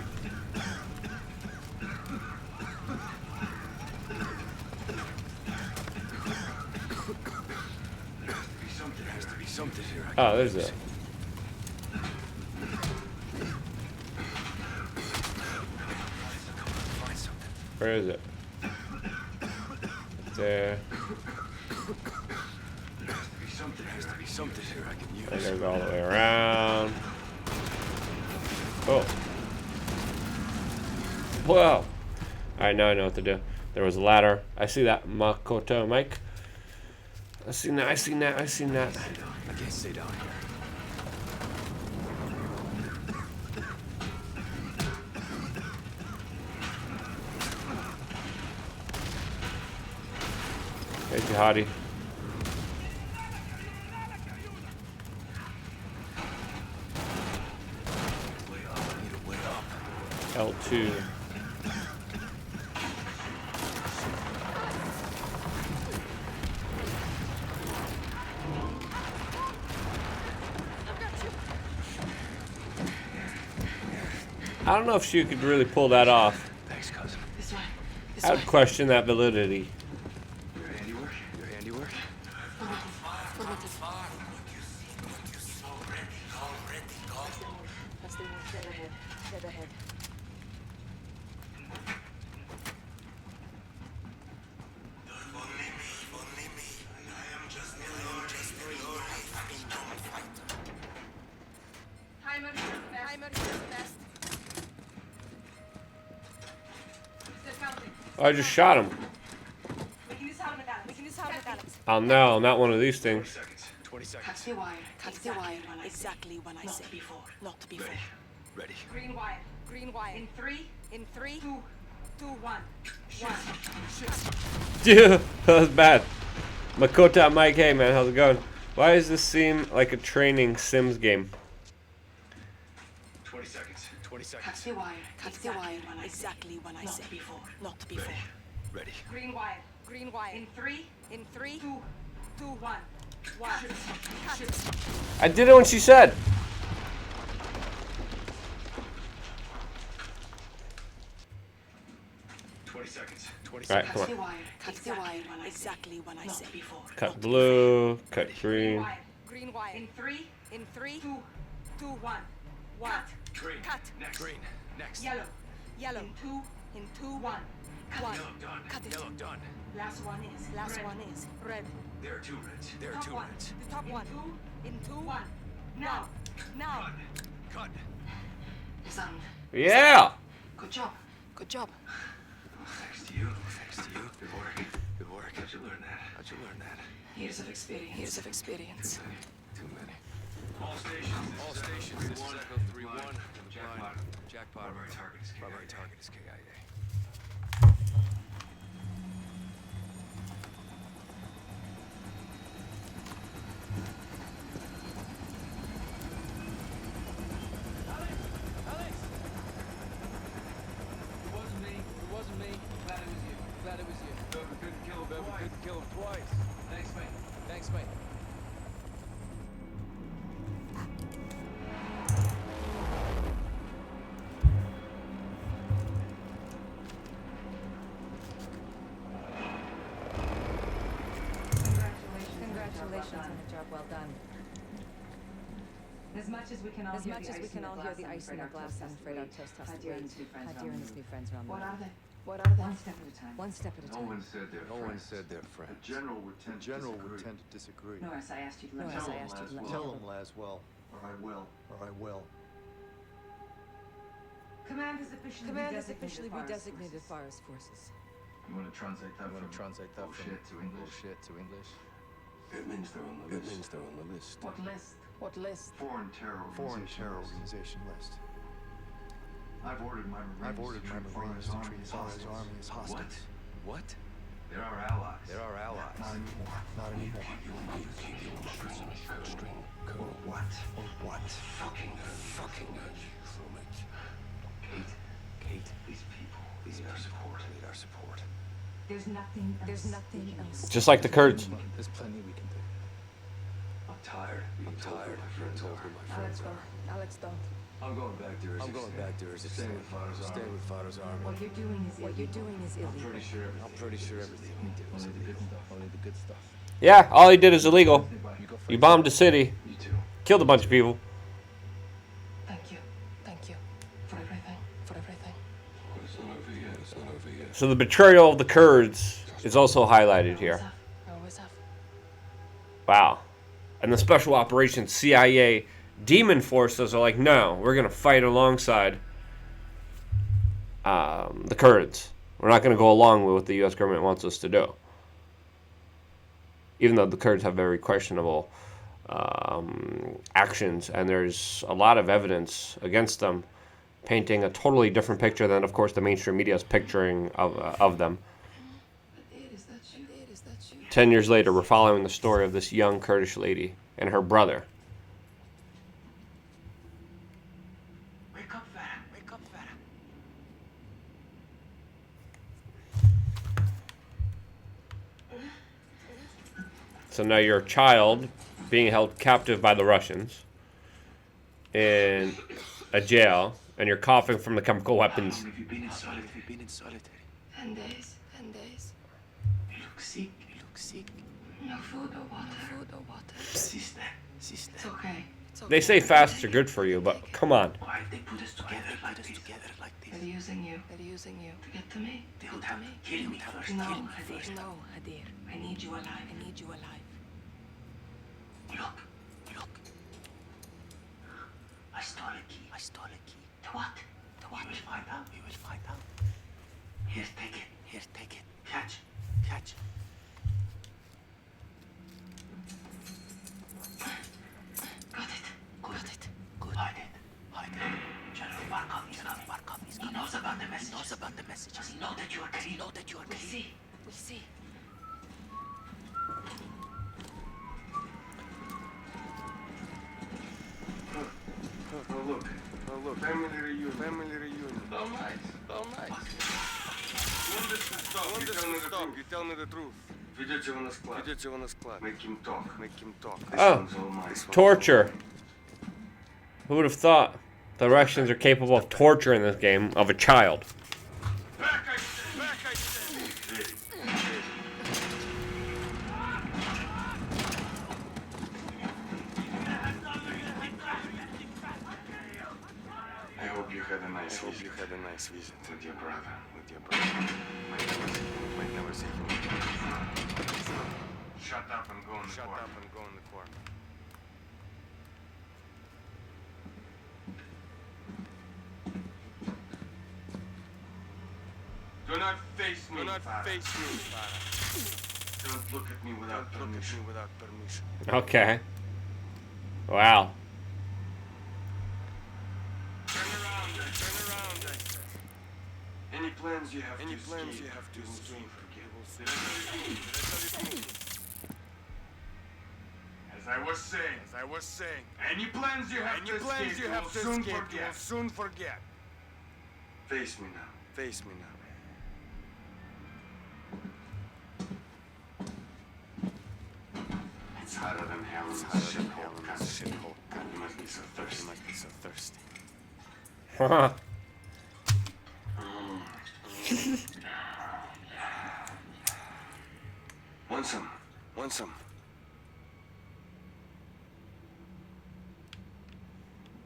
There has to be something here I can Oh, there's use. it. Find something. Where is it? There. There has to be something here I can use. I gotta go all the way around. Oh. Whoa. Alright, now I know what to do. There was a ladder. I see that, Makoto Mike. I seen that, I seen that, I seen that. I can't stay down here. Hey, jihadi. Way up. I need a way up. L2. I don't know if she could really pull that off. Thanks, cousin. This way. This I would way. question that validity. Your handiwork? Your handiwork? That's the one. Dead ahead. Dead ahead. Timer is best. Still counting. I just shot him. We can use helmet, Alex. We can use helmet, Alex. Oh no, not one of these things. 20 seconds. Cut the wire. Cut the wire. Exactly when I say. Not before. Ready. Green wire. Green wire. In three. In three. Two. Two. One. Dude, that was bad. Makoto Mike, hey man, how's it going? Why does this seem like a training Sims game? 20 seconds. 20 Cut seconds. the wire. Cut the wire. Exactly when I say. Not before. Ready. Green wire. Green wire. In three. In three. Two. Two. One. One. Cut. I did it when she said. 20 seconds. 20 Alright, seconds. come on. Cut the wire. Cut the wire. Exactly when I say. Cut blue, cut Green green. wire. Green wire. In three. In three. Two. Two. One. One. Green. Cut. Next. Green. Next. Yellow. Yellow. In two. In two. One. One. Yellow done. Cut it. Yellow done. Last one is. Last one is red. There are two reds. There are Top two one. reds. The top one. In two. One. Now. Now. Cut. Disarmed. Yeah! Good job. Good job. Thanks to you. Thanks to you. Good work. Good work. How'd you learn that? How'd you learn that? Years of experience. Years of experience. Too many. All stations. All stations. This is Echo 3-1. Jackpot. Jackpot. Primary target is KIA. Congratulations on the job well done. As much as we can all As hear much the as we ice can in all the hear the glass, ice in the glass, I'm afraid our toast has to Hadir and wait. his new friends Hadir around and the his moon. new friends around the What moon. are they? What are they? One step at a time. One step at a No time. one said they're No one friends. said they're friends. The general would tend to disagree. Norris, I asked you to let me Norris, know. I asked you to let me Tell know. him, Laswell, Or I will. or I will. Command has officially Designated Forest Forces. You want to translate that from bullshit to English? It means they're on the list. What list? What list? Foreign terror organization list. I've ordered my Marines to treat Farah's army as hostiles. What? They're our allies. allies. Not anymore. You keep your string. Or what? Fucking Kate, these people need our support. There's nothing else. Just like the Kurds. There's plenty we can do. I'm tired being told who my friends are. Alex, don't. Alex, don't. I'm going back to Urzikstan. Staying with Farah's army. What you're doing is illegal. I'm pretty sure everything we do is Only the good stuff. Yeah, all he did is illegal. You bombed a city, You too. killed a bunch of people. Thank you. Thank you. For everything. For everything. It's not over yet. So the betrayal of the Kurds is also highlighted here. I always have. Wow. And the Special Operations CIA demon forces are like, no, we're going to fight alongside the Kurds. We're not going to go along with what the U.S. government wants us to do. Even though the Kurds have very questionable actions, and there's a lot of evidence against them, painting a totally different picture than, of course, the mainstream media is picturing of them. 10 years later, we're following the story of this young Kurdish lady and her brother. Wake up, Farah. Wake up, Farah. So now you're a child being held captive by the Russians in a jail, and you're coughing from the chemical weapons. Have you been in solitary? 10 days. 10 days. You look sick. No food or water. Sister. It's okay. They say fasts are good for you, but come on. Why did they put us together like this? They're using you. To get to me. They would have killed me first. No, Kill me first. Hadir. No, Hadir. I need you alive. Look. I stole a key. To what? We will find out. Here, take it. Catch. Got it. Good. Hide it. General Markov is coming. He knows about the message. Does he know that you are clean? We'll see. Oh look. Family reunion. Oh nice. When this will stop? You tell me the truth. Ведете его на склад. Make him talk. Oh, torture. Who would have thought the Russians are capable of torture in this game of a child? Back I said. I hope you had a nice visit with your brother. Might never see him again. Shut up and go in the corner. Do not face me, Farah. Don't look at me without permission. Okay. Wow. Turn around, I said. Any plans you have to soon forget. Did I tell you? As I was saying. Any plans you have to escape, you will soon forget. Face me now. It's hotter than hell in this shithole. You must be so thirsty. Want some?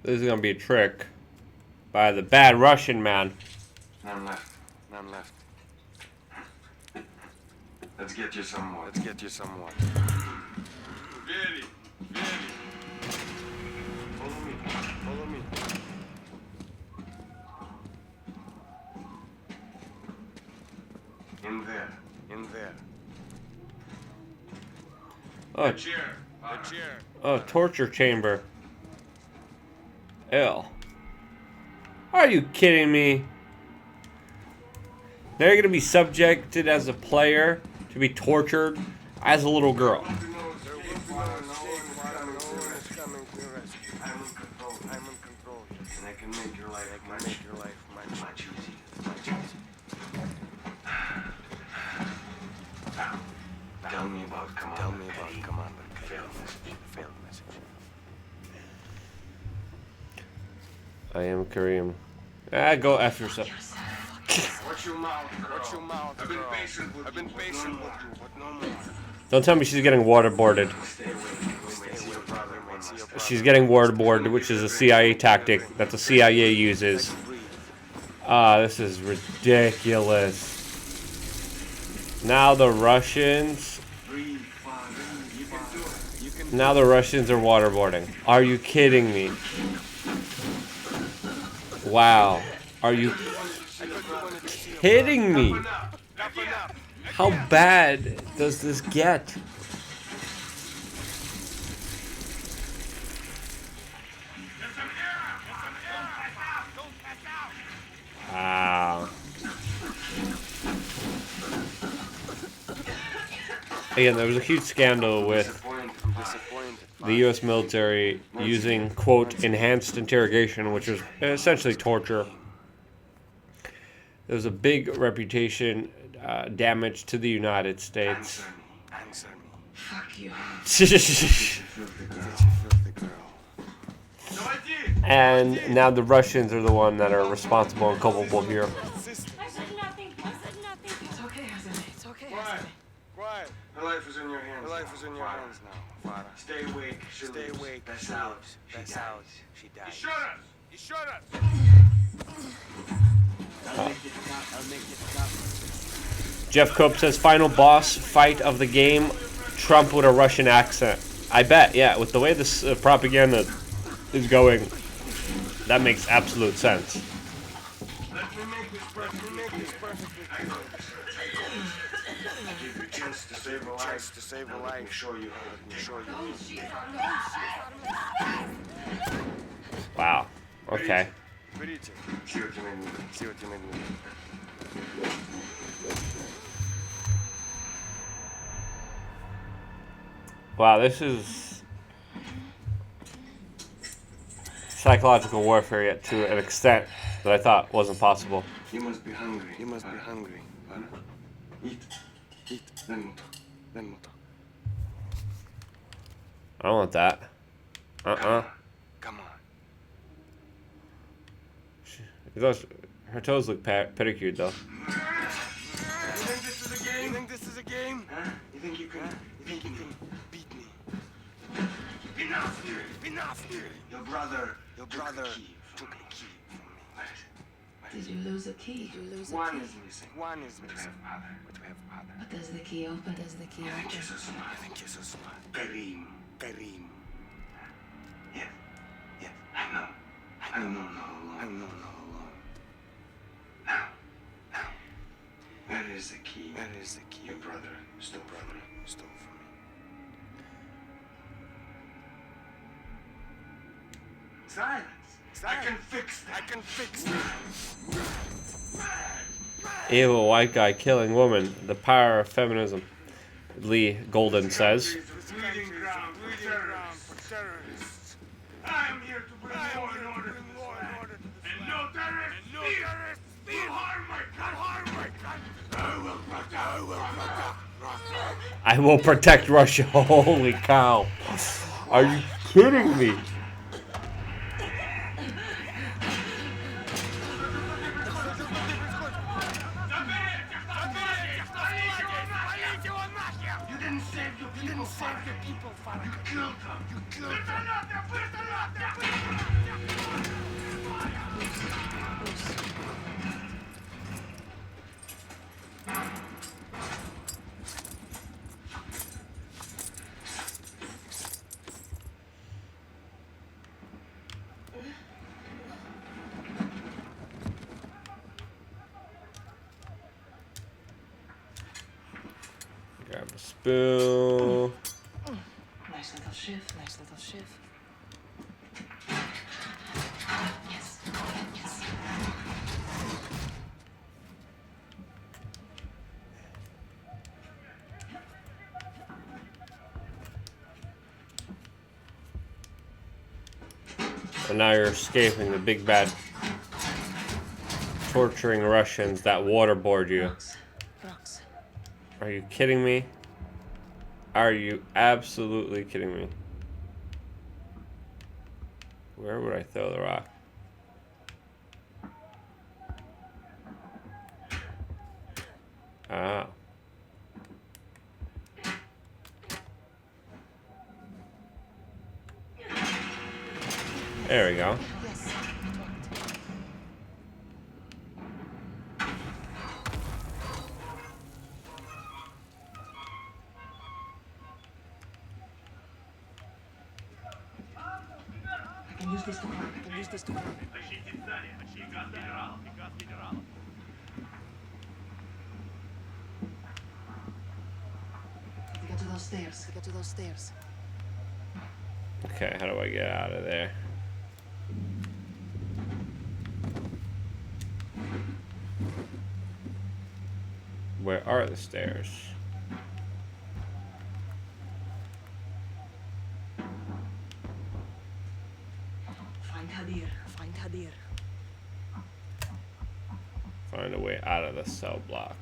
This is gonna be a trick by the bad Russian man. None left. Let's get you some water. Let's get you some water. Very. Follow me. Follow me. In there. In there. Oh, A chair. oh, torture chamber. Ew. Are you kidding me? They're gonna be subjected as a player to be tortured as a little girl. There will be no mistake, Father. No one is coming to your rescue. I'm in control. I'm in control. And I can make your life much easier. Much easier. Now, tell me about Commander. Failed message. I am Kareem. Ah, go F yourself. Watch your mouth, girl. Watch your mouth, I've been patient with you, but no more. Don't tell me she's getting waterboarded. She's getting waterboarded, which is a CIA tactic that the CIA uses. Ah, this is ridiculous. Now the Russians... Now the Russians are waterboarding. Are you kidding me? Wow. Are you kidding me? How bad does this get? Wow. Again, there was a huge scandal with the U.S. military using, quote, enhanced interrogation, which was essentially torture. There was a big reputation damage to the United States. Answer me. Fuck you. And now the Russians are the one that are responsible and culpable here. It's okay, Hazane. It's okay, Hazane. Quiet. Her life is in your hands. Her life is in your hands now, Father. Stay awake. Stay awake. That's out. That's out. She dies. He shot us. He shot us. I'll make it stop. Jeff Cope says, final boss fight of the game, Trump with a Russian accent. I bet, yeah, with the way this propaganda is going, that makes absolute sense. Let me make this perfectly clear. Give you a chance to save a life. Let me show you Wow, okay. See what you made me. Wow, this is psychological warfare yet to an extent that I thought wasn't possible. You must be hungry. Father. Eat. Then muto. I don't want that. Come on. Her toes look pedicured though. You think this is a game? Huh? You think you can beat me? Enough. Your brother took a key from me. Did you lose a key? One is missing. But we have other. What does the key open? You think you're so smart. Kareem. Yes. I know all along. Now. Where is the key? Your brother stole from me. Silence. I can fix this. Evil white guy killing woman. The power of feminism. Lee Golden says. Breeding ground for terrorists. I am here to bring law and order to this land. And no terrorists will harm my country. I will protect Russia. Holy cow. Are you kidding me? You didn't save your people, Father. You killed them. Boo. Nice little shift, nice little shift. Yes, yes. And now you're escaping the big bad torturing Russians that waterboard you. Rocks. Are you kidding me? Are you absolutely kidding me? Where would I throw the rock? Ah. There we go. Yes, it worked. I can use this to climb. I can use this to climb. To get to those stairs. To get to those stairs. Okay, how do I get out of there? Where are the stairs? Find Hadir. Find Hadir. Find a way out of the cell block.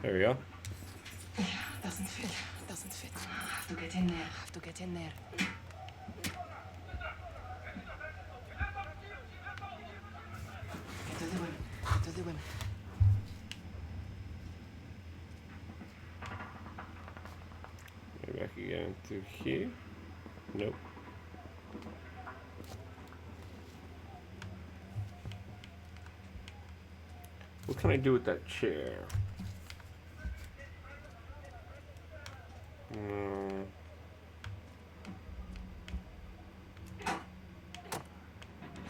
There we go. Doesn't fit. Doesn't fit. Have to get in there. Have to get in there. Get to the women. Get to the women. Maybe I could get in through here. Nope. What can I do with that chair?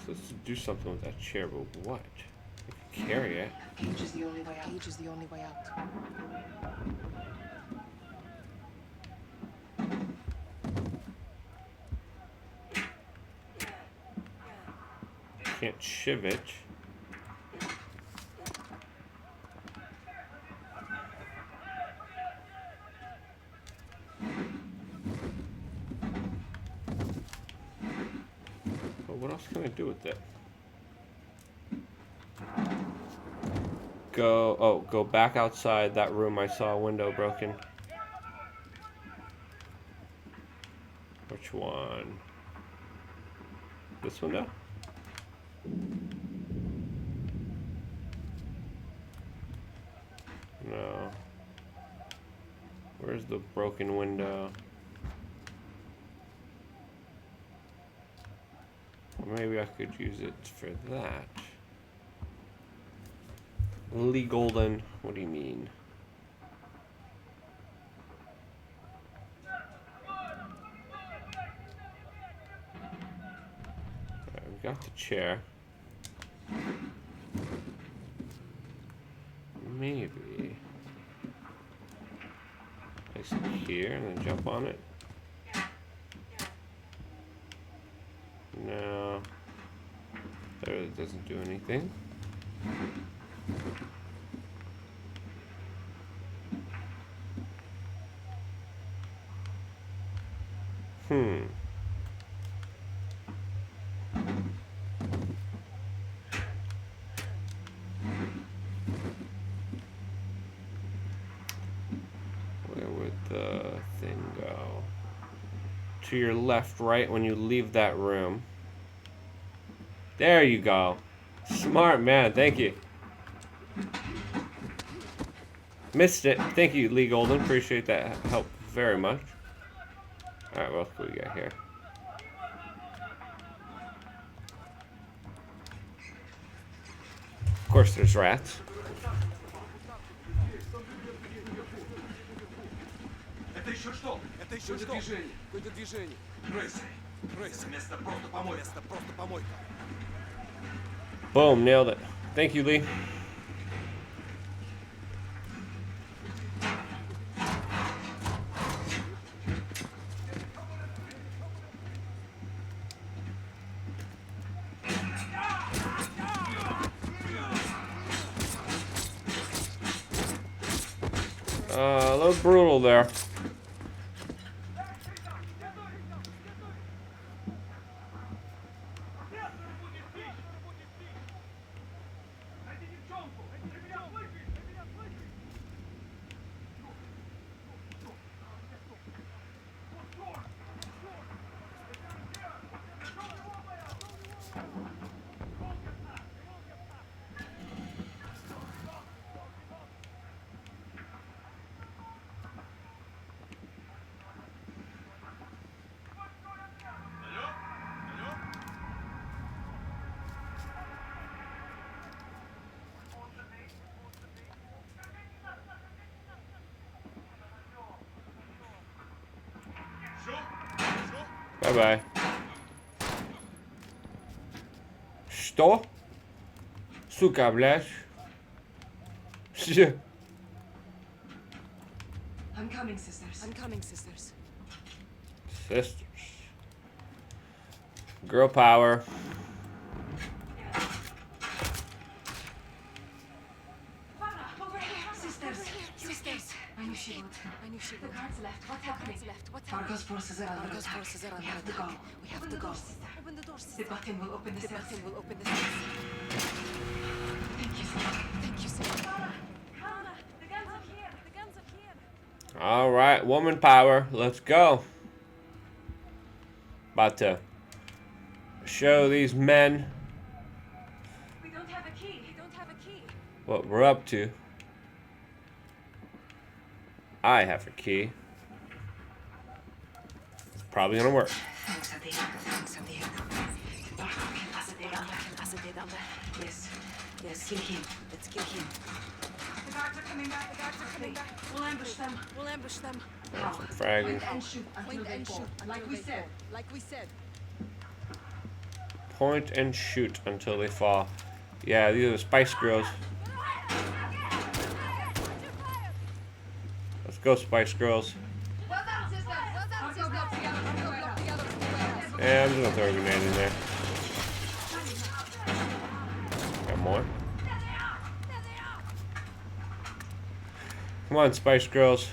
Supposed to do something with that chair, but what? I can carry it. Cage is the only way out. Cage is the only way out. Can't shiv it. But what else can I do with it? Go back outside that room. I saw a window broken. Which one? This window? No. Where's the broken window? Or maybe I could use it for that. Lee Golden, what do you mean? I've got the chair. Maybe place it here and then jump on it. No, that really doesn't do anything. Where would the thing go? To your left, right, when you leave that room. There you go. Smart man, thank you. Missed it. Thank you, Lee Golden. Appreciate that help very much. Alright, what else do we got here? Of course there's rats. еще что? Это еще что? Какое-то движение. Крысы. Крысы. Место просто помойка. Место просто помойка. Boom, nailed it. Thank you, Lee. A little brutal there. Bye-bye. Что? Сука, блядь. I'm coming, sisters. I'm coming, sisters. Sisters. Girl power. Sisters. I knew she would. I knew she The would. guards left. What's happening? What's happening? Vargo's forces are under Vargo's attack. forces are We under have to go. attack. We have to go. Open the door, The sister. button will open the The cells. button will open the cells. Thank you, sister. Thank you, sister. The guns are here. The guns are here. All right, woman power. Let's go. About to show these men We don't have a key. We don't have a key. what we're up to. I have a key. It's probably gonna work. Thanks, Adi. Thanks, Adi. Vargo can pass it down there. Pass it down there. Yes. Yes. Kill him. Let's kill him. The guards are coming back. The guards are coming back. We'll ambush them. We'll ambush them. How? Fragging. And shoot until Point they and fall. shoot. Like until we they said. fall. Like we said. Point and shoot until they fall. Yeah, these are the Spice Girls. Let's go, Spice Girls. Well done, sisters. Well done, sisters. Block the other. Yeah, I'm just gonna throw a grenade in there. Got more. Come on, Spice Girls.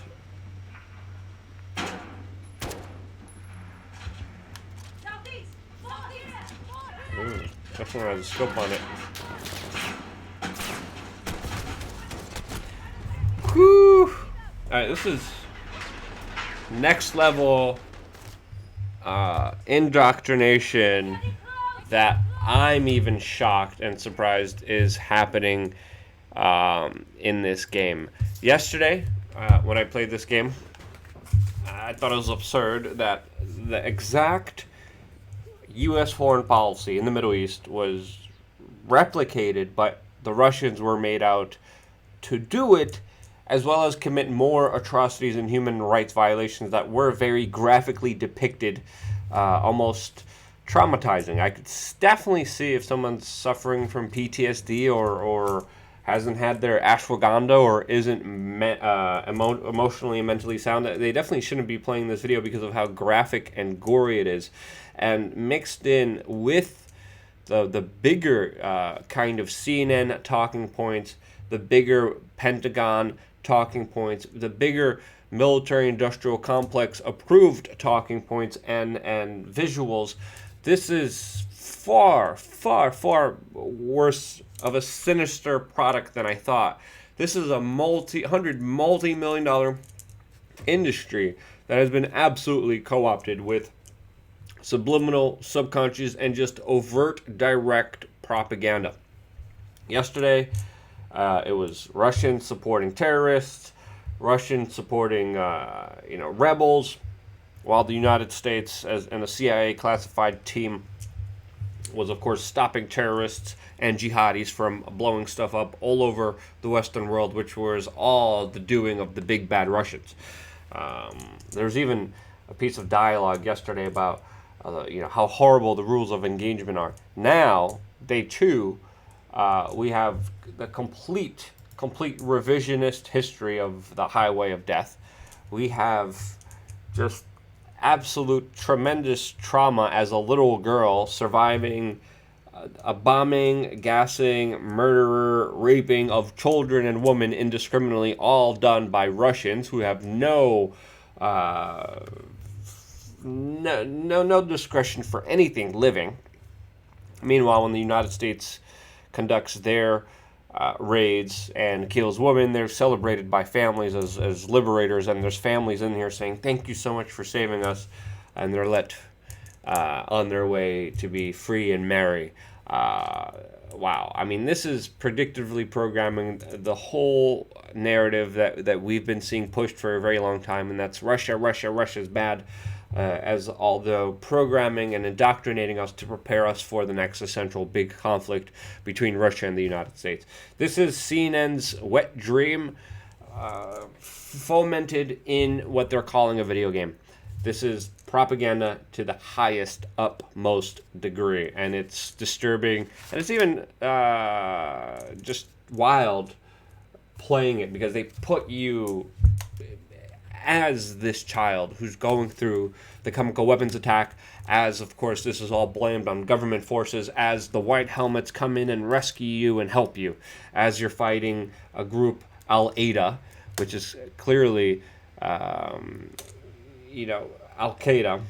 Ooh, this one has a scope on it. Whew. Alright, this is next level indoctrination that I'm even shocked and surprised is happening in this game. Yesterday, when I played this game, I thought it was absurd that the exact U.S. foreign policy in the Middle East was replicated, but the Russians were made out to do it, as well as commit more atrocities and human rights violations that were very graphically depicted, almost traumatizing. I could definitely see if someone's suffering from PTSD or hasn't had their ashwagandha or isn't emotionally and mentally sound, they definitely shouldn't be playing this video because of how graphic and gory it is. And mixed in with the bigger kind of CNN talking points, the bigger Pentagon talking points, the bigger military-industrial complex approved talking points and visuals, this is far, far, far worse of a sinister product than I thought. This is a multi-million dollar industry that has been absolutely co-opted with subliminal, subconscious, and just overt, direct propaganda. Yesterday, it was Russians supporting terrorists, Russians supporting, rebels, while the United States and the CIA classified team was, of course, stopping terrorists and jihadis from blowing stuff up all over the Western world, which was all the doing of the big bad Russians. There's even a piece of dialogue yesterday about how horrible the rules of engagement are. Now, day 2, we have the complete revisionist history of the highway of death. We have just absolute tremendous trauma as a little girl surviving a bombing, gassing, murder, raping of children and women indiscriminately, all done by Russians who have no discretion for anything living. Meanwhile, when the United States conducts their raids and kills women, they're celebrated by families as liberators, and there's families in here saying, thank you so much for saving us, and they're let on their way to be free and merry. Wow. I mean, this is predictively programming the whole narrative that we've been seeing pushed for a very long time, and that's Russia's bad, as although programming and indoctrinating us to prepare us for the next essential big conflict between Russia and the United States. This is CNN's wet dream, fomented in what they're calling a video game. This is propaganda to the highest, upmost degree, and it's disturbing, and it's even just wild playing it, because they put you as this child who's going through the chemical weapons attack, as, of course, this is all blamed on government forces, as the white helmets come in and rescue you and help you, as you're fighting a group, Al-Qaeda, which is clearly Al-Qaeda,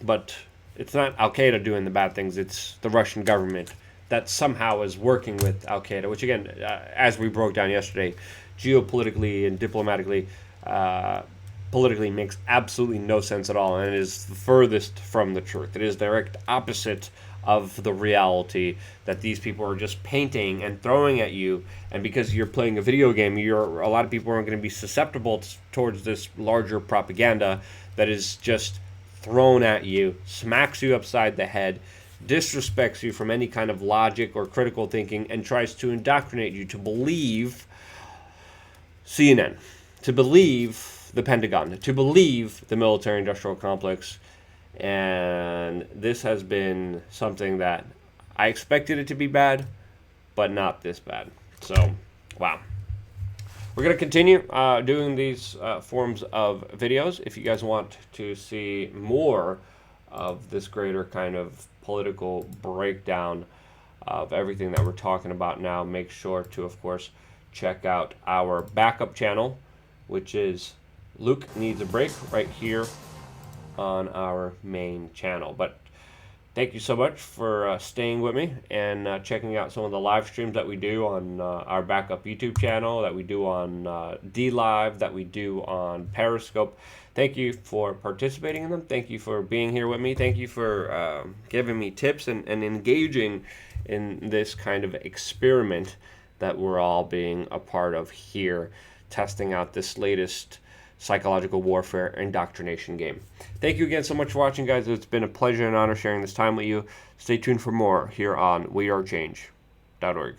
but it's not Al-Qaeda doing the bad things, it's the Russian government that somehow is working with Al-Qaeda, which again, as we broke down yesterday, geopolitically and diplomatically, politically makes absolutely no sense at all, and it is the furthest from the truth. It is direct opposite of the reality that these people are just painting and throwing at you, and because you're playing a video game, a lot of people aren't going to be susceptible towards this larger propaganda that is just thrown at you, smacks you upside the head, disrespects you from any kind of logic or critical thinking, and tries to indoctrinate you to believe CNN, to believe the Pentagon, to believe the military-industrial complex. And this has been something that I expected it to be bad, but not this bad. So, wow. We're going to continue doing these forms of videos. If you guys want to see more of this greater kind of political breakdown of everything that we're talking about now, make sure to, of course, check out our backup channel, which is Luke Needs a Break, right here on our main channel. But thank you so much for staying with me and checking out some of the live streams that we do on our backup YouTube channel, that we do on D-Live, that we do on Periscope. Thank you for participating in them. Thank you for being here with me. Thank you for giving me tips and engaging in this kind of experiment that we're all being a part of here, testing out this latest psychological warfare indoctrination game. Thank you again so much for watching, guys. It's been a pleasure and honor sharing this time with you. Stay tuned for more here on WeAreChange.org.